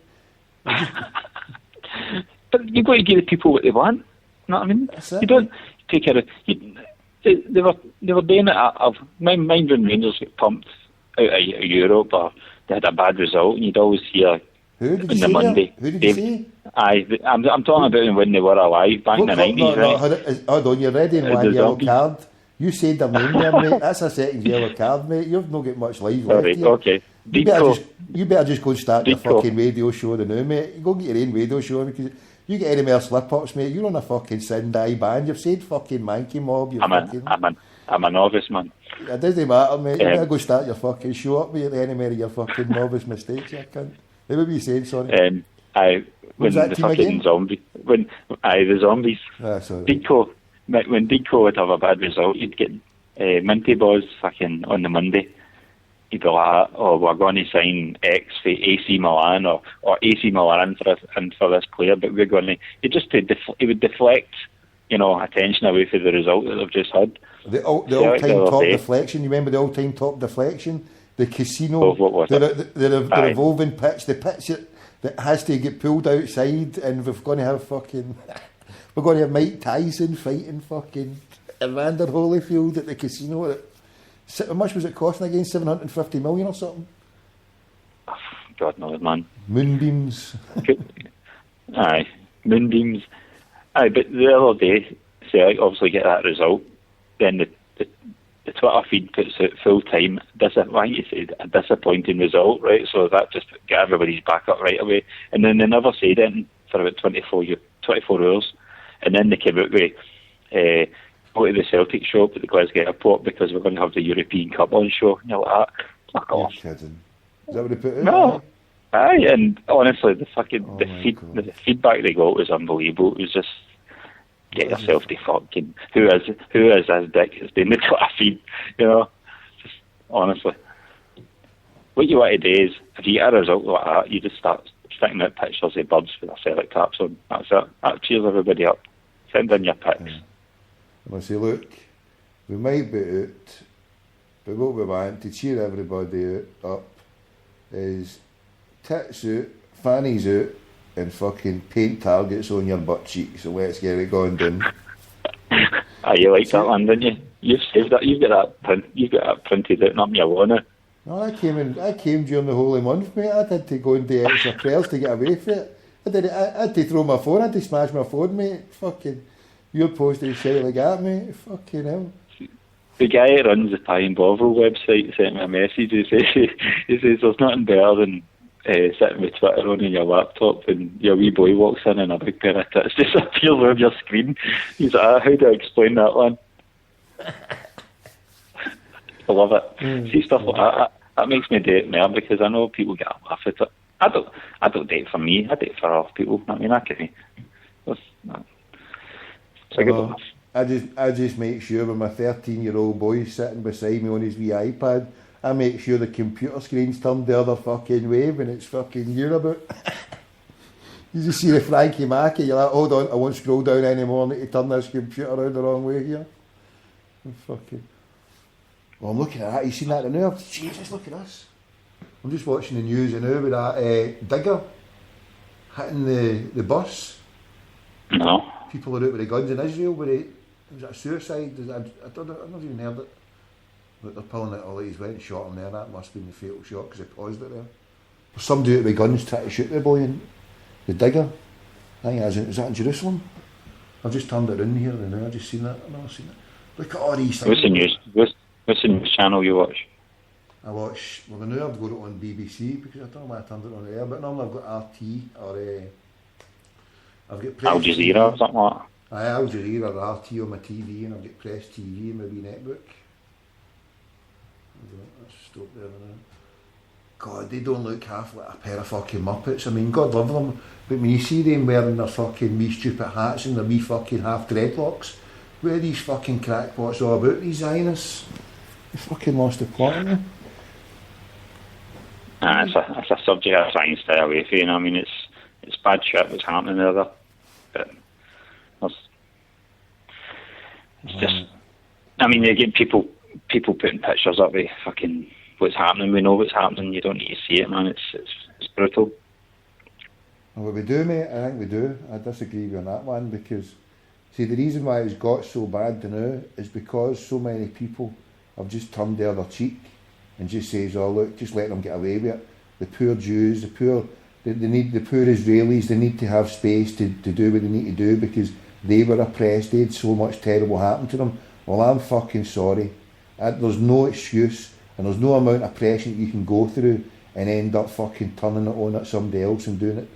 But you've got to give the people what they want. You know what I mean? You don't take care of... They were doing it. Mind when Rangers get pumped out of Europe, or they had a bad result, and you'd always hear on the Monday. Who did you say? I'm talking about when they were alive back in the 90s, right? Hold on, you're ready in one yellow card. You said their name there, mate. That's a second yellow card, mate. You've not got much life left here. Okay. You better just go and start your fucking radio show now, mate. Go get your own radio show, because you get any more slip-ups, mate. You're on a fucking Sindai band. You've said fucking Manky Mob. I'm a novice, man. It doesn't matter, mate. You better go start your fucking show up, mate, at the any more of your fucking novice mistakes, you cunt. What were you saying, sorry? When the fucking zombie... the zombies. Sorry. Deco... When Deco would have a bad result, you'd get Minty Boys fucking on the Monday. He'd be like, oh, we're going to sign X for AC Milan or AC Milan for this player, but we're going to... It would deflect, attention away from the result that they've just had. The all-time top deflection. You remember the all-time top deflection? The casino, the revolving pitch, the pitch that has to get pulled outside, and we're going to have fucking... We're going to have Mike Tyson fighting fucking Evander Holyfield at the casino. How much was it costing again? 750 million or something? God knows, man. Moonbeams. Aye, moonbeams. Aye, but the other day, I obviously get that result. Then the Twitter feed puts out full time. Why you say a disappointing result, right? So that just got everybody's back up right away. And then they never said anything for about 24 hours. And then they came out with go to the Celtic shop at the Glasgow airport because we're going to have the European Cup on show. And you're like, fuck off. You're kidding. Is that what they put in? No. Aye, and honestly, the feedback they got was unbelievable. It was just, get yourself to fucking... Who is as dick as doing the Twitter feed? Just honestly. What you want to do is, if you get a result like that, you just start sticking out pictures of birds with their Celtic caps on. That's it. That cheers everybody up. Send in your pics. I say, look, we might be out, but what we want to cheer everybody up is tits out, fannies out, and fucking paint targets on your butt cheeks. So let's get it going down. You like that one, didn't you? You've saved that. You've got that printed out on your wall now. No, I came during the holy month, mate. I had to go and do extra prayers to get away from it. I had to throw my phone. I had to smash my phone, mate. Fucking, you're posting shit like that, mate. Fucking hell. The guy who runs the Pie and Bovril website sent me a message. He says there's nothing better than sitting with Twitter on your laptop and your wee boy walks in and a big pair of tits just appears on your screen. He's like, how do I explain that one? I love it. See stuff like that. That makes me do it more because I know people get a laugh at it. I don't date for me. I date for other people. I mean, I can. It's a good laugh. I just make sure when my 13-year-old boy sitting beside me on his wee iPad, I make sure the computer screen's turned the other fucking way when it's fucking you're about. You just see the Frankie Mackey, you're like, hold on, I won't scroll down anymore, I need to turn this computer around the wrong way here. Fucking. Well, I'm looking at that. You seen that now? Jesus, look at this. I'm just watching the news now with that digger hitting the bus. No. People are out with the guns in Israel. Was it a suicide? I've not even heard it. But they're pulling it all. He's went and shot him there. That must have been the fatal shot because they paused it there. There's somebody out with guns trying to shoot the boy in the digger. I think is that in Jerusalem? I've just turned it in here and I've just seen that. I've never seen it. Look at all these things. What's the news channel you watch? I watch, well, now I've got it on BBC because I don't know why I turned it on there, but normally I've got RT or I've got Press Al Jazeera or something like that. Al Jazeera or RT on my TV, and I've got Press TV in my wee netbook. Let's stop there now. God, they don't look half like a pair of fucking Muppets. I mean, God love them, but when you see them wearing their fucking wee stupid hats and their wee fucking half dreadlocks, what are these fucking crackpots all about, these Zionists? They fucking lost the plot in them. It's a subject I try and stay away from. I mean, it's bad shit what's happening there, but it's just. I mean, you get people putting pictures up with fucking what's happening. We know what's happening. You don't need to see it, man. It's brutal. Well, we do, mate. I think we do. I disagree with you on that one because, see, the reason why it's got so bad now is because so many people have just turned the other cheek and just says, oh look, just let them get away with it. The poor Jews, the poor Israelis, they need to have space to do what they need to do because they were oppressed, they had so much terrible happen to them. Well, I'm fucking sorry. There's no excuse and there's no amount of pressure that you can go through and end up fucking turning it on at somebody else and doing it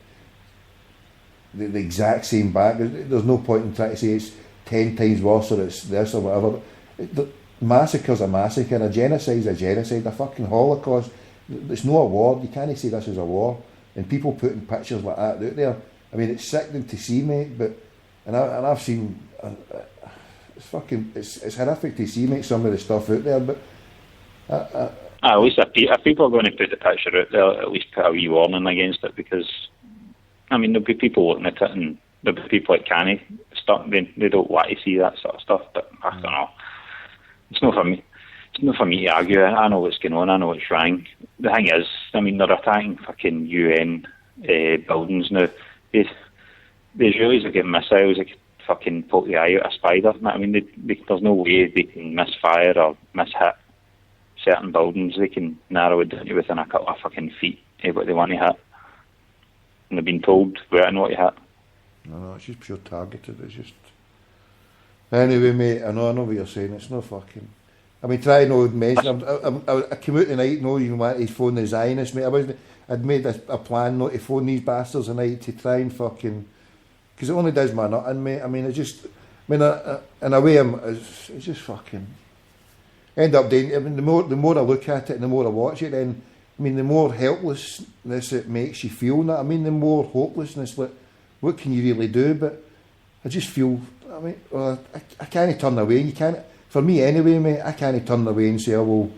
the exact same back. There's no point in trying to say it's 10 times worse or it's this or whatever. Massacre's a massacre, a genocide's a genocide, a fucking Holocaust. It's not a war. You can't say this is a war. And people putting pictures like that out there, I mean, it's sickening to see, mate. But I've seen it's horrific to see, mate, some of the stuff out there. But at least if people are going to put the picture out there, at least put a wee warning against it because, I mean, there'll be people looking at it and there'll be people that can't stop. They don't want to see that sort of stuff. But I don't know. It's not for me. It's not for me to argue. I know what's going on. I know what's wrong. The thing is, I mean, they're attacking fucking UN buildings now. The Israelis are getting missiles that could fucking poke the eye out a spider. I mean, there's no way they can misfire or mishit certain buildings. They can narrow it down to within a couple of fucking feet of what they want to hit. And they've been told where and what to hit. No, it's just pure targeted. It's just... Anyway, mate, I know what you're saying. It's no fucking... I mean, try not to mention... I came out tonight, no, you want to phone the Zionists, mate. I'd made a plan not to phone these bastards tonight to try and fucking... Because it only does my nutting, mate. I mean, it's just... I mean, in a way, it's just fucking... End up doing... I mean, the more I look at it and the more I watch it, then... I mean, the more helplessness it makes you feel. I mean, the more hopelessness. Like, what can you really do? But I just feel... I mean, well, I can't turn away. You can't, for me anyway, mate. I can't turn away and say, "Oh well,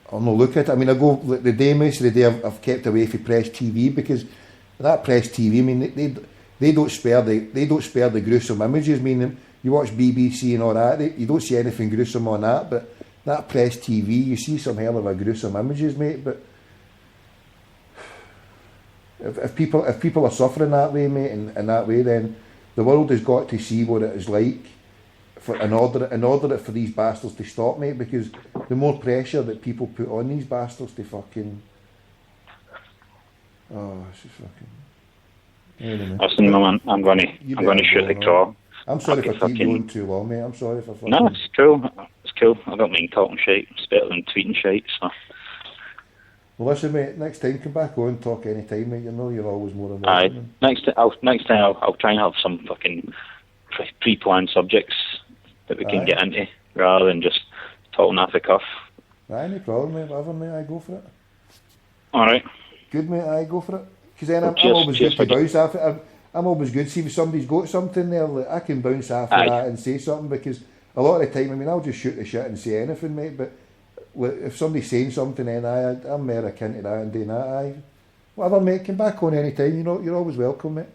I'll not look at it." I mean, I go like the day, most of the day, I've kept away from Press TV because that Press TV. I mean, they don't spare the gruesome images. I mean, you watch BBC and all that, you don't see anything gruesome on that. But that Press TV, you see some hell of a gruesome images, mate. But if people are suffering that way, mate, in that way, then the world has got to see what it is like in order for these bastards to stop, mate, because the more pressure that people put on these bastards to fucking... Oh, it's just fucking... Anyway. Listen, man, I'm going to shoot the craw. I'm sorry for keep going too long, mate. I'm sorry for fucking... No, it's cool. It's cool. I don't mean talking shite. It's better than tweeting shite, so... Well, listen, mate, next time, come back on, talk any time, mate. You know you're always more than welcome. Next time I'll try and have some fucking pre-planned subjects that we can get into, rather than just talking off the cuff. Aye, no problem, mate. Whatever, mate, I go for it. Alright. Good, mate, I go for it. Because then I'm always good to bounce off it. I'm always good. See, if somebody's got something there, like, I can bounce off of that and say something, because a lot of the time, I mean, I'll just shoot the shit and say anything, mate, but if somebody's saying something, then I'm more akin to that and doing that. Whatever, mate, come back on any time. You know, you're always welcome, mate.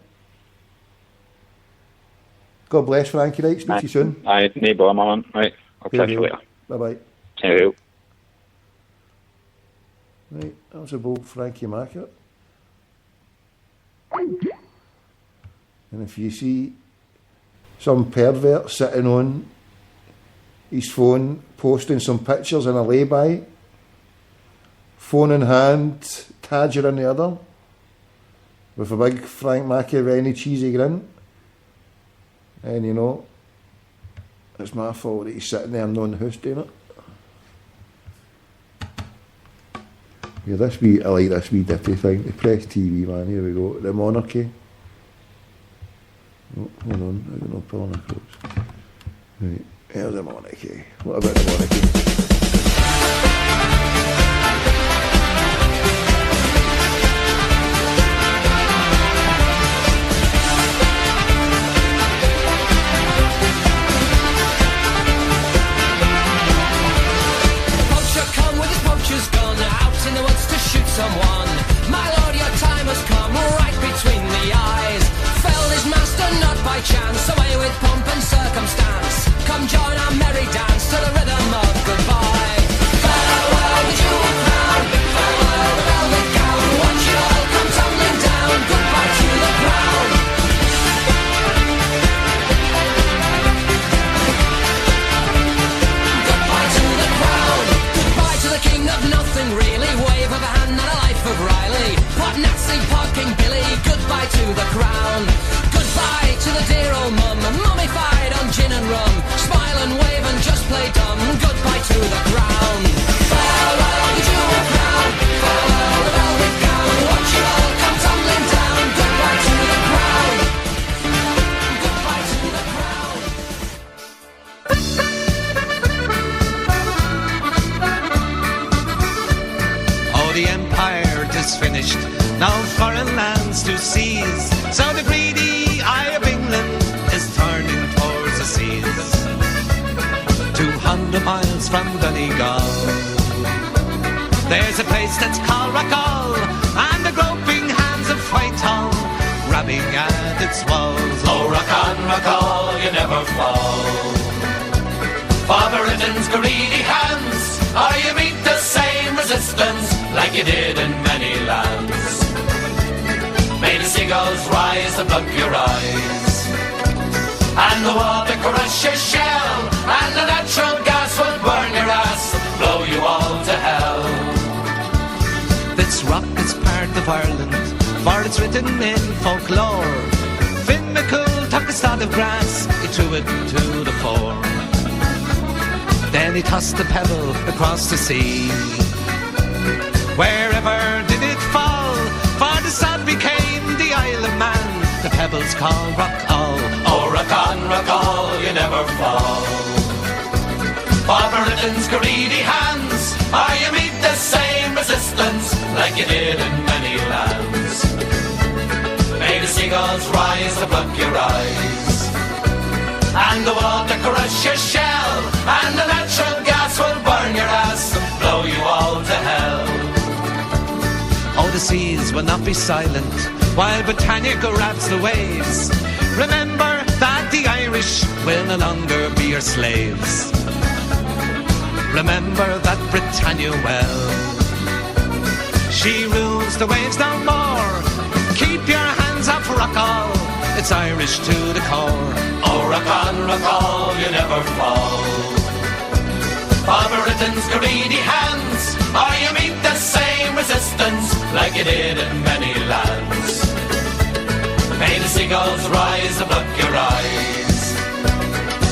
God bless, Frankie. Right, speak to you soon. Aye, no bother, man. Right, I'll catch you later. Bye bye. See you. Right, that was about Frankie Mackett. And if you see some pervert sitting on his phone, posting some pictures in a lay-by, phone in hand, Tadger in the other, with a big Frank Machiavelli cheesy grin, and you know, it's my fault that he's sitting there and knowing who's doing it. Yeah, I like this wee ditty thing, the Press TV, man, here we go, the monarchy. Oh, hold on, I don't know, pulling across. Right, here's the monarchy. What about the monarchy? Poacher come with his poacher's gun, out in the woods to shoot someone. My lord, your time has come, right between the eyes. Felled his master not by chance, away with pomp and circumstance. Come join our merry dance to the rhythm of goodbye. Farewell the jewel crown, farewell the velvet gown. Watch it all come tumbling down, goodbye to the crown. Goodbye to the crown, goodbye to the king of nothing really. Wave of a hand and a life of Riley. Pot Nazi, Pod King Billy, goodbye to the crown. Goodbye to the dear old mum, mummified on gin and rum. Smile and wave and just play dumb. Goodbye to the crown. Farewell the jewel crown, farewell the velvet gown. Watch it all come tumbling down. Goodbye to the crown. Goodbye to the crown. Oh, the empire is finished, no foreign lands to seize. So the greedy eye of England is turning towards the seas. 200 miles from Donegal, there's a place that's called Rockall, and the groping hands of Whitehall grabbing at its walls. Oh, rock on, you never fall. For Britain's greedy hands, or you meet the same resistance like you did in many lands. May the seagulls rise and plug your eyes, and the water crush your shell, and the natural gas will burn your ass, blow you all to hell. This rock is part of Ireland, for it's written in folklore. Finn McCool took a sod of grass, he threw it to the fore. Then he tossed the pebble across the sea. Wherever did it fall? For the sod became the Isle of Man. The pebbles called Rockall. Oh, rock on, you never fall. For Britain's greedy hands, or you meet the same resistance like you did in many lands. May the seagulls rise to pluck your eyes, and the water crush your shell, and the natural gas will burn your ass and blow you all to hell. Oh, the seas will not be silent while Britannia grabs the waves. Remember that the Irish will no longer be your slaves. Remember that Britannia well, she rules the waves no more. Keep your hands off Rockall, it's Irish to the core. Oh, rock on, you never fall. For Britain's greedy hands, or you meet the same resistance like you did in many lands. May the seagulls rise and pluck your eyes,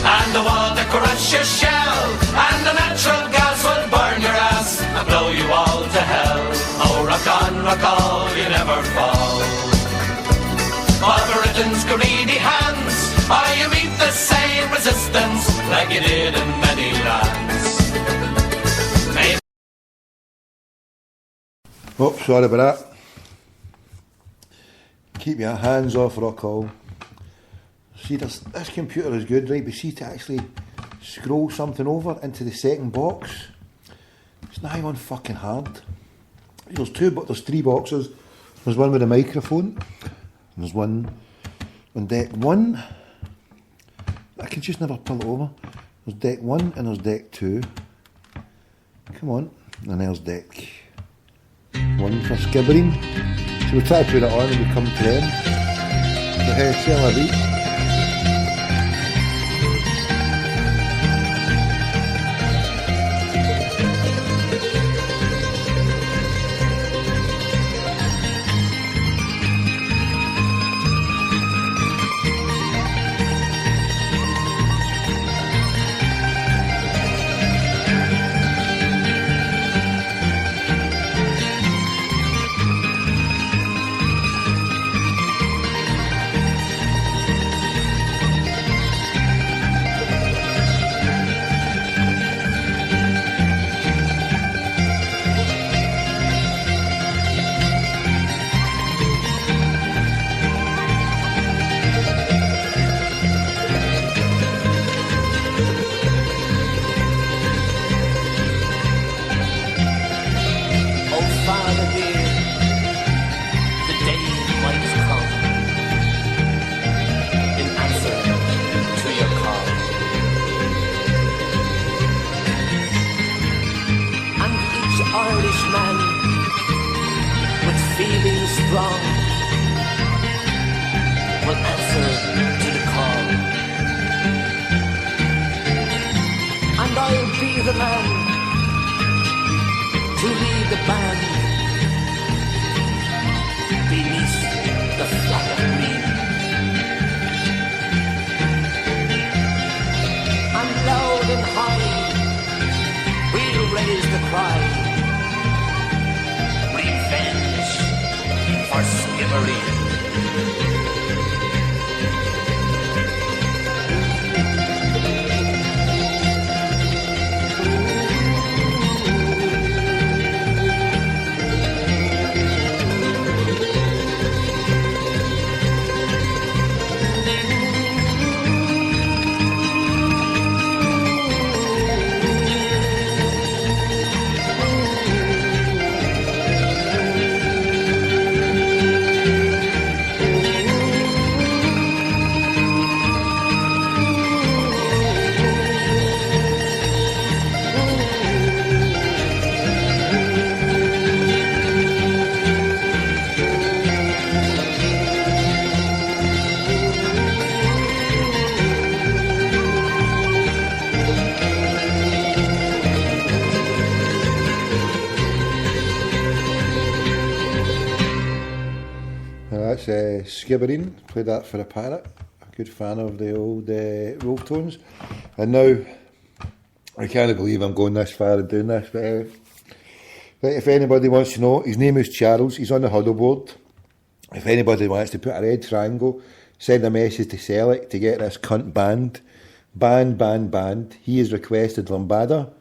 and the water crush your shell, and the natural gas will burn your ass and blow you all to hell. Oh, rock on, you never fall. For Britain's greedy hands, or you meet the same resistance like you did in many lands. Oh, sorry about that. Keep your hands off Rockall. See, this computer is good, right? But see, to actually scroll something over into the second box, it's nigh on fucking hard. There's three boxes. There's one with a microphone. There's one on deck one. I can just never pull it over. There's deck one and there's deck two. Come on. And there's deck one for Skibbereen. So we'll try to put it on when we come to them. So hey, c'est la vie. Skibbereen, played that for a parrot, a good fan of the old Wolf Tones. And now, I can't believe I'm going this far and doing this, but if anybody wants to know, his name is Charles, he's on the huddle board. If anybody wants to put a red triangle, send a message to Selleck to get this cunt banned. Banned. He has requested Lambada.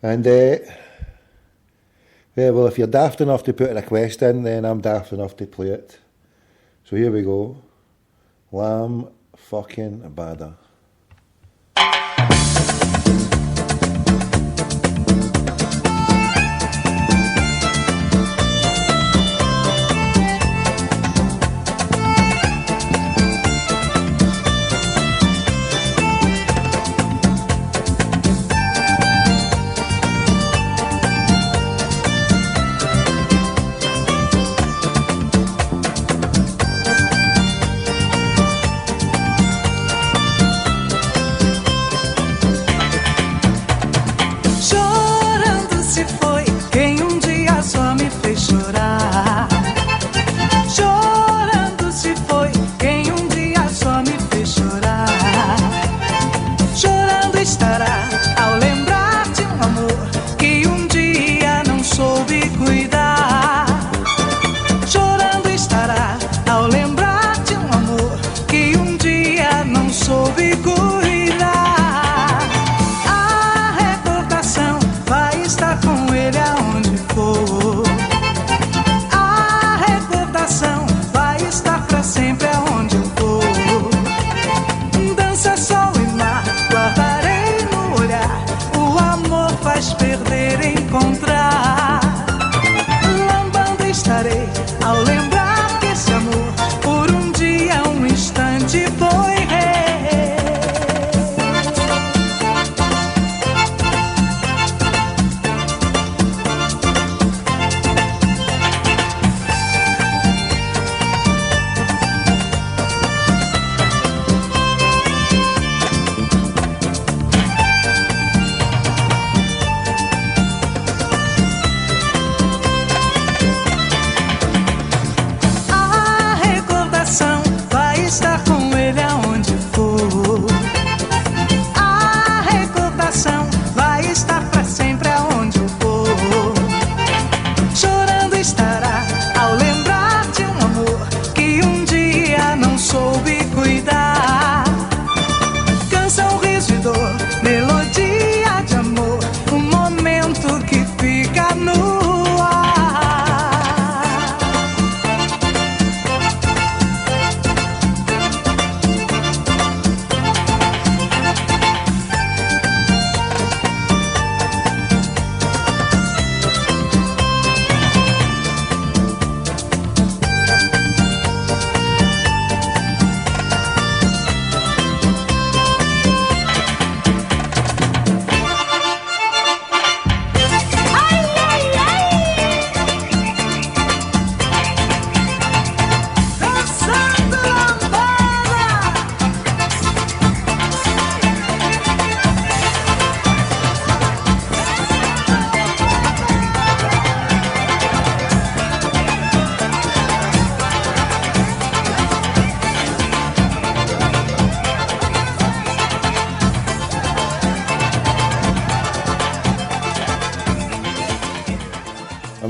And, well, if you're daft enough to put a request in, then I'm daft enough to play it. So here we go. Lamb fucking Bada.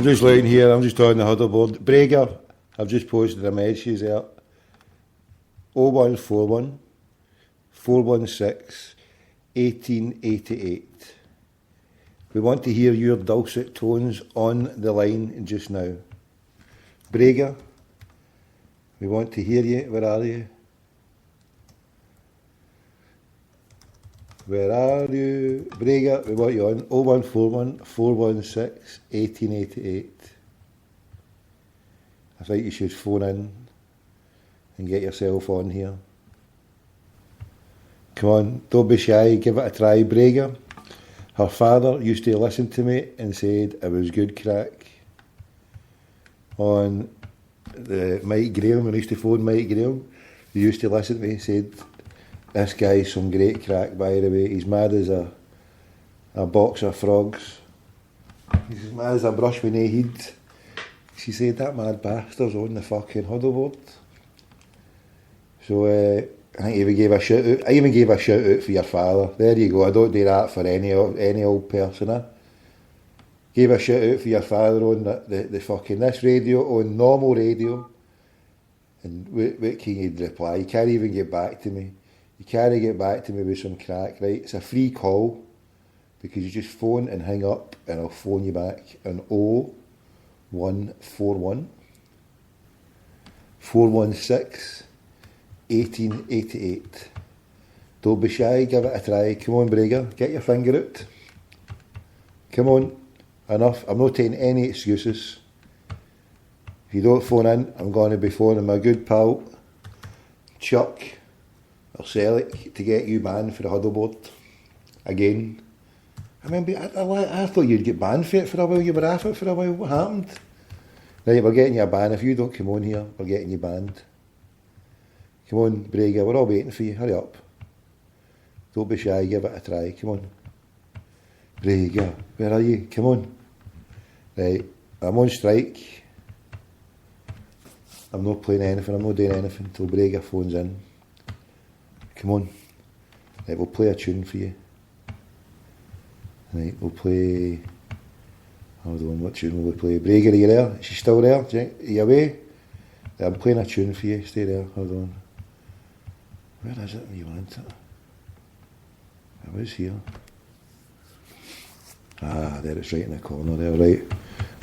I'm just lying here, I'm just on the huddle board. Brager, I've just posted a message there. 0141 416 1888. We want to hear your dulcet tones on the line just now. Brager, we want to hear you. Where are you? Where are you? Brager, we want you on 0141 416 1888. I think you should phone in and get yourself on here. Come on, don't be shy, give it a try. Brager, her father used to listen to me and said it was good crack. On the Mike Graham, when I used to phone Mike Graham, he used to listen to me and said, this guy's some great crack, by the way. He's mad as a box of frogs. He's as mad as a brush with no head. She said that mad bastard's on the fucking huddle board. So I think I even gave a shout out. I even gave a shout out for your father. There you go. I don't do that for any old person. Gave a shout out for your father on the fucking this radio, on normal radio. And what can you reply? You can't even get back to me. You can't get back to me with some crack, right? It's a free call because you just phone and hang up and I'll phone you back on 0141 416 1888. Don't be shy, give it a try. Come on, Brager, get your finger out. Come on, enough. I'm not taking any excuses. If you don't phone in, I'm going to be phoning my good pal, Chuck, or Selleck, to get you banned for the huddle board. Again. I remember, I thought you'd get banned for it for a while. You were off it for a while. What happened? Right, we're getting you a ban. If you don't come on here, we're getting you banned. Come on, Brager, we're all waiting for you. Hurry up. Don't be shy, give it a try. Come on. Brager, where are you? Come on. Right, I'm on strike. I'm not playing anything, I'm not doing anything until Brager phones in. Come on. Right, we'll play a tune for you. Right, we'll play... Hold on, what tune will we play? Brager, are you there? Is she still there? Are you away? I'm playing a tune for you, stay there, hold on. Where is it when you want it? I was here. Ah, there, it's right in the corner there, right.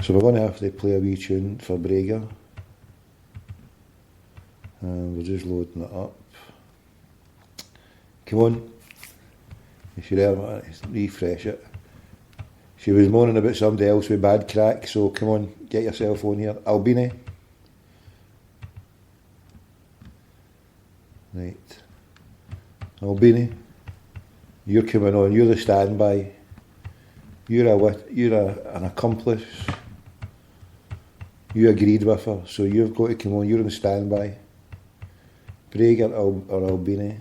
So we're going to have to play a wee tune for Brager. And we're just loading it up. Come on. If you're there, refresh it. She was moaning about somebody else with bad crack, so come on, get yourself on here. Albini. Right. Albini. You're coming on, you're the standby. You're an accomplice. You agreed with her, so you've got to come on, you're on standby. Brager or Albini.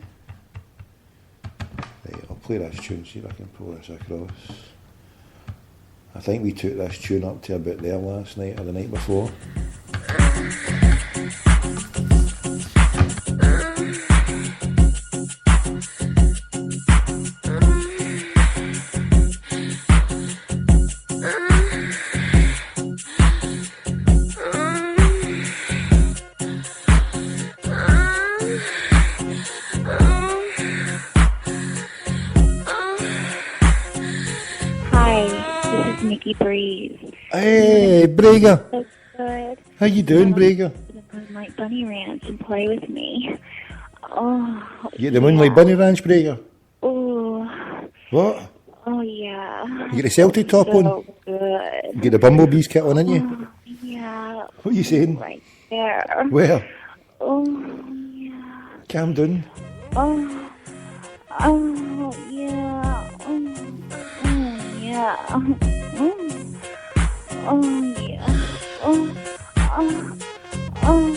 Right, I'll play this tune, see if I can pull this across. I think we took this tune up to about there last night or the night before. Hey, Brager. So good. How you doing, Brager? Moonlight Bunny Ranch and play with me. Oh. You at the Moonlight Bunny Ranch, Brager? Oh. What? Oh yeah. You get the Celtic top so on? Good. You get the Bumblebees kit on, ain't you? Oh, yeah. What are you saying? Right there. Where? Oh yeah. Calm down. Oh. Oh yeah. Oh yeah. Oh yeah. Oh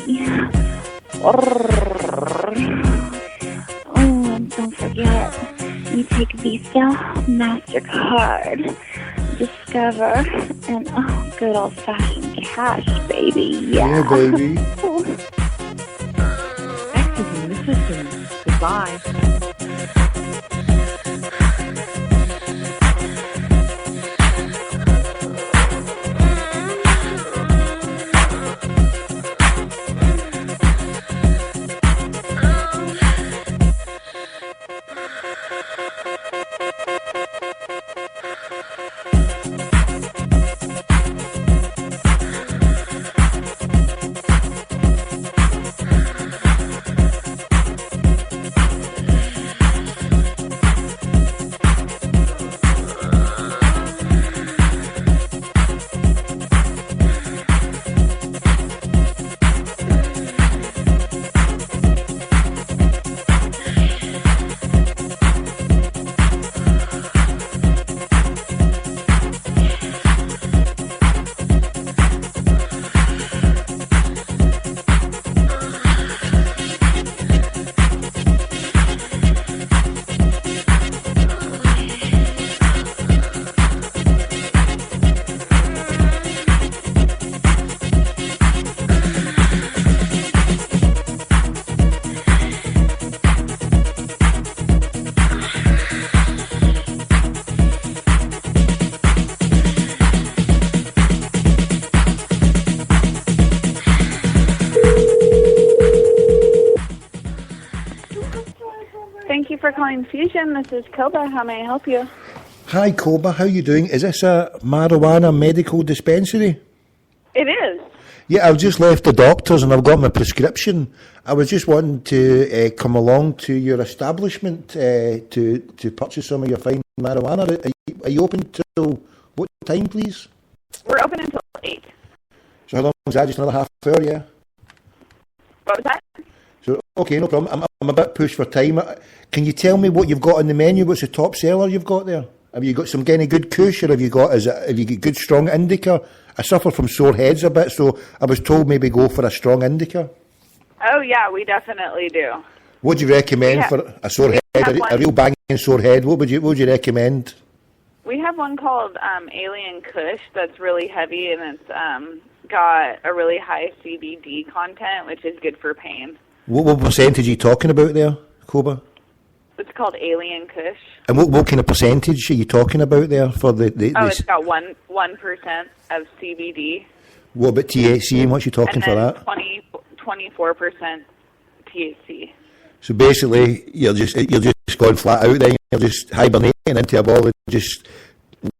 yeah. And don't forget, you take Visa, MasterCard, Discover, and good old-fashioned cash, baby. Yeah, baby. Exiting the system. Goodbye. calling Fusion. This is Koba. How may I help you? Hi, Koba. How you doing? Is this a marijuana medical dispensary? It is. Yeah, I've just left the doctor's and I've got my prescription. I was just wanting to come along to your establishment to purchase some of your fine marijuana. Are you open till what time, please? We're open until 8. So how long is that? Just another half hour, yeah? What was that? So, okay, no problem. I'm a bit pushed for time. Can you tell me what you've got on the menu? What's the top seller you've got there? Have you got some kind of good kush, or have you got good strong indica? I suffer from sore heads a bit, so I was told maybe go for a strong indica. Oh, yeah, we definitely do. What do you recommend for a sore head, a real banging sore head? What would you recommend? We have one called Alien Kush that's really heavy, and it's got a really high CBD content, which is good for pain. What percentage are you talking about there, Koba? It's called Alien Kush. And what kind of percentage are you talking about there for the It's got 1% of CBD. What about THC and what's you talking for that? 24% THC. So basically, you're just going flat out then. You're just hibernating into a ball and just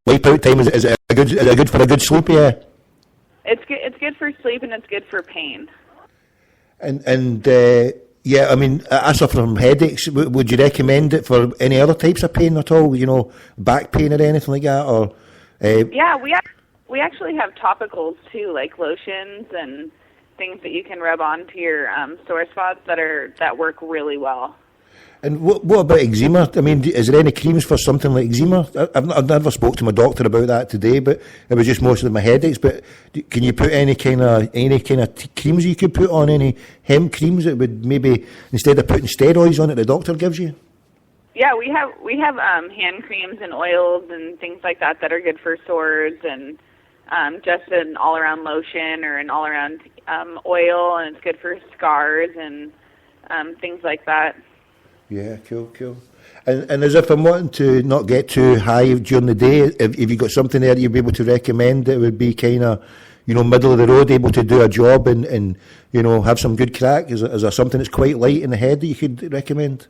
wipe out time. Is it good for a good sleep? Yeah. It's good for sleep and it's good for pain. And yeah, I mean, I suffer from headaches. Would you recommend it for any other types of pain at all? You know, back pain or anything like that, or? Yeah, we actually have topicals too, like lotions and things that you can rub onto your sore spots that work really well. And what about eczema? I mean, is there any creams for something like eczema? I've never spoke to my doctor about that today, but it was just mostly my headaches. But can you put any kind of creams you could put on, any hemp creams that would maybe, instead of putting steroids on it, the doctor gives you? Yeah, we have hand creams and oils and things like that are good for sores, and just an all-around lotion or an all-around oil, and it's good for scars and things like that. Yeah, cool. And as if I'm wanting to not get too high during the day, if you got something there you'd be able to recommend that would be kind of, middle of the road, able to do a job and have some good crack? Is there something that's quite light in the head that you could recommend?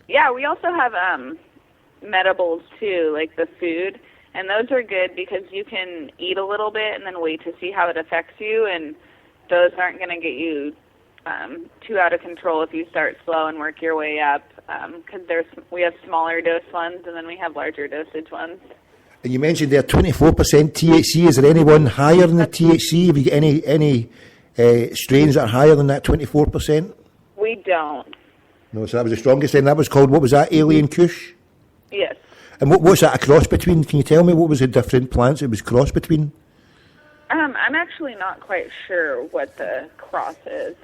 Yeah, we also have medibles too, like the food, and those are good because you can eat a little bit and then wait to see how it affects you, and those aren't going to get you too out of control if you start slow and work your way up, because we have smaller dose ones and then we have larger dosage ones. And you mentioned there 24% THC. Is there any one higher than the THC? Have you got any strains that are higher than that 24%? We don't. No, so that was the strongest. Then that was called, what was that, Alien Kush? Yes. And what's that a cross between? Can you tell me what was the different plants it was crossed between? I'm actually not quite sure what the cross is.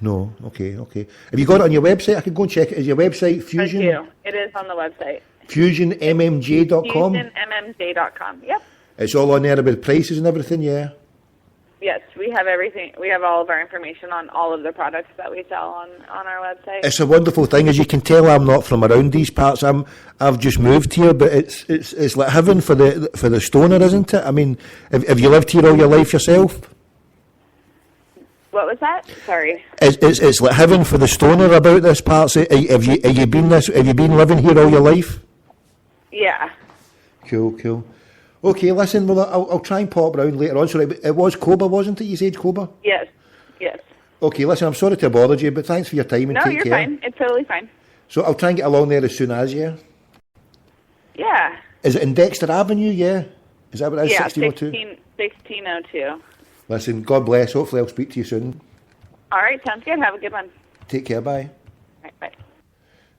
No, okay. Have you got it on your website? I can go and check it. Is your website Fusion? I do. It is on the website. FusionMMJ.com? FusionMMJ.com, yep. It's all on there about prices and everything, yeah? Yes, we have everything. We have all of our information on all of the products that we sell on our website. It's a wonderful thing. As you can tell, I'm not from around these parts. I've just moved here, but it's like heaven for the stoner, isn't it? I mean, have you lived here all your life yourself? What was that? Sorry. It's like heaven for the stoner about this part. So have you been living here all your life? Yeah. Cool. Okay, listen, well, I'll try and pop round later on. Sorry, it was Koba, wasn't it? You said Koba? Yes. Okay, listen, I'm sorry to bother you, but thanks for your time and No, take you're care. fine. It's totally fine. So I'll try and get along there as soon as, yeah? Yeah. Is it in Dexter Avenue, yeah? Is that what it is, Yeah, 1602? 1602. Listen, God bless. Hopefully I'll speak to you soon. All right, sounds good. Have a good one. Take care, bye. All right, bye.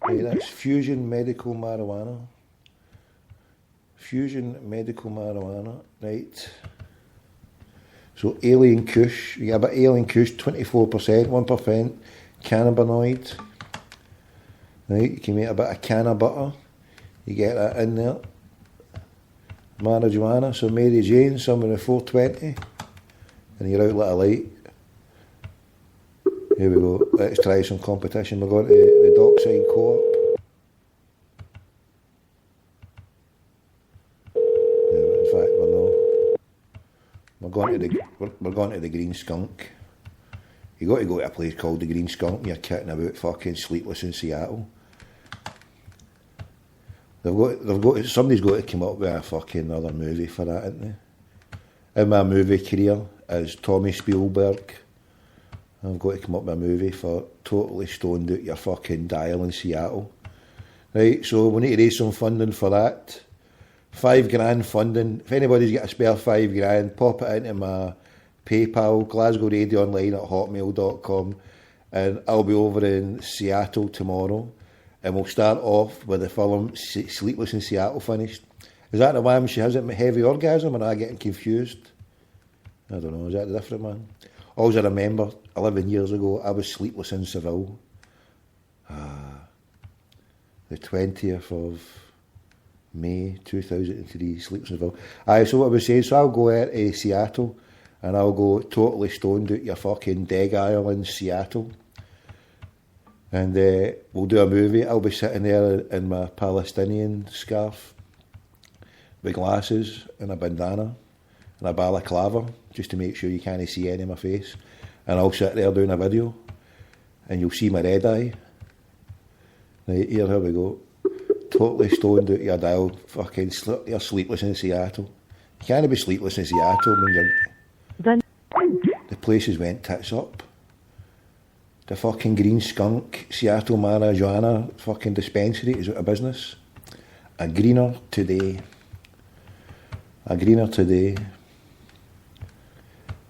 Right, that's Fusion Medical Marijuana. Fusion Medical Marijuana, right. So Alien Kush, you have Alien Kush, 24%, 1% cannabinoid. Right, you can make a bit of canna butter. You get that in there. Marijuana, so Mary Jane, somewhere in 420. And you're out like a light. Here we go, let's try some competition. We're going to the Dockside Co-op. We're going to the Green Skunk. You got to go to a place called the Green Skunk and you're kicking about fucking Sleepless in Seattle. Somebody's got to come up with a fucking other movie for that, isn't they? In my movie career as Tommy Spielberg, I've got to come up with a movie for totally stoned out your fucking dial in Seattle. Right, so we need to raise some funding for that. $5,000 funding. If anybody's got a spare $5,000, pop it into my PayPal, glasgowradioonline@hotmail.com, and I'll be over in Seattle tomorrow. And we'll start off with the film Sleepless in Seattle finished. Is that the one she has a heavy orgasm, or am I getting confused? I don't know, is that the different one? All I remember, 11 years ago, I was sleepless in Seville. The 20th of May 2003, sleepless in Seville. So what I was saying, so I'll go out to Seattle, and I'll go totally stoned out your fucking Deg Island, Seattle. And we'll do a movie. I'll be sitting there in my Palestinian scarf with glasses and a bandana and a balaclava, just to make sure you can't see any of my face. And I'll sit there doing a video, and you'll see my red eye. Right, here we go. Totally stoned out your dial, fucking you're sleepless in Seattle. You can't be sleepless in Seattle when the places went tits up. The fucking Green Skunk Seattle marijuana fucking dispensary is out of business. A greener today.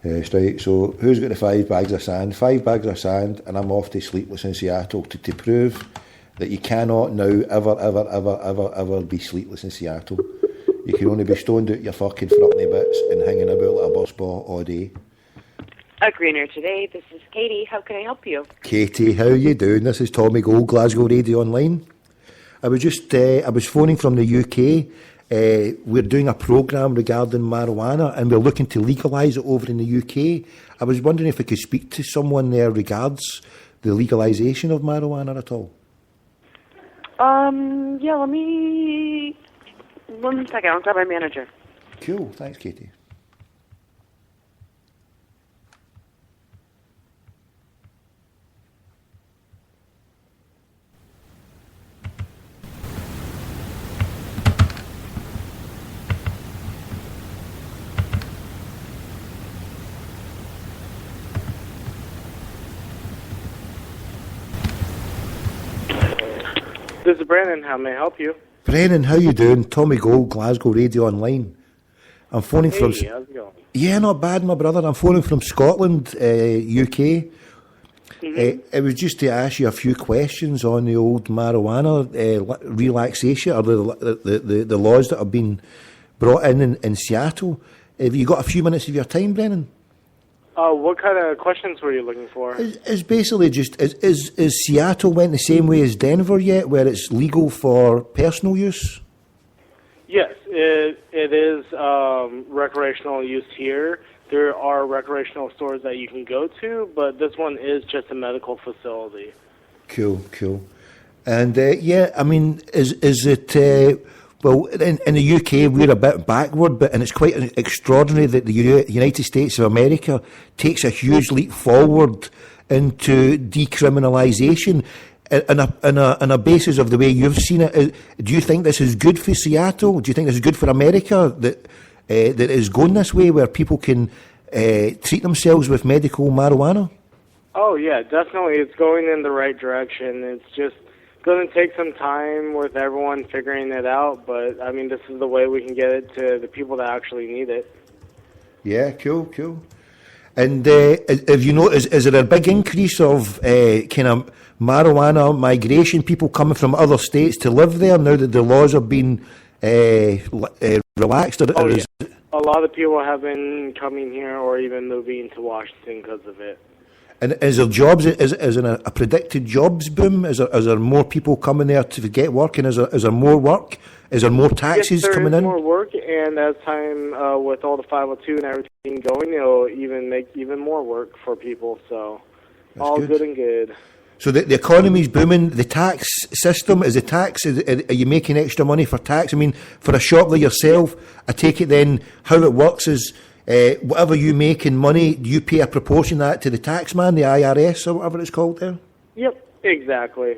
Yes, right, so who's got the 5 bags of sand? 5 bags of sand, and I'm off to Sleepless in Seattle to prove that you cannot now ever be sleepless in Seattle. You can only be stoned out your fucking frothy bits and hanging about like a bus ball all day. A Greener Today, this is Katie. How can I help you? Katie, how you doing? This is Tommy Gold, Glasgow Radio Online. I was phoning from the UK. We're doing a programme regarding marijuana, and we're looking to legalise it over in the UK. I was wondering if I could speak to someone there regards the legalisation of marijuana at all. Yeah, let me... 1 second, I'll grab my manager. Cool, thanks, Katie. This is Brandon. How may I help you? Brennan, how you doing? Tommy Gold, Glasgow Radio Online. I'm phoning from... Hey, how's it going? Yeah, not bad, my brother. I'm phoning from Scotland, UK. It was just to ask you a few questions on the old marijuana relaxation, or the laws that have been brought in Seattle. Have you got a few minutes of your time, Brennan? What kind of questions were you looking for? It's basically just, is Seattle went the same way as Denver yet, where it's legal for personal use? Yes, it is recreational use here. There are recreational stores that you can go to, but this one is just a medical facility. Cool. And I mean, is it... Well, in the UK, we're a bit backward, and it's quite extraordinary that the United States of America takes a huge leap forward into decriminalisation on a basis of the way you've seen it. Do you think this is good for Seattle? Do you think this is good for America, that is going this way, where people can treat themselves with medical marijuana? Oh, yeah, definitely. It's going in the right direction. It's just going to take some time with everyone figuring it out, but I mean, this is the way we can get it to the people that actually need it. Yeah, cool. And have you noticed, is there a big increase of kind of marijuana migration, people coming from other states to live there now that the laws have been relaxed? Yeah. A lot of people have been coming here or even moving to Washington because of it. And is there jobs? Is there a predicted jobs boom? Is there more people coming there to get work? And is there more work? Is there more taxes coming in? Yes, there is more work, and as time with all the 502 and everything going, it'll even make even more work for people. So That's all good and good. So the economy's booming. The tax system, is are you making extra money for tax? I mean, for a shop like yourself, I take it then how it works is, whatever you make in money, you pay a proportion of that to the tax man, the IRS or whatever it's called there? Yep, exactly.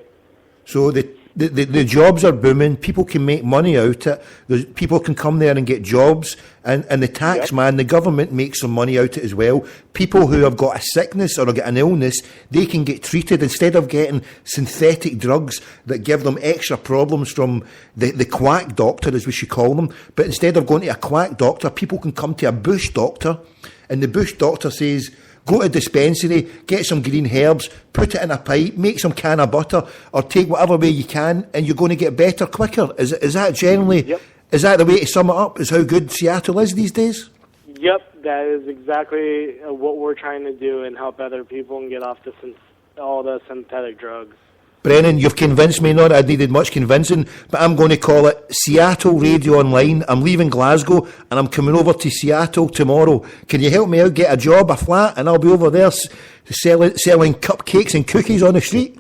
So the The jobs are booming. People can make money out it. People can come there and get jobs, and the tax man, the government makes some money out it as well. People who have got a sickness or got an illness, they can get treated instead of getting synthetic drugs that give them extra problems from the quack doctor, as we should call them. But instead of going to a quack doctor, people can come to a bush doctor, and the bush doctor says, go to a dispensary, get some green herbs, put it in a pipe, make some can of butter, or take whatever way you can, and you're going to get better quicker. Is that generally, is that the way to sum it up, is how good Seattle is these days? Yep, that is exactly what we're trying to do and help other people and get off all the synthetic drugs. Brennan, you've convinced me, not that I needed much convincing, but I'm going to call it Seattle Radio Online. I'm leaving Glasgow and I'm coming over to Seattle tomorrow. Can you help me out, get a job, a flat, and I'll be over there selling cupcakes and cookies on the street?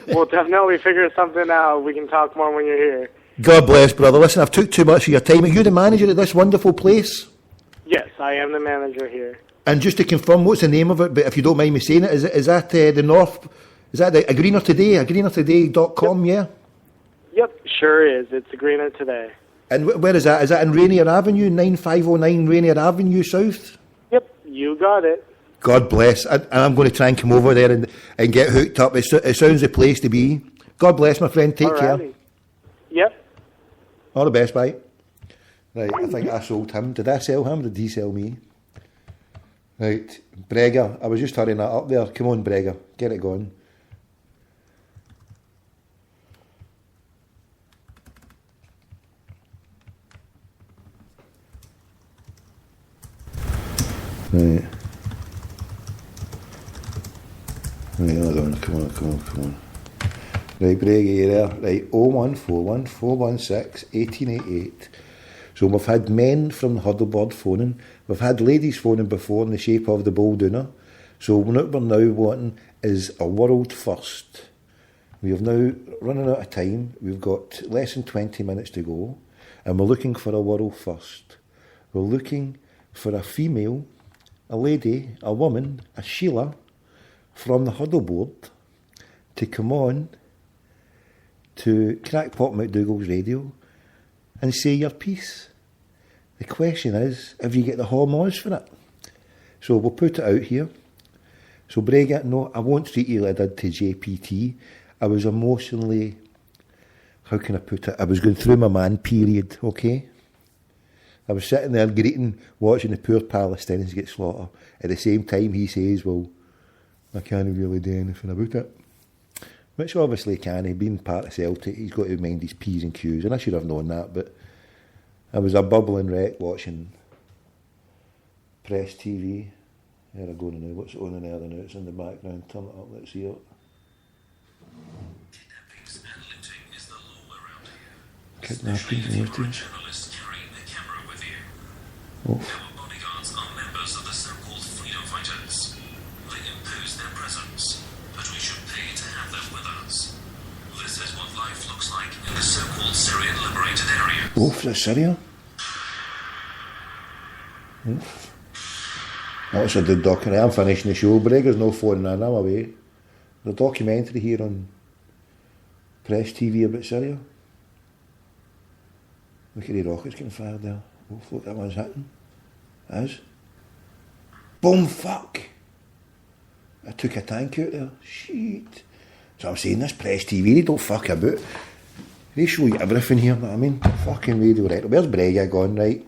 We'll definitely figure something out. We can talk more when you're here. God bless, brother. Listen, I've took too much of your time. Are you the manager at this wonderful place? Yes, I am the manager here. And just to confirm, what's the name of it? But if you don't mind me saying it, is that the North... Is that the Greener Today? Greenertoday.com, yeah? Yep, sure is. It's a Greener Today. And where is that? Is that in Rainier Avenue, 9509 Rainier Avenue South? Yep, you got it. God bless. And I'm going to try and come over there and get hooked up. It sounds the place to be. God bless, my friend. Take care. Yep. All the best, bye. Right, I think I sold him. Did I sell him or did he sell me? Right, Bregger. I was just hurrying that up there. Come on, Bregger. Get it going. Right. Right, hold on, come on. Right, Breggy, you there? Right, 0141 416 1888. So we've had men from the Huddleboard phoning, we've had ladies phoning before in the shape of the Baldooner. So what we're now wanting is a world first. We have now running out of time, we've got less than 20 minutes to go, and we're looking for a world first. We're looking for a female, a lady, a woman, a Sheila from the Huddleboard to come on to Crackpot McDougall's radio and say your piece. The question is, have you got the hormones for it? So we'll put it out here. So Brega, no, I won't treat you like I did to JPT. I was emotionally, how can I put it? I was going through my man period, okay? I was sitting there greeting, watching the poor Palestinians get slaughtered. At the same time, he says, well, I can't really do anything about it. Which obviously can. He being part of Celtic, he's got to mind his P's and Q's, and I should have known that, but I was a bubbling wreck watching Press TV. There I go now. What's on in there now? It's in the background. Turn it up, let's see it. Kidnappings and lootings. Oh. Bodyguards are members of the so-called freedom fighters. They impose their presence, but we should pay to have them with us. This is what life looks like in the so-called Syrian liberated area. Oh, for Syria? That's a good documentary. I'm finishing the show. Breger's no phoning in, I'm away. The documentary here on Press TV about Syria. Look at the rockets getting fired there. Oh, look, that one's hitting. As. Boom, fuck. I took a tank out there. Shit. So I'm saying, this Press TV, they don't fuck about. They show you everything here, know what I mean? Fucking radio, right. Where's Brega gone, right?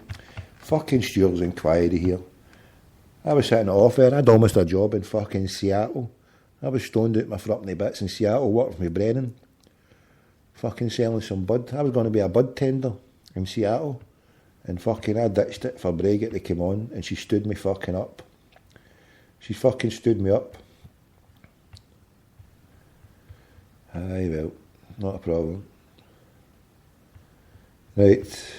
Fucking Stewart's inquiry here. I was sitting off there, I'd almost a job in fucking Seattle. I was stoned out my frupney bits in Seattle, working with Brennan. Fucking selling some bud. I was going to be a bud tender in Seattle. And fucking I ditched it for Brega to come on, and she stood me fucking up. She fucking stood me up. Aye, well, not a problem. Right. Let's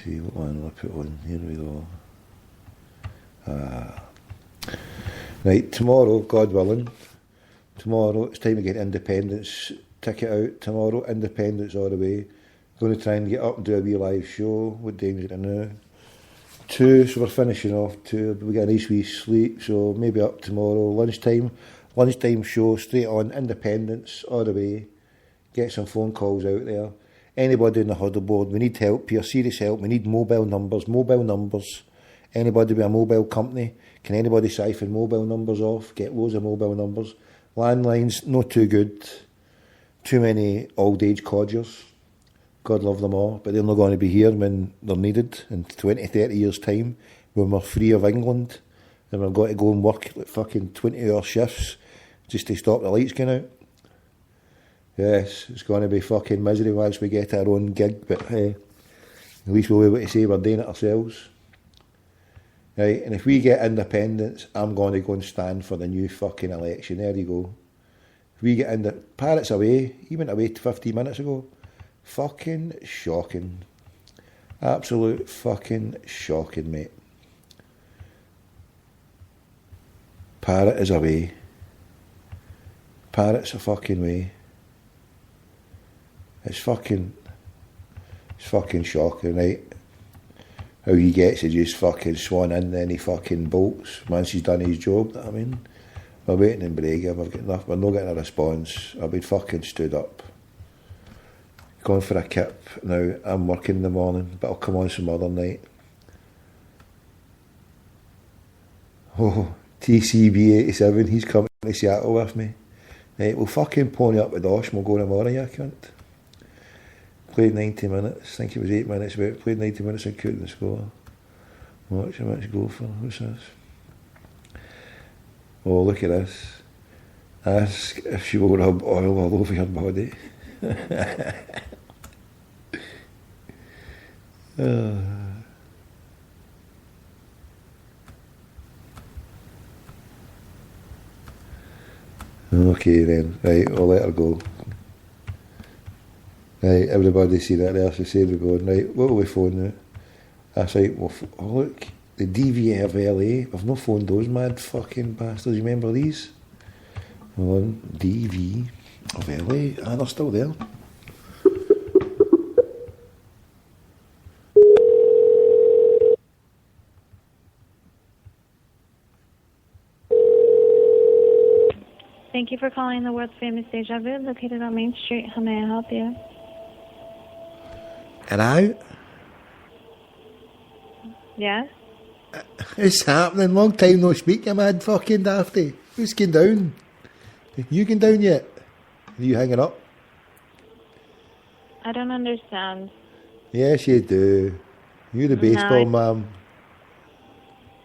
see, what one will I put on? Here we go. Right, tomorrow, God willing, tomorrow it's time to get Independence ticket out. Tomorrow, Independence all the way. Going to try and get up and do a wee live show. What day is it now? 2, so we're finishing off 2. We get a nice wee sleep, so maybe up tomorrow lunchtime. Lunchtime show, straight on, independence, all the way. Get some phone calls out there. Anybody in the huddle board, we need help here, serious help. We need mobile numbers. Anybody with a mobile company, can anybody siphon mobile numbers off? Get loads of mobile numbers. Landlines, not too good. Too many old age codgers. God love them all, but they're not going to be here when they're needed in 20, 30 years' time, when we're free of England and we've got to go and work like fucking 20-hour shifts just to stop the lights going out. Yes, it's going to be fucking misery once we get our own gig, but at least we'll be able to say we're doing it ourselves. Right, and if we get independence, I'm going to go and stand for the new fucking election. There you go. If we get Parrott's away. He went away 15 minutes ago. Fucking shocking. Absolute fucking shocking, mate. Parrott is away. Parrott's a fucking way. It's fucking shocking, right? How he gets to just fucking swan in, then he fucking bolts once he's done his job, I mean. We're waiting in Braga, we're not getting a response. I've been fucking stood up. Going for a kip now. I'm working in the morning, but I'll come on some other night. Oh, TCB87, he's coming to Seattle with me. Right, we'll fucking pony up with Osh and we'll go tomorrow, you cunt. Played 90 minutes, I think it was 8 minutes, but played 90 minutes and couldn't score. Watch how much go for. Who's this? Oh, look at this. Ask if she will rub oil all over your body. Okay then, right, I'll let her go. Right, everybody see that there, she said we're going, right, what will we phone now? That's right, well, oh look, the DVA of LA, I've not phoned those mad fucking bastards, you remember these? Hold on, DV of LA, they're still there. Thank you for calling the world famous Deja Vu, located on Main Street. How may I help you? Hello? Yes? It's happening, long time no speak, you mad fucking dafty. Who's going down? You going down yet? Are you hanging up? I don't understand. Yes, you do. You the baseball ma'am.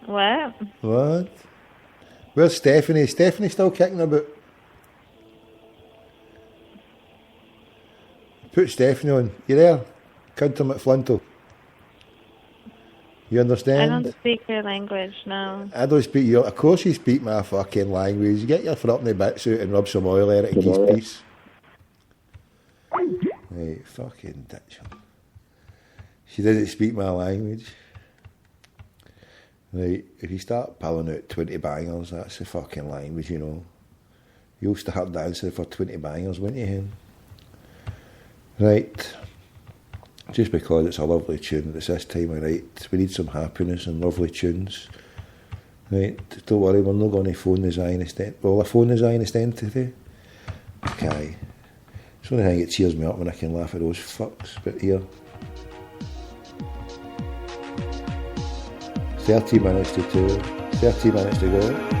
What? What? Where's Stephanie? Stephanie still kicking about? Put Stephanie on. You there? Counter McFlunto. You understand? I don't speak your language, no. I don't speak your... Of course you speak my fucking language. Get your frothy bits out and rub some oil in it and keep peace. Right, fucking ditch her. She doesn't speak my language. Right, if you start pulling out 20 bangers, that's the fucking language, you know. You'll start dancing for 20 bangers, won't you, hen? Right. Just because it's a lovely tune, it's this time of night. We need some happiness and lovely tunes. Right, don't worry, we're not going to phone the Zionist end. Will I phone the Zionist entity? Okay. It's the only thing that cheers me up when I can laugh at those fucks. But here, 30 minutes to 2, 30 minutes to go.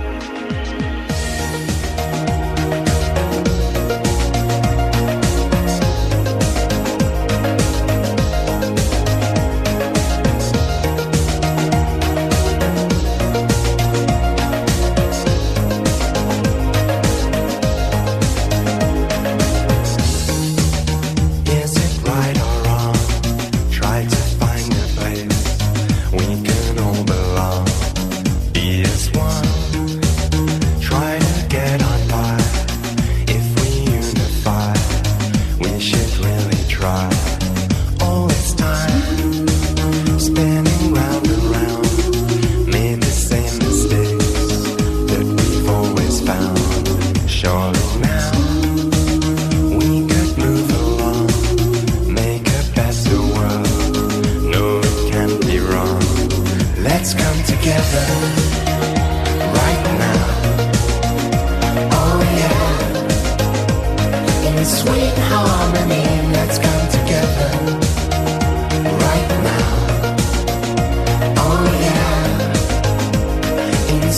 Let's come together right now.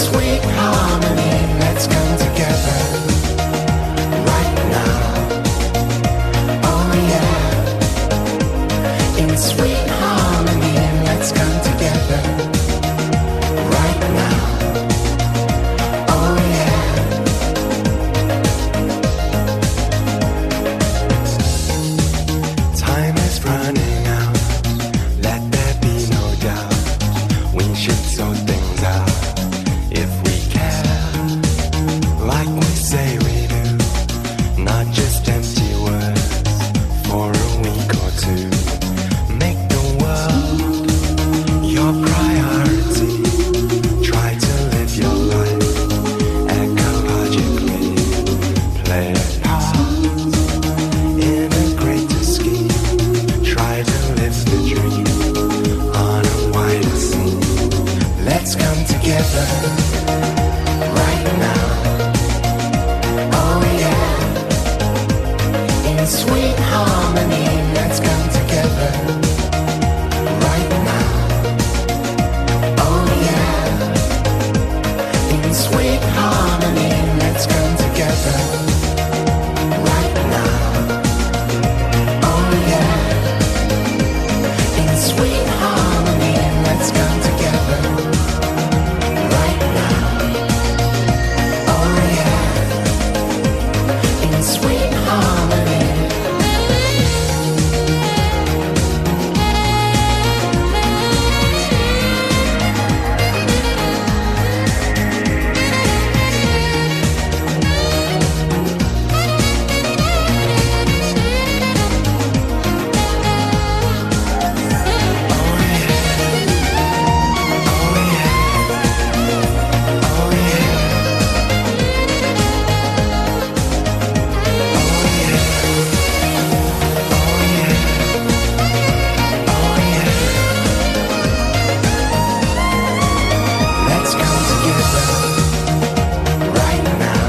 sweet harmony, let's come together right now. Oh yeah. In sweet harmony, let's come together right now. Oh yeah. Time is running out, let there be no doubt. We should sort things out if we care, like we say we do, not just empty words for a week or two. Make the world your priority. Try to live your life ecologically. Play a part in a greater scheme. Try to live the dream on a wider scene. Let's come together right now. Oh yeah. In sweet harmony, let's come together right now. Oh yeah. In sweet harmony, let's come together right now. Oh yeah. In sweet harmony, let's come together right now. Oh yeah. In sweet harmony. Let's come together right now.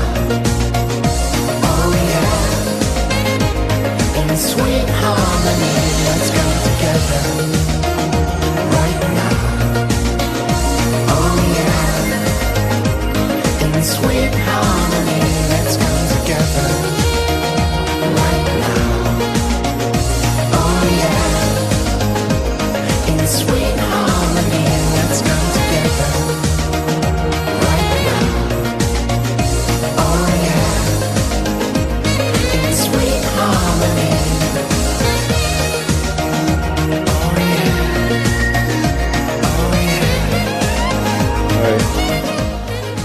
Oh yeah. In sweet harmony, let's come together right now. Oh yeah. In sweet harmony, let's come together right now. Oh yeah. In sweet harmony, let's come together right now. Oh yeah. In sweet harmony. Oh yeah. Oh yeah. Right.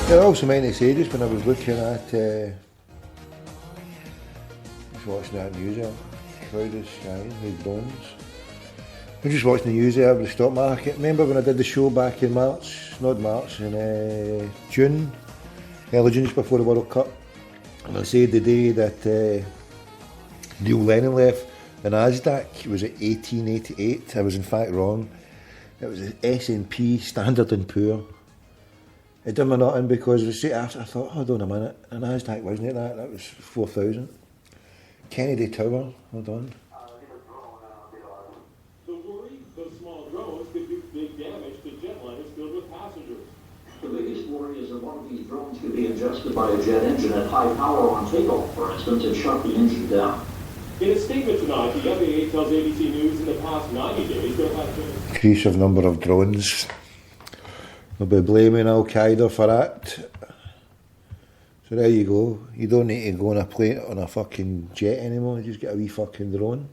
Yeah, I also meant to say just when I was looking at just watching that news there, clouded skies, the drones. I was just watching the news there with the stock market. Remember when I did the show back in March, not March, in June, early June, just before the World Cup, and I said the day that Neil Lennon left, the Nasdaq was at 1888. I was in fact wrong. It was the S&P Standard & Poor. It did me nothing because after I thought, hold on a minute, the Nasdaq wasn't it that? That was 4,000. Kennedy Tower, hold on. The worry, those small drones could do big damage to jetliners filled with passengers. The biggest worry is that one of these drones could be ingested by a jet engine at high power on takeoff, for instance, and shut the engine down. In a statement tonight, the FAA tells ABC News in the past 90 days there have been Increase of number of drones. They'll be blaming Al Qaeda for that. So there you go. You don't need to go on a plane on a fucking jet anymore. You just get a wee fucking drone,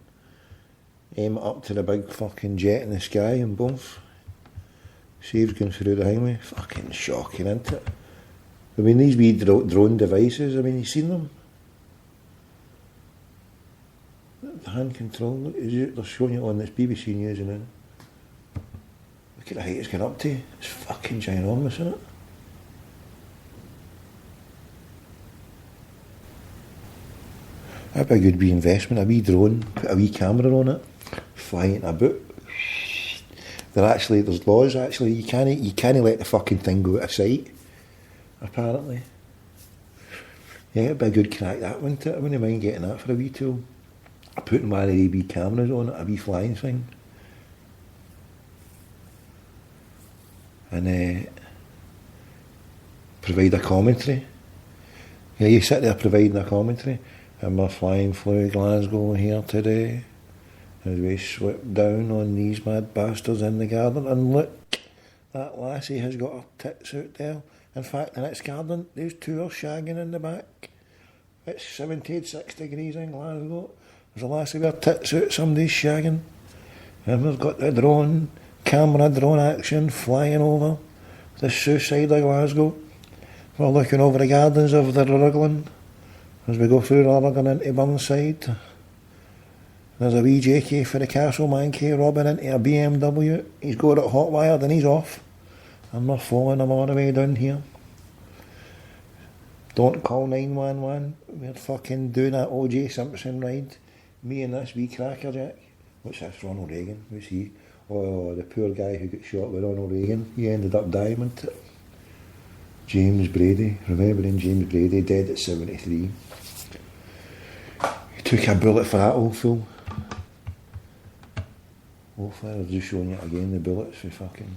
aim it up to the big fucking jet in the sky, and boom, saves going through the highway. Fucking shocking, isn't it? I mean, these wee drone devices. I mean, you seen them? The hand control. Look, they're showing you on this BBC News now. Look at the height it's going up to. It's fucking ginormous, isn't it? That'd be a good wee investment, a wee drone, put a wee camera on it, fly it about. There's laws actually, you can't let the fucking thing go out of sight, apparently. Yeah, it'd be a good crack that, wouldn't it? I wouldn't mind getting that for a wee tool. Putting one of the wee cameras on it, a wee flying thing. And provide a commentary. Yeah, you sit there providing a commentary, and we're flying through Glasgow here today as we swept down on these mad bastards in the garden, and look, that lassie has got her tits out there. In fact, in its garden, there's two are shagging in the back. It's 76 degrees in Glasgow. There's a lassie with her tits out, somebody's shagging. And we've got the drone action flying over the south side of Glasgow. We're looking over the gardens of the Rugland as we go through Rugland into Burnside. There's a wee JK for the Castle Mankey robbing into a BMW. He's got it hot wired and he's off. And we're following him all the way down here. Don't call 911. We're fucking doing that O.J. Simpson ride. Me and this wee crackerjack. What's this, Ronald Reagan? Who's he? Oh, the poor guy who got shot with Ronald Reagan. He ended up dying, wasn't it? James Brady. Remembering James Brady, dead at 73. He took a bullet for that old fool. Hopefully I'll just showing you again the bullets for fucking...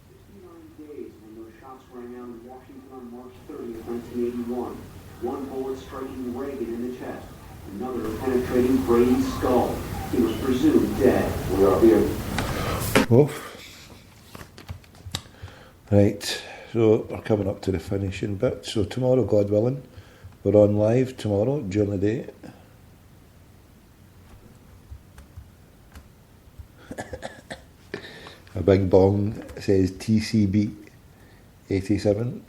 69 days when those shots rang out in Washington on March 30th, 1981. One bullet striking Reagan in the chest, another penetrating Brady's skull. He was presumed dead. We are here. Right, so we're coming up to the finishing bit. So tomorrow, God willing, we're on live tomorrow during the day. A big bong says TCB 87.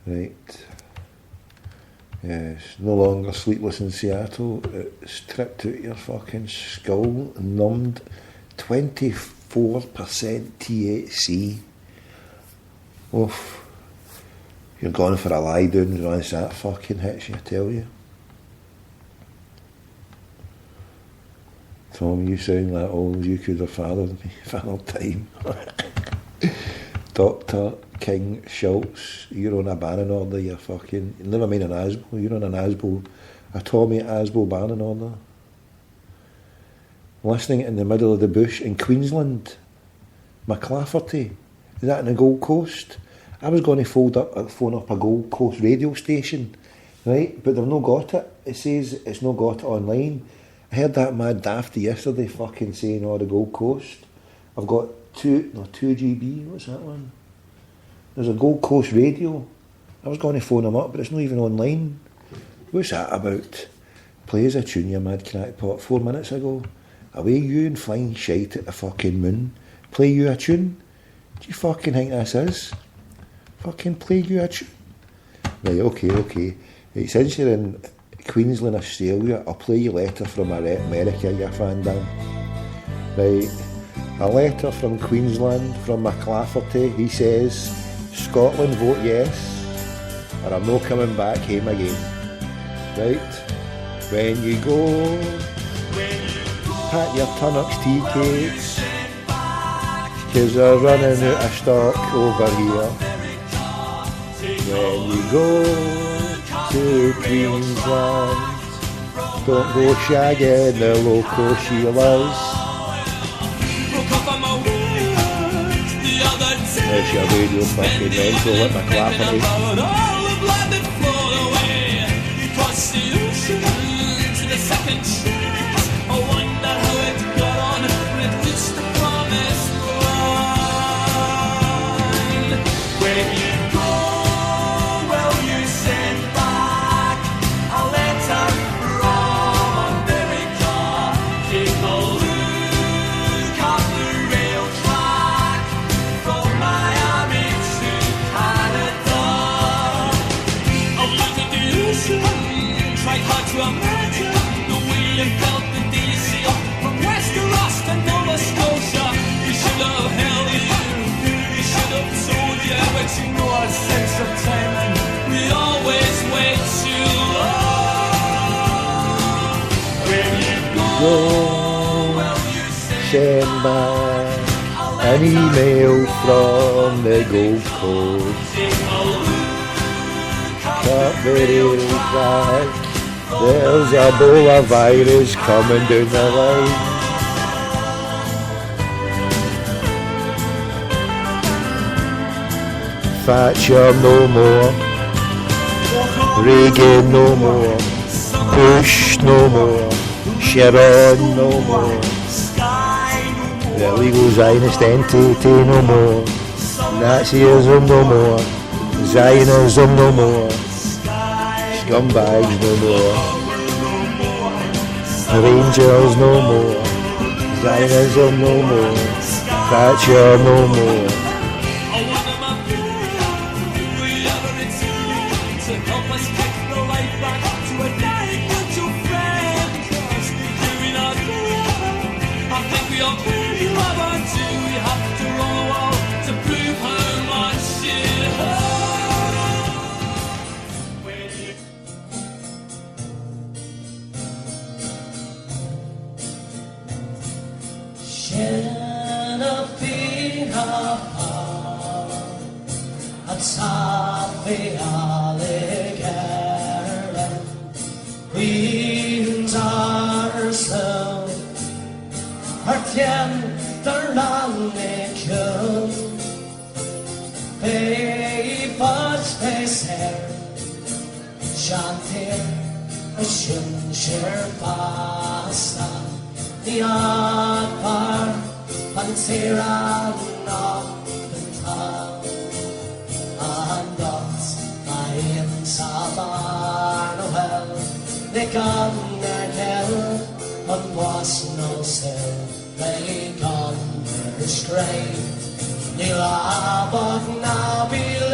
Right. Yes, no longer sleepless in Seattle. It's tripped out your fucking skull, numbed. 24% THC. Oof. You're going for a lie down once that fucking hits you, I tell you. Tom, you sound like old. You could have fathered me for time. Dr. King Schultz, you're on a banning order, you fucking... Never mind an ASBO, you're on an ASBO, a Tommy ASBO banning order. Listening in the middle of the bush in Queensland. McLafferty. Is that in the Gold Coast? I was going to phone up a Gold Coast radio station, right? But they've not got it. It says it's not got it online. I heard that mad dafty yesterday fucking saying, oh, the Gold Coast. I've got 2 GB, what's that one? There's a Gold Coast radio. I was going to phone them up, but it's not even online. What's that about? Play us a tune, you mad crackpot. 4 minutes ago. Away you and flying shite at the fucking moon. Play you a tune? Do you fucking think this is? Fucking play you a tune? Right, okay. Right, since you're in Queensland, Australia, I'll play you a letter from America, you fan down. Right, a letter from Queensland, from McLafferty. He says, Scotland vote yes, or I'm not coming back home again. Right, when you go, pat your turnips tea cakes, 'cause they're running out of stock over here. When you go to Queensland, don't go shagging the local Sheilas. There's your radio fucking mental at McLafferty. Send back an email from the Gold Coast. Cut video back. There's a Ebola virus coming down the line. Thatcher no more, Reagan no more, Bush no more, Sharon no more, the illegal Zionist entity no more, Nazism no more, Zionism no more, scumbags no more, Rangers no more, Zionism no more, Thatcher no more. Straight, Nila, but now be